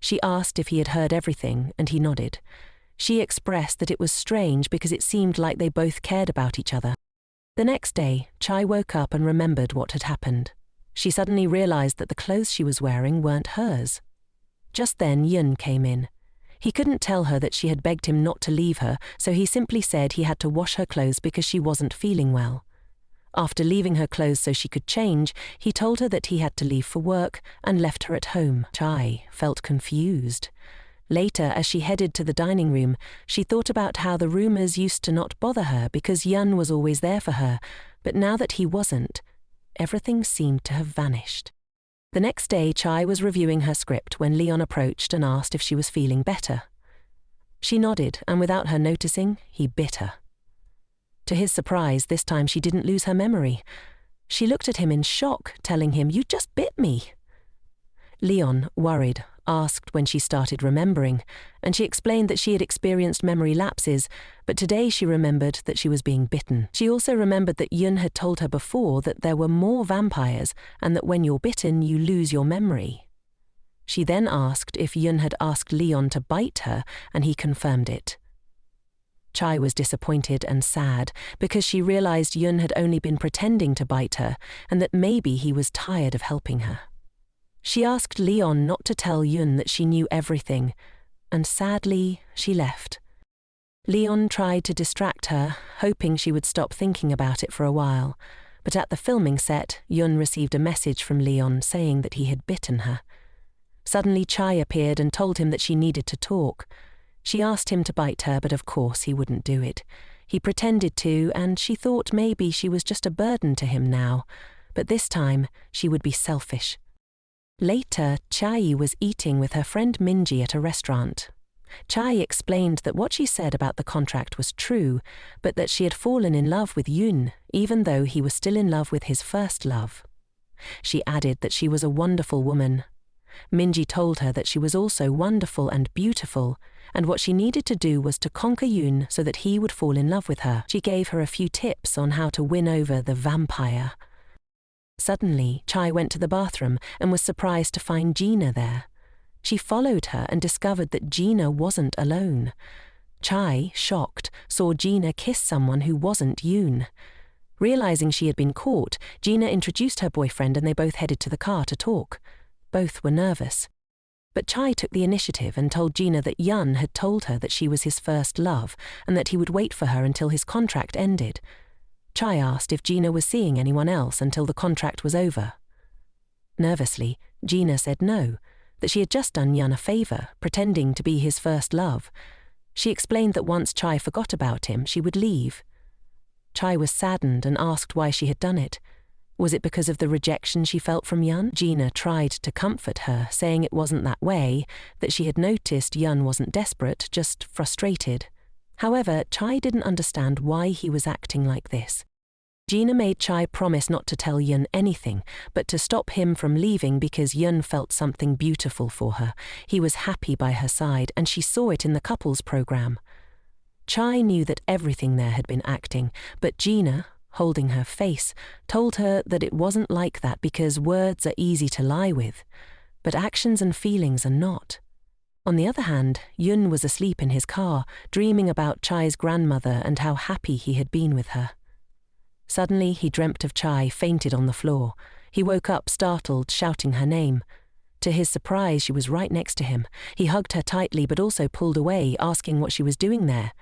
She asked if he had heard everything, and he nodded. She expressed that it was strange because it seemed like they both cared about each other. The next day, Chai woke up and remembered what had happened. She suddenly realized that the clothes she was wearing weren't hers. Just then Yun came in. He couldn't tell her that she had begged him not to leave her, so he simply said he had to wash her clothes because she wasn't feeling well. After leaving her clothes so she could change, he told her that he had to leave for work and left her at home. Chai felt confused. Later, as she headed to the dining room, she thought about how the rumors used to not bother her because Yun was always there for her, but now that he wasn't, everything seemed to have vanished. The next day, Chai was reviewing her script when Leon approached and asked if she was feeling better. She nodded, and without her noticing, he bit her. To his surprise, this time she didn't lose her memory. She looked at him in shock, telling him, "You just bit me." Leon, worried, asked when she started remembering, and she explained that she had experienced memory lapses, but today she remembered that she was being bitten. She also remembered that Yun had told her before that there were more vampires and that when you're bitten, you lose your memory. She then asked if Yun had asked Leon to bite her, and he confirmed it. Chai was disappointed and sad because she realized Yun had only been pretending to bite her and that maybe he was tired of helping her. She asked Leon not to tell Yun that she knew everything, and sadly, she left. Leon tried to distract her, hoping she would stop thinking about it for a while, but at the filming set, Yun received a message from Leon saying that he had bitten her. Suddenly Chai appeared and told him that she needed to talk. She asked him to bite her, but of course he wouldn't do it. He pretended to, and she thought maybe she was just a burden to him now, but this time she would be selfish. Later, Chai was eating with her friend Minji at a restaurant. Chai explained that what she said about the contract was true, but that she had fallen in love with Yun, even though he was still in love with his first love. She added that she was a wonderful woman. Minji told her that she was also wonderful and beautiful, and what she needed to do was to conquer Yun so that he would fall in love with her. She gave her a few tips on how to win over the vampire. Suddenly, Chai went to the bathroom and was surprised to find Gina there. She followed her and discovered that Gina wasn't alone. Chai, shocked, saw Gina kiss someone who wasn't Yoon. Realizing she had been caught, Gina introduced her boyfriend and they both headed to the car to talk. Both were nervous. But Chai took the initiative and told Gina that Yun had told her that she was his first love and that he would wait for her until his contract ended. Chai asked if Gina was seeing anyone else until the contract was over. Nervously, Gina said no, that she had just done Yun a favor, pretending to be his first love. She explained that once Chai forgot about him, she would leave. Chai was saddened and asked why she had done it. Was it because of the rejection she felt from Yun? Gina tried to comfort her, saying it wasn't that way, that she had noticed Yun wasn't desperate, just frustrated. However, Chai didn't understand why he was acting like this. Gina made Chai promise not to tell Yun anything, but to stop him from leaving because Yun felt something beautiful for her. He was happy by her side, and she saw it in the couples program. Chai knew that everything there had been acting, but Gina, holding her face, told her that it wasn't like that because words are easy to lie with, but actions and feelings are not. On the other hand, Yun was asleep in his car, dreaming about Chai's grandmother and how happy he had been with her. Suddenly, he dreamt of Chai fainted on the floor. He woke up startled, shouting her name. To his surprise, she was right next to him. He hugged her tightly but also pulled away, asking what she was doing there.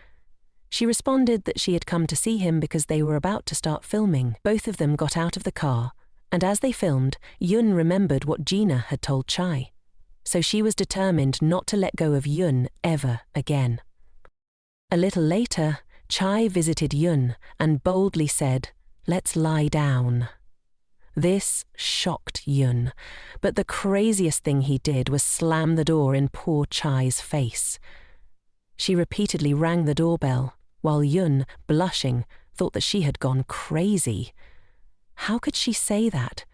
She responded that she had come to see him because they were about to start filming. Both of them got out of the car, and as they filmed, Yun remembered what Gina had told Chai. So she was determined not to let go of Yun ever again. A little later, Chai visited Yun and boldly said, "Let's lie down." This shocked Yun, but the craziest thing he did was slam the door in poor Chai's face. She repeatedly rang the doorbell, while Yun, blushing, thought that she had gone crazy. How could she say that?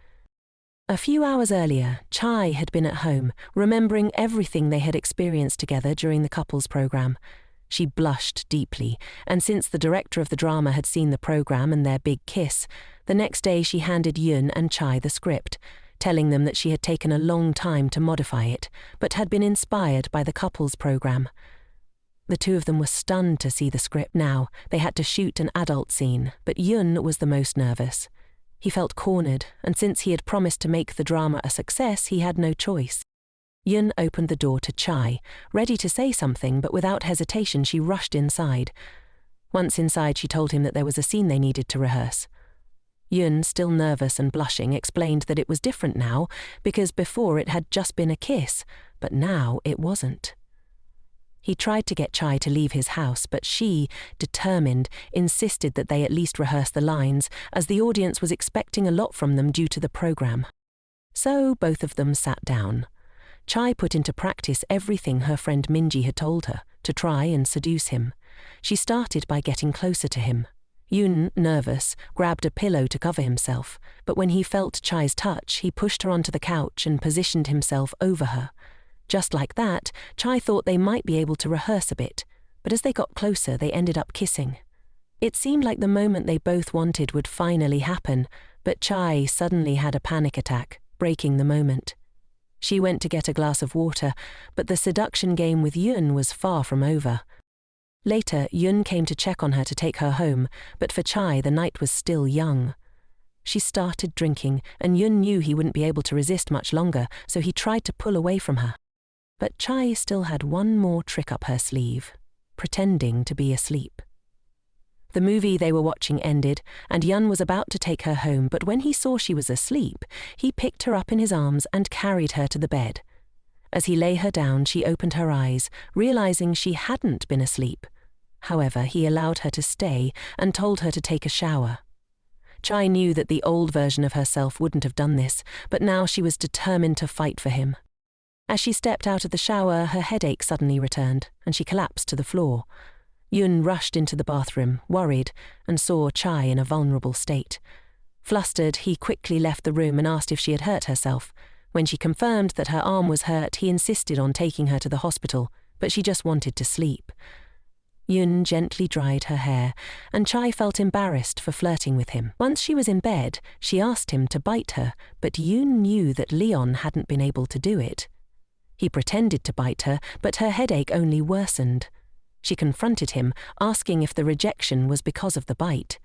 A few hours earlier, Chai had been at home, remembering everything they had experienced together during the couples program. She blushed deeply, and since the director of the drama had seen the program and their big kiss, the next day she handed Yun and Chai the script, telling them that she had taken a long time to modify it, but had been inspired by the couples program. The two of them were stunned to see the script now. They had to shoot an adult scene, but Yun was the most nervous. He felt cornered, and since he had promised to make the drama a success, he had no choice. Yun opened the door to Chai, ready to say something, but without hesitation she rushed inside. Once inside, she told him that there was a scene they needed to rehearse. Yun, still nervous and blushing, explained that it was different now, because before it had just been a kiss, but now it wasn't. He tried to get Chai to leave his house, but she, determined, insisted that they at least rehearse the lines, as the audience was expecting a lot from them due to the program. So both of them sat down. Chai put into practice everything her friend Minji had told her, to try and seduce him. She started by getting closer to him. Yun, nervous, grabbed a pillow to cover himself, but when he felt Chai's touch, he pushed her onto the couch and positioned himself over her. Just like that, Chai thought they might be able to rehearse a bit, but as they got closer, they ended up kissing. It seemed like the moment they both wanted would finally happen, but Chai suddenly had a panic attack, breaking the moment. She went to get a glass of water, but the seduction game with Yun was far from over. Later, Yun came to check on her to take her home, but for Chai, the night was still young. She started drinking, and Yun knew he wouldn't be able to resist much longer, so he tried to pull away from her. But Chai still had one more trick up her sleeve, pretending to be asleep. The movie they were watching ended, and Yun was about to take her home, but when he saw she was asleep, he picked her up in his arms and carried her to the bed. As he lay her down, she opened her eyes, realizing she hadn't been asleep. However, he allowed her to stay and told her to take a shower. Chai knew that the old version of herself wouldn't have done this, but now she was determined to fight for him. As she stepped out of the shower, her headache suddenly returned, and she collapsed to the floor. Yun rushed into the bathroom, worried, and saw Chai in a vulnerable state. Flustered, he quickly left the room and asked if she had hurt herself. When she confirmed that her arm was hurt, he insisted on taking her to the hospital, but she just wanted to sleep. Yun gently dried her hair, and Chai felt embarrassed for flirting with him. Once she was in bed, she asked him to bite her, but Yun knew that Leon hadn't been able to do it. He pretended to bite her, but her headache only worsened. She confronted him, asking if the rejection was because of the bite.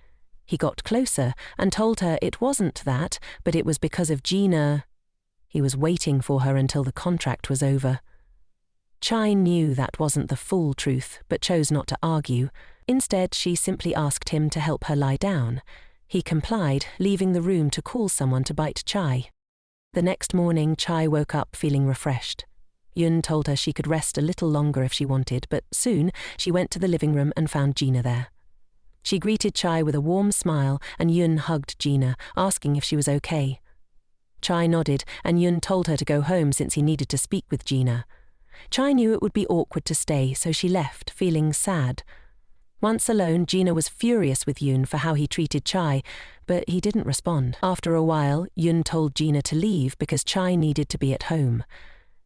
He got closer and told her it wasn't that, but it was because of Gina. He was waiting for her until the contract was over. Chai knew that wasn't the full truth, but chose not to argue. Instead, she simply asked him to help her lie down. He complied, leaving the room to call someone to bite Chai. The next morning, Chai woke up feeling refreshed. Yun told her she could rest a little longer if she wanted, but soon she went to the living room and found Gina there. She greeted Chai with a warm smile, and Yun hugged Gina, asking if she was okay. Chai nodded, and Yun told her to go home since he needed to speak with Gina. Chai knew it would be awkward to stay, so she left, feeling sad. Once alone, Gina was furious with Yun for how he treated Chai, but he didn't respond. After a while, Yun told Gina to leave because Chai needed to be at home.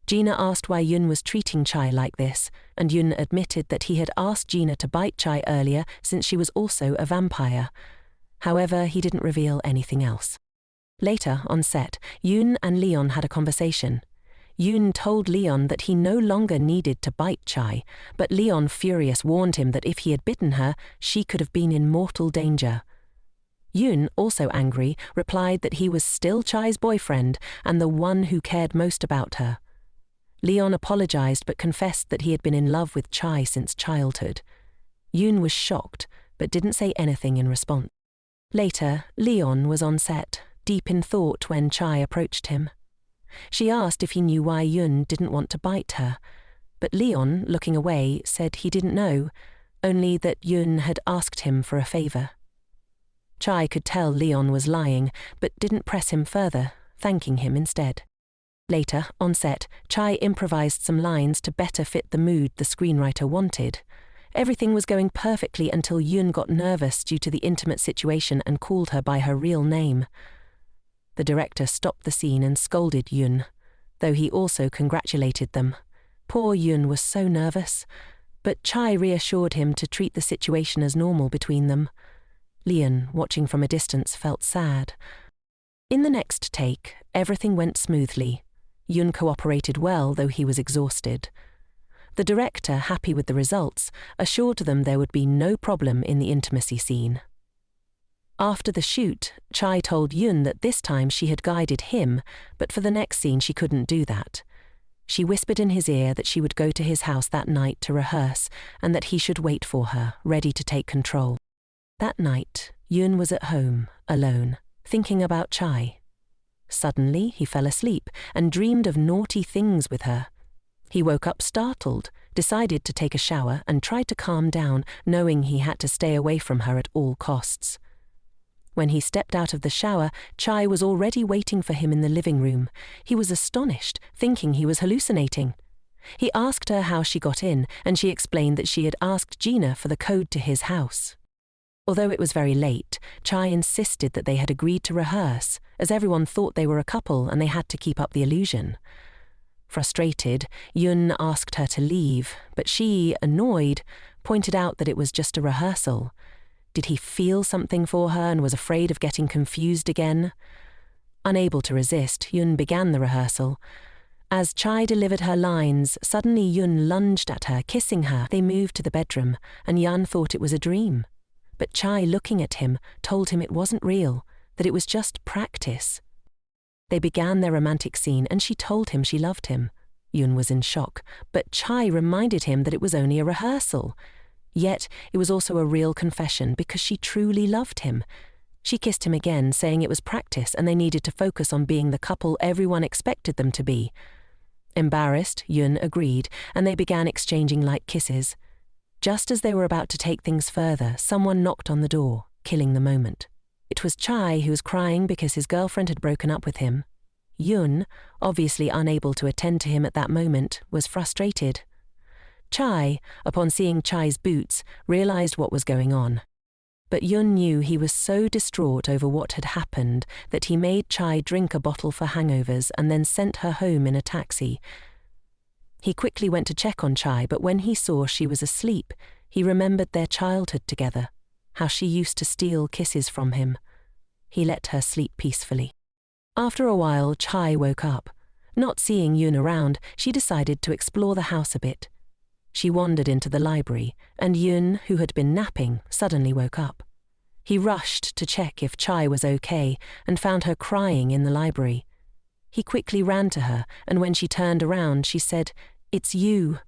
Gina asked why Yun was treating Chai like this, and Yun admitted that he had asked Gina to bite Chai earlier since she was also a vampire. However, he didn't reveal anything else. Later, on set, Yun and Leon had a conversation. Yun told Leon that he no longer needed to bite Chai, but Leon, furious, warned him that if he had bitten her, she could have been in mortal danger. Yun, also angry, replied that he was still Chai's boyfriend and the one who cared most about her. Leon apologized but confessed that he had been in love with Chai since childhood. Yun was shocked, but didn't say anything in response. Later, Leon was on set, deep in thought when Chai approached him. She asked if he knew why Yun didn't want to bite her, but Leon, looking away, said he didn't know, only that Yun had asked him for a favor. Chai could tell Leon was lying, but didn't press him further, thanking him instead. Later, on set, Chai improvised some lines to better fit the mood the screenwriter wanted. Everything was going perfectly until Yun got nervous due to the intimate situation and called her by her real name. The director stopped the scene and scolded Yun, though he also congratulated them. Poor Yun was so nervous, but Chai reassured him to treat the situation as normal between them. Leon, watching from a distance, felt sad. In the next take, everything went smoothly. Yun cooperated well, though he was exhausted. The director, happy with the results, assured them there would be no problem in the intimacy scene. After the shoot, Chai told Yun that this time she had guided him, but for the next scene she couldn't do that. She whispered in his ear that she would go to his house that night to rehearse and that he should wait for her, ready to take control. That night, Yun was at home, alone, thinking about Chai. Suddenly, he fell asleep and dreamed of naughty things with her. He woke up startled, decided to take a shower and tried to calm down, knowing he had to stay away from her at all costs. When he stepped out of the shower, Chai was already waiting for him in the living room. He was astonished, thinking he was hallucinating. He asked her how she got in, and she explained that she had asked Gina for the code to his house. Although it was very late, Chai insisted that they had agreed to rehearse, as everyone thought they were a couple and they had to keep up the illusion. Frustrated, Yun asked her to leave, but she, annoyed, pointed out that it was just a rehearsal. Did he feel something for her and was afraid of getting confused again? Unable to resist, Yun began the rehearsal. As Chai delivered her lines, suddenly Yun lunged at her, kissing her. They moved to the bedroom, and Yun thought it was a dream. But Chai, looking at him, told him it wasn't real, that it was just practice. They began their romantic scene, and she told him she loved him. Yun was in shock, but Chai reminded him that it was only a rehearsal. Yet, it was also a real confession because she truly loved him. She kissed him again, saying it was practice and they needed to focus on being the couple everyone expected them to be. Embarrassed, Yun agreed, and they began exchanging light kisses. Just as they were about to take things further, someone knocked on the door, killing the moment. It was Chai, who was crying because his girlfriend had broken up with him. Yun, obviously unable to attend to him at that moment, was frustrated. Chai, upon seeing Chai's boots, realized what was going on. But Yun knew he was so distraught over what had happened that he made Chai drink a bottle for hangovers and then sent her home in a taxi. He quickly went to check on Chai, but when he saw she was asleep, he remembered their childhood together, how she used to steal kisses from him. He let her sleep peacefully. After a while, Chai woke up. Not seeing Yun around, she decided to explore the house a bit. She wandered into the library, and Yun, who had been napping, suddenly woke up. He rushed to check if Chai was okay and found her crying in the library. He quickly ran to her, and when she turned around, she said, "It's you."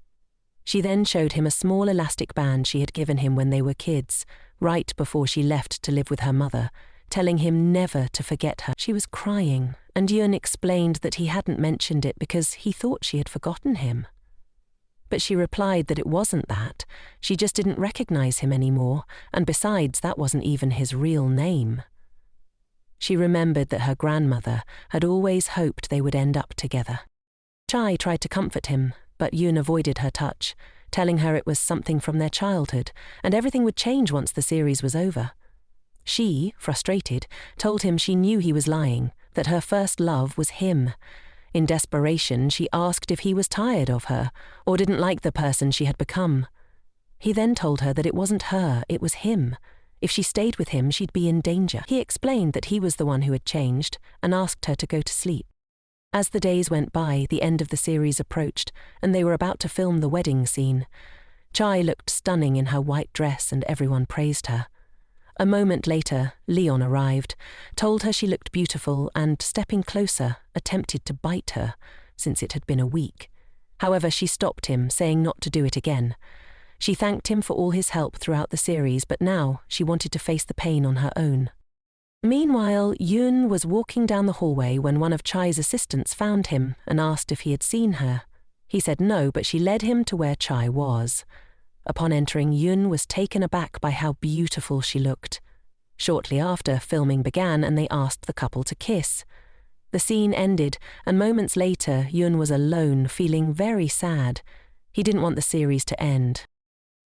She then showed him a small elastic band she had given him when they were kids, right before she left to live with her mother, telling him never to forget her. She was crying, and Yun explained that he hadn't mentioned it because he thought she had forgotten him. But she replied that it wasn't that. She just didn't recognize him anymore, and besides, that wasn't even his real name. She remembered that her grandmother had always hoped they would end up together. Chai tried to comfort him, but Yoon avoided her touch, telling her it was something from their childhood, and everything would change once the series was over. She, frustrated, told him she knew he was lying, that her first love was him. In desperation, she asked if he was tired of her, or didn't like the person she had become. He then told her that it wasn't her, it was him. If she stayed with him, she'd be in danger. He explained that he was the one who had changed, and asked her to go to sleep. As the days went by, the end of the series approached, and they were about to film the wedding scene. Chai looked stunning in her white dress, and everyone praised her. A moment later, Leon arrived, told her she looked beautiful, and, stepping closer, attempted to bite her, since it had been a week. However, she stopped him, saying not to do it again. She thanked him for all his help throughout the series, but now she wanted to face the pain on her own. Meanwhile, Yoon was walking down the hallway when one of Chai's assistants found him and asked if he had seen her. He said no, but she led him to where Chai was. Upon entering, Yoon was taken aback by how beautiful she looked. Shortly after, filming began and they asked the couple to kiss. The scene ended, and moments later, Yoon was alone, feeling very sad. He didn't want the series to end.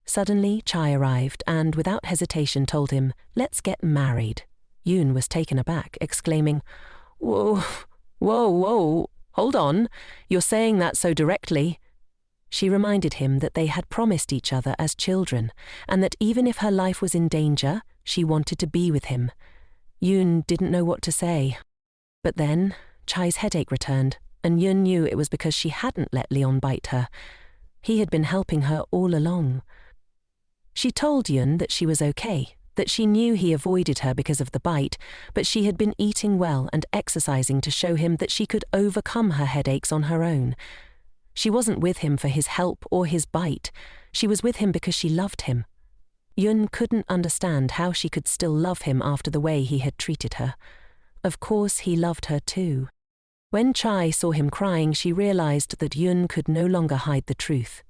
Suddenly, Chai arrived and, without hesitation, told him, "Let's get married." Yoon was taken aback, exclaiming, "Whoa, whoa, hold on, you're saying that so directly." She reminded him that they had promised each other as children, and that even if her life was in danger, she wanted to be with him. Yoon didn't know what to say. But then, Chai's headache returned, and Yoon knew it was because she hadn't let Leon bite her. He had been helping her all along. She told Yoon that she was okay, that she knew he avoided her because of the bite, but she had been eating well and exercising to show him that she could overcome her headaches on her own. She wasn't with him for his help or his bite. She was with him because she loved him. Yoon couldn't understand how she could still love him after the way he had treated her. Of course, he loved her too. When Chai saw him crying, she realized that Yoon could no longer hide the truth.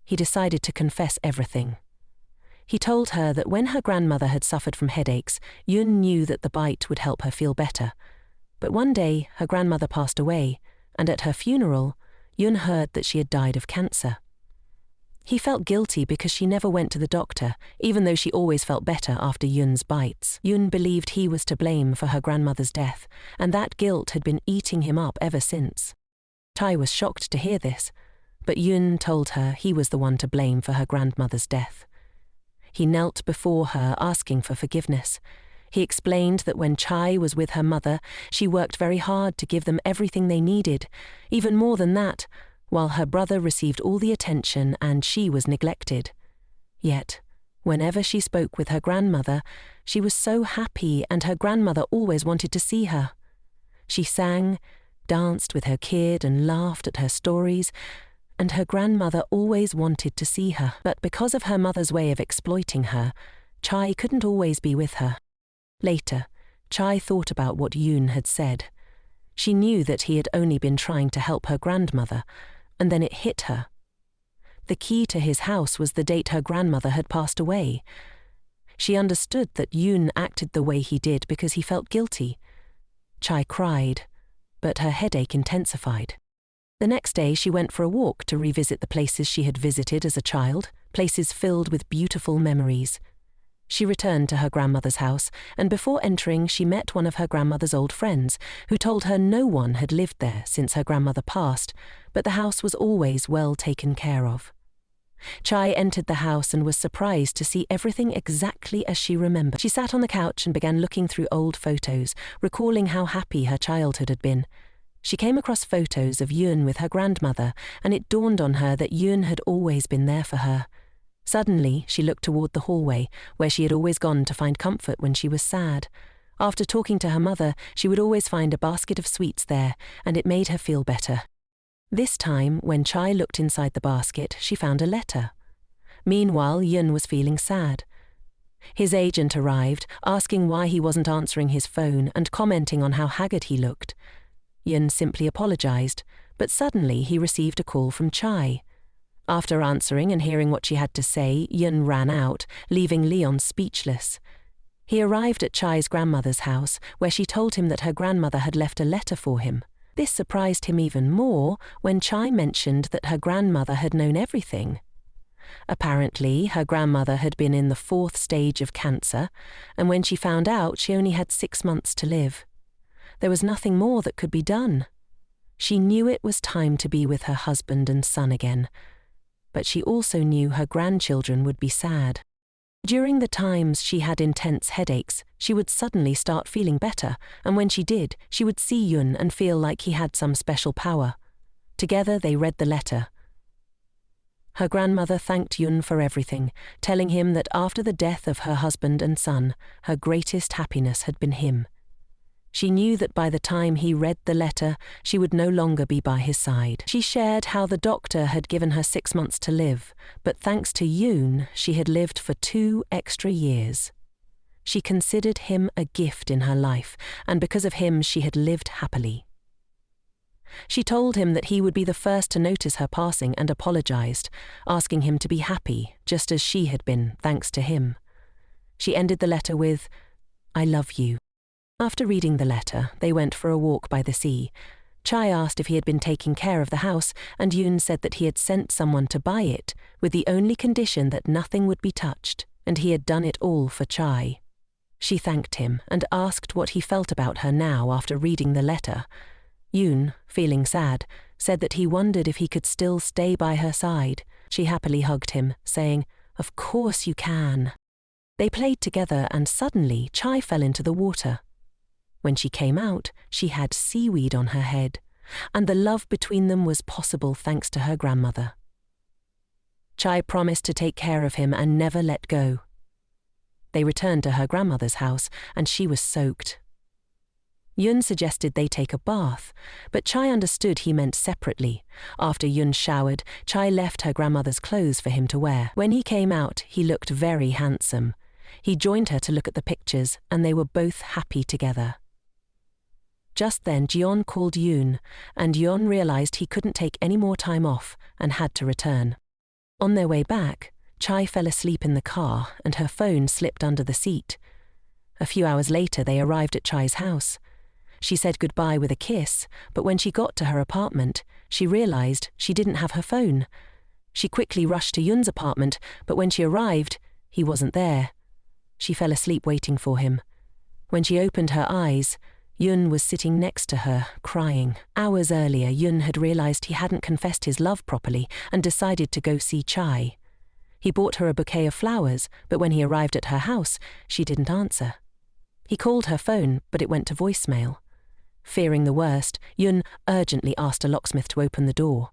He decided to confess everything. He told her that when her grandmother had suffered from headaches, Yoon knew that the bite would help her feel better. But one day, her grandmother passed away, and at her funeral, Yoon heard that she had died of cancer. He felt guilty because she never went to the doctor, even though she always felt better after Yoon's bites. Yoon believed he was to blame for her grandmother's death, and that guilt had been eating him up ever since. Chai was shocked to hear this, but Yoon told her he was the one to blame for her grandmother's death. He knelt before her, asking for forgiveness. He explained that when Chai was with her mother, she worked very hard to give them everything they needed, even more than that, while her brother received all the attention and she was neglected. Yet, whenever she spoke with her grandmother, she was so happy and her grandmother always wanted to see her. She sang, danced with her kid and laughed at her stories, and her grandmother always wanted to see her. But because of her mother's way of exploiting her, Chai couldn't always be with her. Later, Chai thought about what Yoon had said. She knew that he had only been trying to help her grandmother, and then it hit her. The key to his house was the date her grandmother had passed away. She understood that Yoon acted the way he did because he felt guilty. Chai cried, but her headache intensified. The next day she went for a walk to revisit the places she had visited as a child, places filled with beautiful memories. She returned to her grandmother's house, and before entering she met one of her grandmother's old friends, who told her no one had lived there since her grandmother passed, but the house was always well taken care of. Chai entered the house and was surprised to see everything exactly as she remembered. She sat on the couch and began looking through old photos, recalling how happy her childhood had been. She came across photos of Yoon with her grandmother, and it dawned on her that Yoon had always been there for her. Suddenly, she looked toward the hallway, where she had always gone to find comfort when she was sad. After talking to her mother, she would always find a basket of sweets there, and it made her feel better. This time, when Chai looked inside the basket, she found a letter. Meanwhile, Yoon was feeling sad. His agent arrived, asking why he wasn't answering his phone and commenting on how haggard he looked. Yoon simply apologized, but suddenly he received a call from Chai. After answering and hearing what she had to say, Yun ran out, leaving Leon speechless. He arrived at Chai's grandmother's house, where she told him that her grandmother had left a letter for him. This surprised him even more when Chai mentioned that her grandmother had known everything. Apparently, her grandmother had been in the 4th stage of cancer, and when she found out, she only had 6 months to live. There was nothing more that could be done. She knew it was time to be with her husband and son again, but she also knew her grandchildren would be sad. During the times she had intense headaches, she would suddenly start feeling better, and when she did, she would see Yun and feel like he had some special power. Together they read the letter. Her grandmother thanked Yun for everything, telling him that after the death of her husband and son, her greatest happiness had been him. She knew that by the time he read the letter, she would no longer be by his side. She shared how the doctor had given her 6 months to live, but thanks to Yoon, she had lived for 2 extra years. She considered him a gift in her life, and because of him she had lived happily. She told him that he would be the first to notice her passing and apologized, asking him to be happy, just as she had been, thanks to him. She ended the letter with, "I love you." After reading the letter, they went for a walk by the sea. Chai asked if he had been taking care of the house, and Yoon said that he had sent someone to buy it, with the only condition that nothing would be touched, and he had done it all for Chai. She thanked him and asked what he felt about her now after reading the letter. Yoon, feeling sad, said that he wondered if he could still stay by her side. She happily hugged him, saying, "Of course you can." They played together and suddenly Chai fell into the water. When she came out, she had seaweed on her head, and the love between them was possible thanks to her grandmother. Chai promised to take care of him and never let go. They returned to her grandmother's house, and she was soaked. Yoon suggested they take a bath, but Chai understood he meant separately. After Yoon showered, Chai left her grandmother's clothes for him to wear. When he came out, he looked very handsome. He joined her to look at the pictures, and they were both happy together. Just then, Jeon called Yoon, and Yeon realized he couldn't take any more time off and had to return. On their way back, Chai fell asleep in the car and her phone slipped under the seat. A few hours later, they arrived at Chai's house. She said goodbye with a kiss, but when she got to her apartment, she realized she didn't have her phone. She quickly rushed to Yoon's apartment, but when she arrived, he wasn't there. She fell asleep waiting for him. When she opened her eyes, Yoon was sitting next to her, crying. Hours earlier, Yoon had realized he hadn't confessed his love properly and decided to go see Chai. He bought her a bouquet of flowers, but when he arrived at her house, she didn't answer. He called her phone, but it went to voicemail. Fearing the worst, Yoon urgently asked a locksmith to open the door.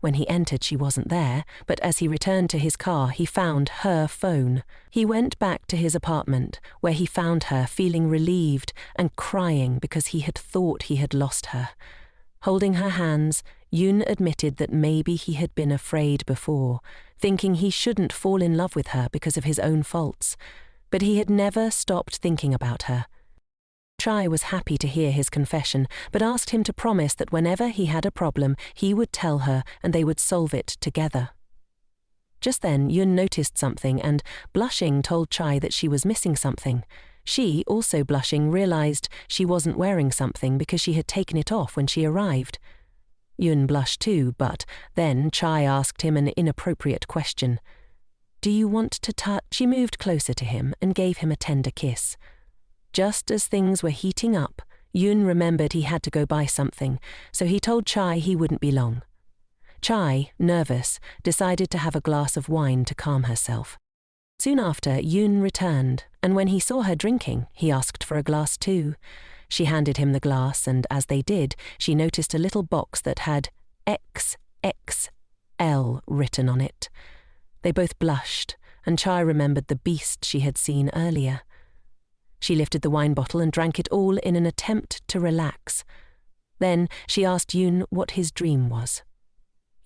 When he entered, she wasn't there, but as he returned to his car, he found her phone. He went back to his apartment, where he found her feeling relieved and crying because he had thought he had lost her. Holding her hands, Yoon admitted that maybe he had been afraid before, thinking he shouldn't fall in love with her because of his own faults, but he had never stopped thinking about her. Chai was happy to hear his confession, but asked him to promise that whenever he had a problem, he would tell her and they would solve it together. Just then, Yoon noticed something and, blushing, told Chai that she was missing something. She, also blushing, realized she wasn't wearing something because she had taken it off when she arrived. Yoon blushed too, but then Chai asked him an inappropriate question. "Do you want to touch?" She moved closer to him and gave him a tender kiss. Just as things were heating up, Yoon remembered he had to go buy something, so he told Chai he wouldn't be long. Chai, nervous, decided to have a glass of wine to calm herself. Soon after, Yoon returned, and when he saw her drinking, he asked for a glass too. She handed him the glass, and as they did, she noticed a little box that had XXL written on it. They both blushed, and Chai remembered the beast she had seen earlier. She lifted the wine bottle and drank it all in an attempt to relax. Then she asked Yoon what his dream was.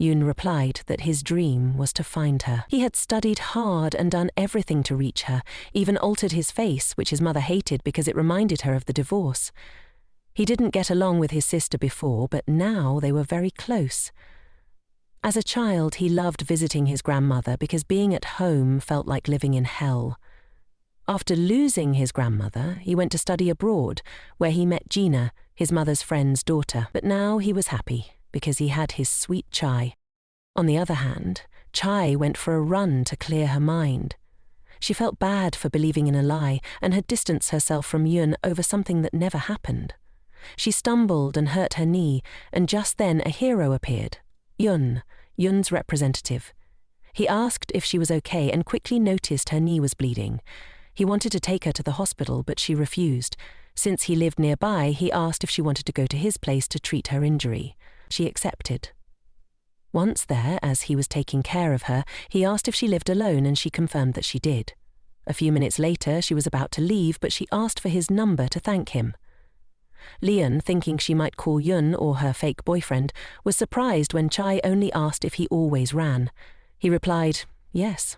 Yoon replied that his dream was to find her. He had studied hard and done everything to reach her, even altered his face, which his mother hated because it reminded her of the divorce. He didn't get along with his sister before, but now they were very close. As a child, he loved visiting his grandmother because being at home felt like living in hell. After losing his grandmother, he went to study abroad, where he met Gina, his mother's friend's daughter. But now he was happy because he had his sweet Chai. On the other hand, Chai went for a run to clear her mind. She felt bad for believing in a lie and had distanced herself from Yun over something that never happened. She stumbled and hurt her knee, and just then a hero appeared. Yun's representative. He asked if she was okay and quickly noticed her knee was bleeding. He wanted to take her to the hospital, but she refused. Since he lived nearby, he asked if she wanted to go to his place to treat her injury. She accepted. Once there, as he was taking care of her, he asked if she lived alone, and she confirmed that she did. A few minutes later, she was about to leave, but she asked for his number to thank him. Leon, thinking she might call Yun or her fake boyfriend, was surprised when Chai only asked if he always ran. He replied, yes.